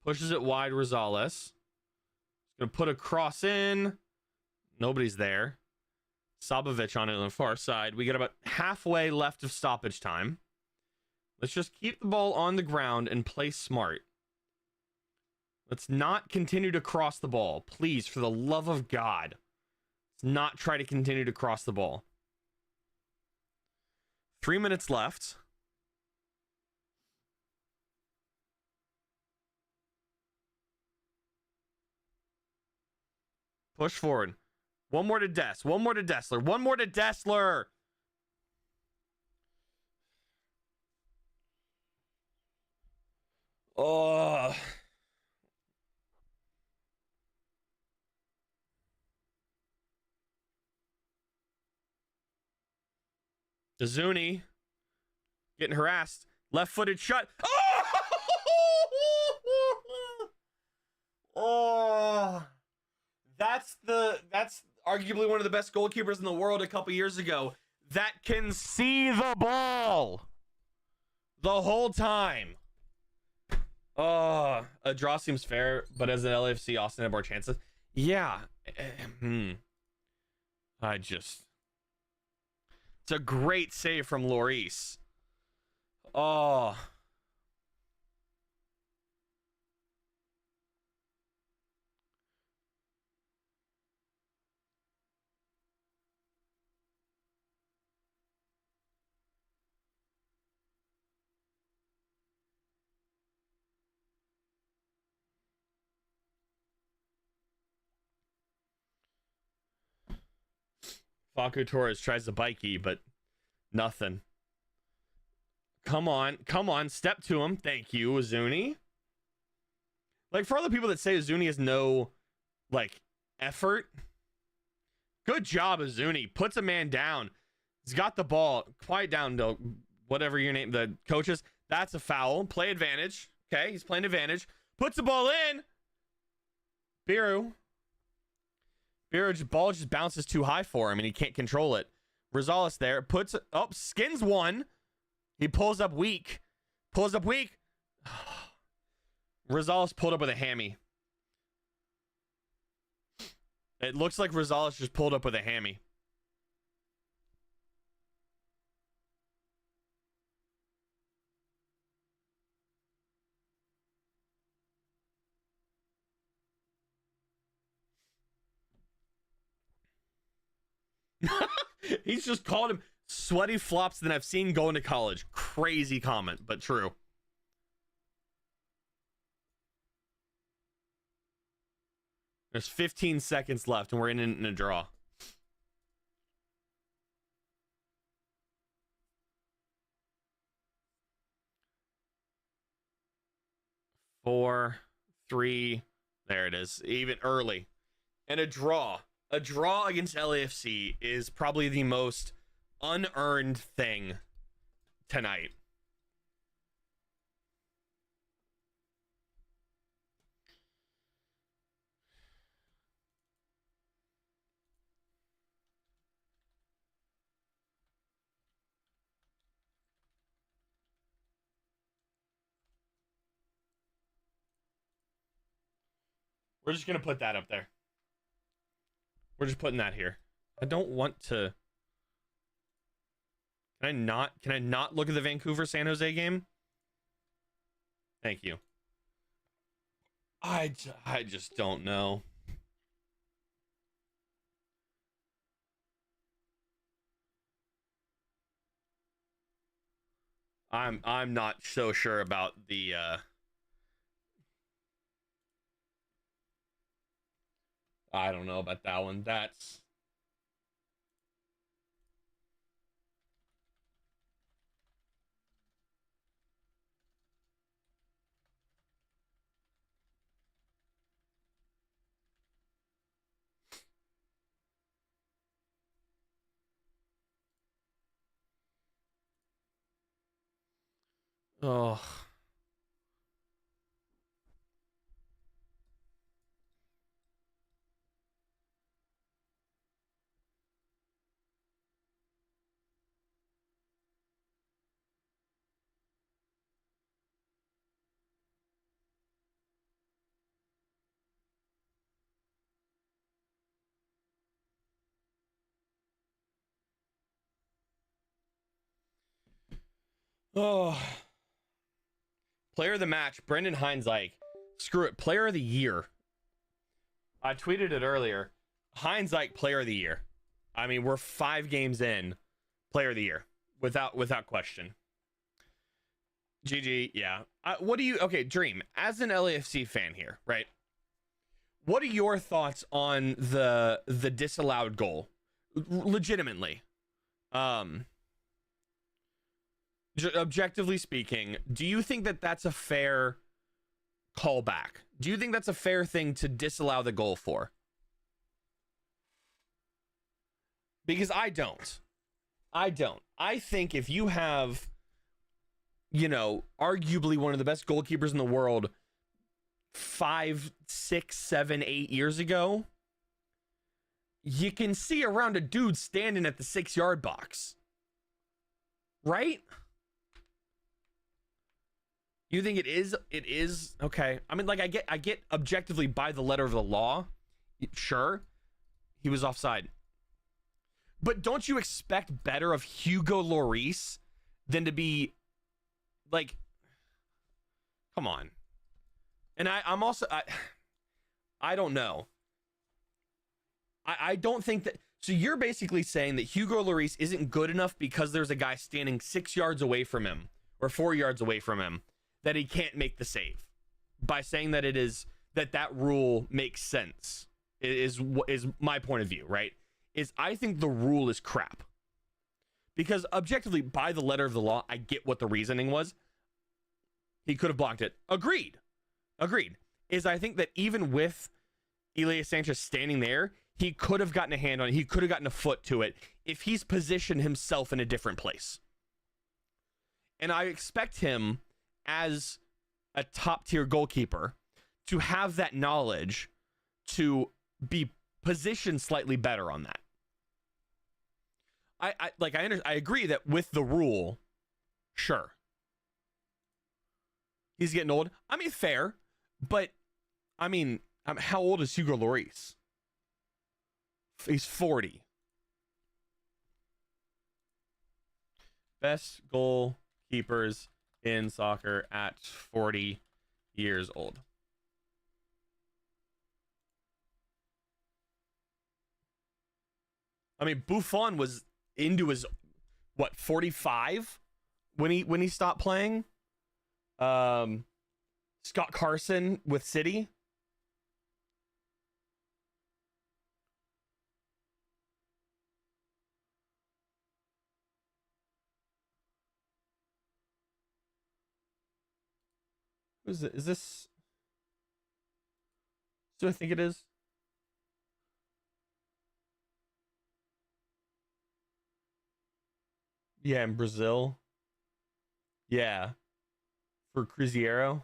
Pushes it wide, Rosales. Going to put a cross in. Nobody's there. Sabovic on it on the far side. We got about halfway left of stoppage time. Let's just keep the ball on the ground and play smart. Let's not continue to cross the ball. Please, for the love of God. Let's not try to continue to cross the ball. 3 minutes left. Push forward. One more to Dess. One more to Dessler. One more to Dessler. Oh. Zuni getting harassed. Left-footed shot. Oh! Oh. That's arguably one of the best goalkeepers in the world a couple years ago that can see the ball the whole time. Oh, a draw seems fair, but as an LAFC, Austin had more chances. Yeah. It's a great save from Lloris. Oh. Facu Torres tries the bikey, but nothing. Come on, step to him. Thank you, Azuni. Like, for all the people that say Azuni has no, like, effort, Good job, Azuni. Puts a man down. He's got the ball. Quiet down, though. Whatever your name, the coaches. That's a foul. Play advantage. Okay, he's playing advantage. Puts the ball in. Biru. Ball just bounces too high for him, and he can't control it. Rosales there. Puts... Oh, skins one. He pulls up weak. Rosales pulled up with a hammy. It looks like Rosales just pulled up with a hammy. He's just called him sweaty flops than I've seen going to college. Crazy comment, but true. There's 15 seconds left, and we're in a draw. Four, three. There it is. Even early. And a draw. A draw against LAFC is probably the most unearned thing tonight. We're just going to put that up there. We're just putting that here. I don't want to... Can I not look at the Vancouver San Jose game? Thank you. I just don't know. I'm not so sure about the I don't know about that one. That's... Oh. Oh. Player of the match, Brendan Heinzike. Screw it, player of the year. I tweeted it earlier. Heinzike, player of the year. I mean, we're 5 games in. Player of the year. Without question. GG, yeah. What do you... Okay, Dream, as an LAFC fan here, right? What are your thoughts on the disallowed goal? Legitimately. Objectively speaking, do you think that that's a fair callback? Do you think that's a fair thing to disallow the goal for? Because I don't. I think if you have, you know, arguably one of the best goalkeepers in the world 5, 6, 7, 8 years ago, you can see around a dude standing at the 6-yard box. Right? You think it is? It is okay. I mean, like, I get objectively by the letter of the law. Sure, he was offside, but don't you expect better of Hugo Lloris than to be like? Come on. And I'm also I don't know. I don't think that. So you're basically saying that Hugo Lloris isn't good enough because there's a guy standing 6 yards away from him or 4 yards away from him, that he can't make the save, by saying that it is that rule makes sense is my point of view, right? Is I think the rule is crap, because objectively by the letter of the law, I get what the reasoning was. He could have blocked it. Agreed. Is I think that even with Elias Sanchez standing there, he could have gotten a hand on it. He could have gotten a foot to it if he's positioned himself in a different place. And I expect him, as a top-tier goalkeeper, to have that knowledge to be positioned slightly better on that. I agree that with the rule, sure, he's getting old. I mean, fair, but I mean, how old is Hugo Lloris? He's 40. Best goalkeepers in soccer at 40 years old. I mean, Buffon was into his 45 when he stopped playing. Scott Carson with City. Who's it? Is this? Do I think it is? Yeah, in Brazil. Yeah, for Cruzeiro.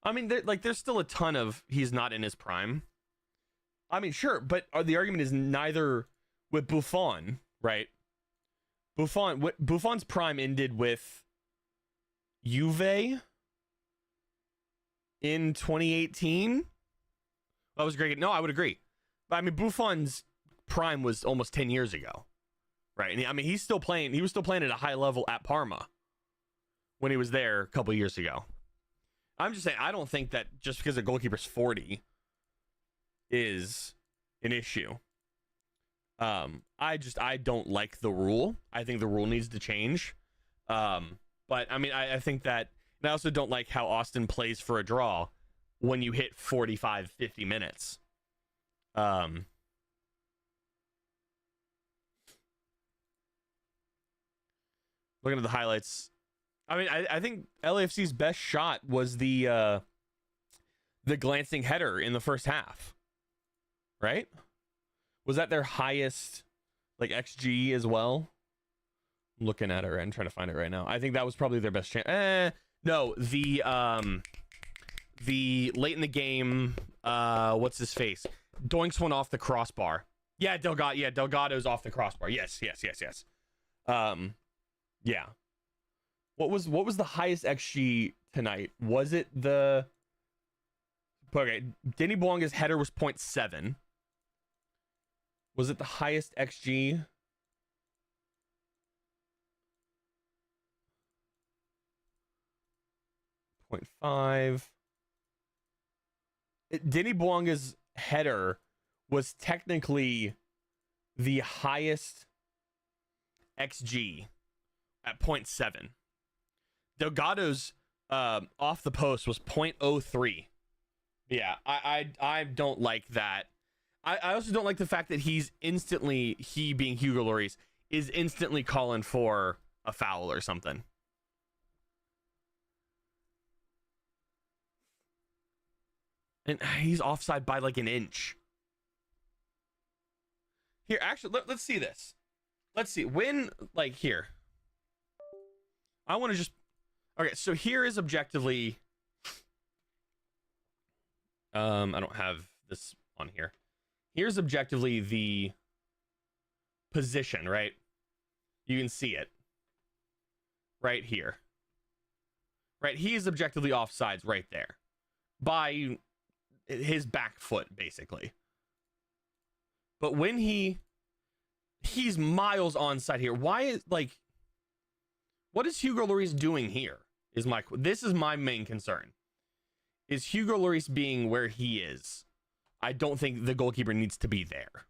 I mean, there's still a ton of he's not in his prime. I mean, sure, but the argument is neither with Buffon, right? Buffon's prime ended with Juve in 2018. That was great. No, I would agree. But I mean, Buffon's prime was almost 10 years ago, right? And I mean, he's still playing. He was still playing at a high level at Parma when he was there a couple years ago. I'm just saying, I don't think that just because a goalkeeper's 40 is an issue. I don't like the rule. I think the rule needs to change. But I mean, I think that, and I also don't like how Austin plays for a draw when you hit 45, 50 minutes. Looking at the highlights, I mean, I think LAFC's best shot was the glancing header in the first half, right? Was that their highest, like, XG as well? I'm looking at it and trying to find it right now. I think that was probably their best chance. No, the late in the game, what's his face? Doinks one off the crossbar. Yeah, Delgado's off the crossbar. Yes. Yeah. What was the highest XG tonight? Was it the... Okay, Denny Bouanga's header was 0.7. Was it the highest XG? .5. Denny Bouanga's header was technically the highest XG at 0.7. Delgado's off the post was 0.03. Yeah, I don't like that. I also don't like the fact that he being Hugo Lloris, is instantly calling for a foul or something. And he's offside by like an inch. Here, actually, let's see this. Let's see. When, like, here. I want to just... Okay, so here is objectively... I don't have this on here. Here's objectively the position, right? You can see it. Right here. Right, he is objectively offsides right there. By his back foot, basically. But when he's miles onside here. Why is, like... What is Hugo Lloris doing here? This is my main concern. Is Hugo Lloris being where he is? I don't think the goalkeeper needs to be there.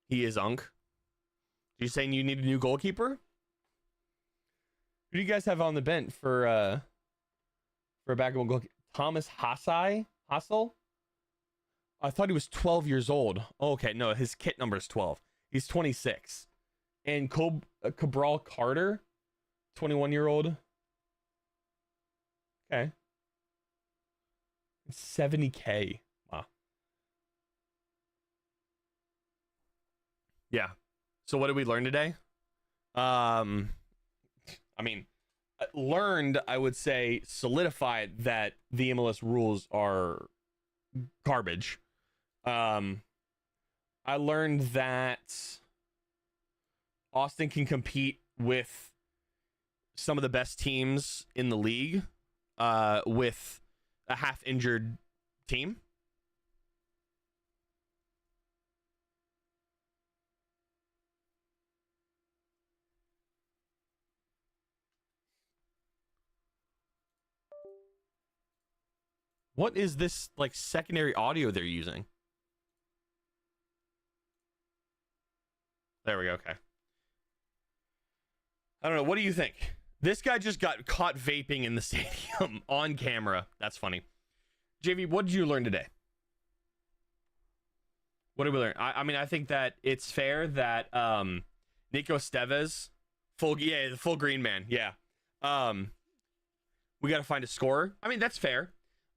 He is Unk. Are you saying you need a new goalkeeper? Who do you guys have on the bench for a backable goalkeeper? Thomas Hassel? I thought he was 12 years old. Oh, okay, no, his kit number is 12. He's 26. And Cabral Carter, 21-year-old. Okay. 70K. Wow. Yeah. So what did we learn today? I mean, learned, I would say, solidified that the MLS rules are garbage. I learned that Austin can compete with some of the best teams in the league with a half-injured team. What is this, like, secondary audio they're using? There we go. Okay. I don't know. What do you think? This guy just got caught vaping in the stadium on camera. That's funny. JV, what did you learn today? What did we learn? I mean, I think that it's fair that Nico Esteves, the full green man. Yeah. We got to find a scorer. I mean, that's fair.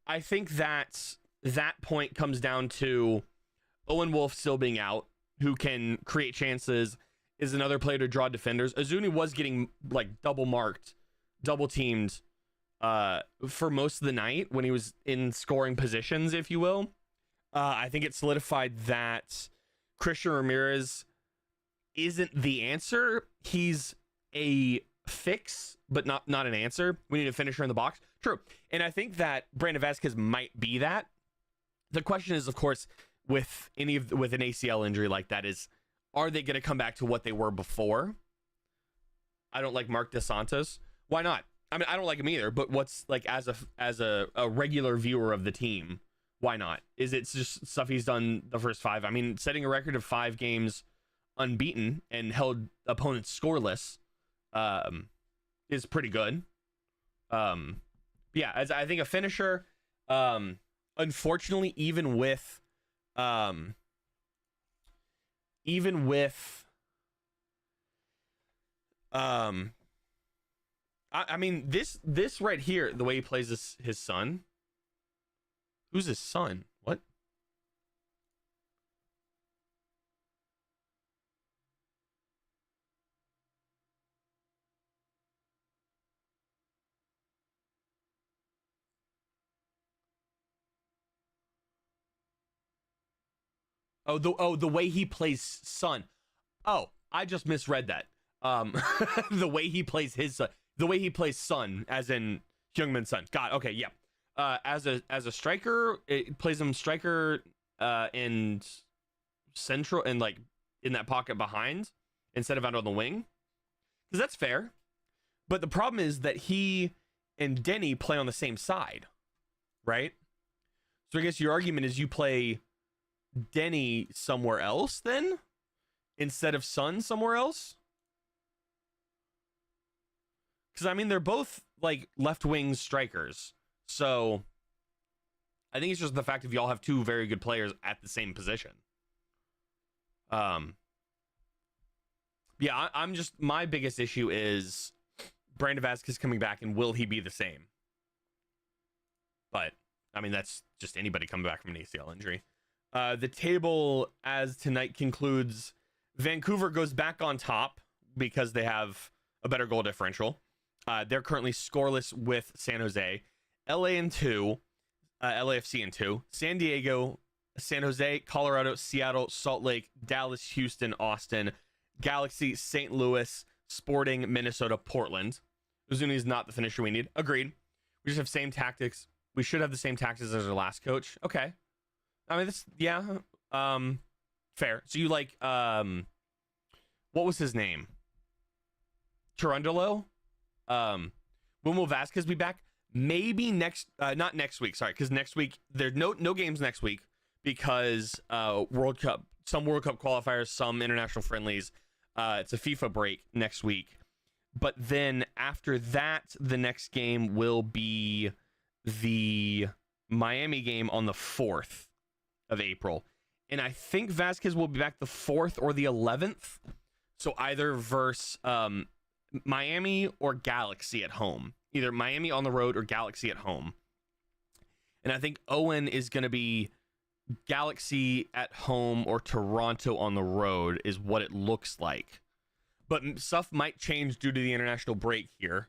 I think that point comes down to Owen Wolf still being out, who can create chances, is another player to draw defenders. Azuni was getting like double marked, double teamed for most of the night when he was in scoring positions, if you will. I think it solidified that Christian Ramirez isn't the answer. He's a fix, but not an answer. We need a finisher in the box. True. And I think that Brandon Vasquez might be that. The question is, of course, with an ACL injury like that, is are they going to come back to what they were before? I don't like Mark DeSantos. Why not? I mean, I don't like him either, but what's like as a regular viewer of the team, why not? Is it just stuff he's done the first 5? I mean, setting a record of 5 games unbeaten and held opponents scoreless is pretty good. Yeah, as I think a finisher, unfortunately, even with I mean, this right here, the way he plays his son. Who's his son? What? The way he plays son. Oh, I just misread that. The way he plays his son. The way he plays son, as in Heung-Min's son. God, okay, yeah. As a striker, it plays him striker and central and like in that pocket behind instead of out on the wing. Because that's fair. But the problem is that he and Denny play on the same side, right? So I guess your argument is you play Denny somewhere else then instead of Son somewhere else. Because I mean, they're both like left wing strikers. So I think it's just the fact that y'all have 2 very good players at the same position. Yeah, I'm just, my biggest issue is Brandon Vasquez coming back, and will he be the same? But I mean, that's just anybody coming back from an ACL injury. The table as tonight concludes, Vancouver goes back on top because they have a better goal differential. They're currently scoreless with San Jose. LA in 2, LAFC in 2, San Diego, San Jose, Colorado, Seattle, Salt Lake, Dallas, Houston, Austin, Galaxy, St. Louis, Sporting, Minnesota, Portland. Uzuni is not the finisher we need. Agreed. We just have same tactics. We should have the same tactics as our last coach. Okay. I mean, this, yeah. Fair. So you like, what was his name? Turundolo? When will Vasquez be back? Maybe not next week. Sorry, because next week there's no games next week because World Cup, some World Cup qualifiers, some international friendlies. It's a FIFA break next week, but then after that, the next game will be the Miami game on the 4th of April, and I think Vasquez will be back the 4th or the 11th. So either versus Miami or Galaxy at home. Either Miami on the road or Galaxy at home. And I think Owen is going to be Galaxy at home or Toronto on the road is what it looks like. But stuff might change due to the international break here.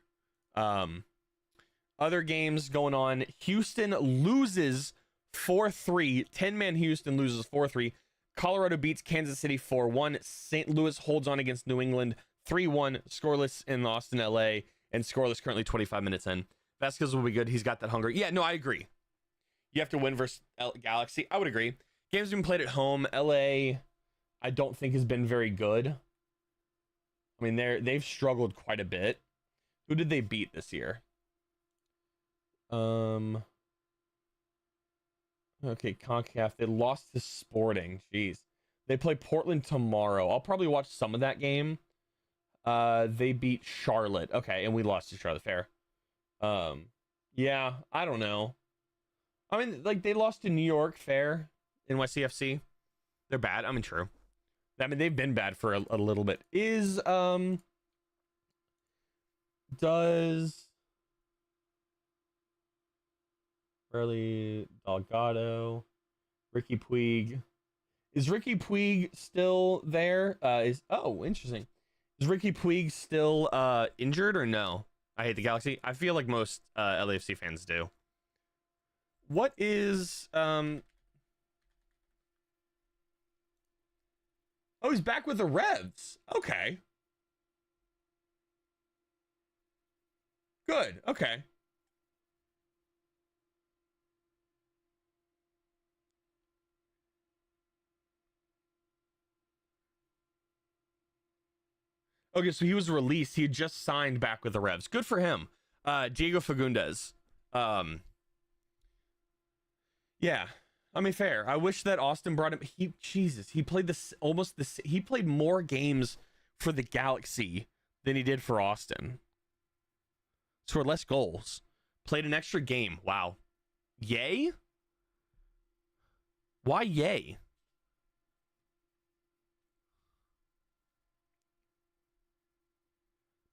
Other games going on. Houston loses 4-3. 10-man Houston loses 4-3. Colorado beats Kansas City 4-1. St. Louis holds on against New England 3-1. Scoreless in Austin, LA. And scoreless currently 25 minutes in. Vasquez will be good. He's got that hunger. Yeah, no, I agree. You have to win versus Galaxy. I would agree. Games been played at home. LA, I don't think has been very good. I mean, they've struggled quite a bit. Who did they beat this year? Okay, CONCACAF. They lost to Sporting. Jeez. They play Portland tomorrow. I'll probably watch some of that game. They beat Charlotte. Okay, and we lost to Charlotte. Fair. Yeah, I don't know. I mean, like, they lost to New York. Fair. NYCFC. They're bad. I mean, true. I mean, they've been bad for a little bit. Does Burley Delgado, Ricky Puig. Is Ricky Puig still there? Interesting. Is Ricky Puig still injured or no? I hate the Galaxy. I feel like most LAFC fans do. What is Oh, he's back with the Revs. Okay. Good. Okay. Okay, so he was released. He had just signed back with the Revs. Good for him. Diego Fagundes. Yeah. I mean, fair. I wish that Austin brought him. He played he played more games for the Galaxy than he did for Austin. Scored less goals. Played an extra game. Wow. Yay? Why yay?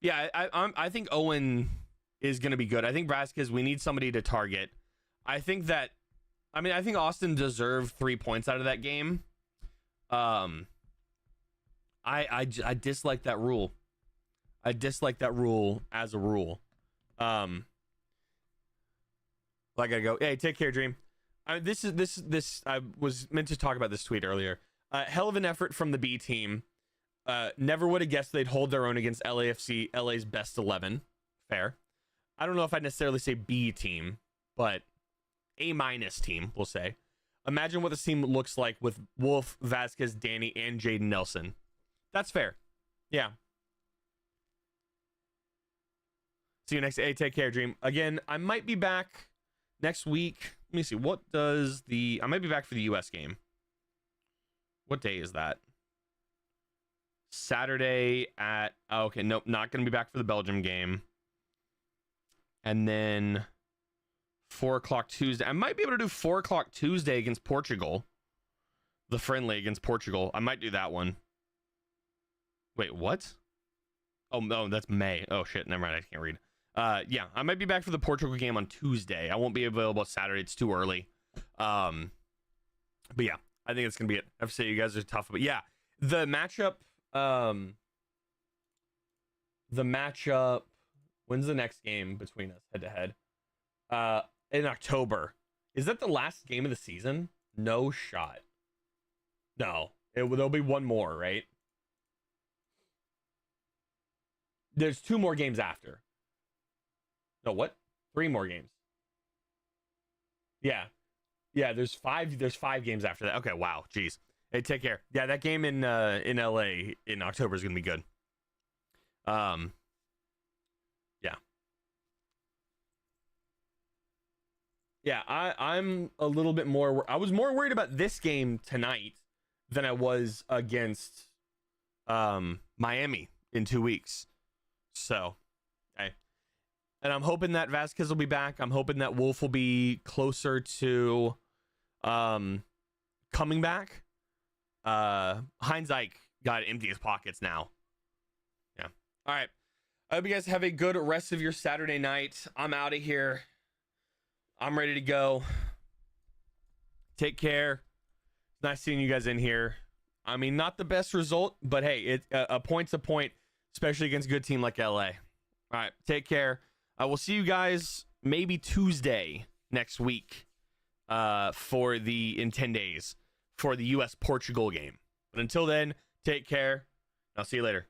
Yeah, I think Owen is going to be good. I think Vasquez, we need somebody to target. I think Austin deserved 3 points out of that game. I dislike that rule. I dislike that rule as a rule. I gotta go. Hey, take care, Dream. This. I was meant to talk about this tweet earlier. Hell of an effort from the B team. Never would have guessed they'd hold their own against LAFC, LA's best 11. Fair. I don't know if I'd necessarily say B team, but A- team, we'll say. Imagine what this team looks like with Wolf, Vasquez, Danny, and Jaden Nelson. That's fair. Yeah. See you next. Hey, take care, Dream. Again, I might be back next week. Let me see. I might be back for the US game. What day is that? Saturday at... Oh, okay, nope, not going to be back for the Belgium game. And then 4 o'clock Tuesday. I might be able to do 4 o'clock Tuesday against Portugal. The friendly against Portugal. I might do that one. Wait, what? Oh, no, that's May. Oh, shit, never mind, I can't read. Yeah, I might be back for the Portugal game on Tuesday. I won't be available Saturday. It's too early. But yeah, I think it's going to be it. I have to say, you guys are tough. But yeah, the matchup... when's the next game between us head to head? In October. Is that the last game of the season? No shot. No, there'll be one more, right? There's 2 more games after. No, what? 3 more games. Yeah, there's 5 games after that. Okay, wow, jeez. Hey, take care. Yeah, that game in LA in October is gonna be good. Yeah. Yeah, I'm a little bit more... I was more worried about this game tonight than I was against Miami in 2 weeks. So, okay. And I'm hoping that Vasquez will be back. I'm hoping that Wolf will be closer to coming back. Heinz Ike got to empty his pockets now. Yeah. All right. I hope you guys have a good rest of your Saturday night. I'm out of here. I'm ready to go. Take care. Nice seeing you guys in here. I mean, not the best result, but hey, it a point's a point, especially against a good team like LA. All right, take care. I will see you guys maybe Tuesday next week in 10 days for the US Portugal game. But until then, take care. I'll see you later.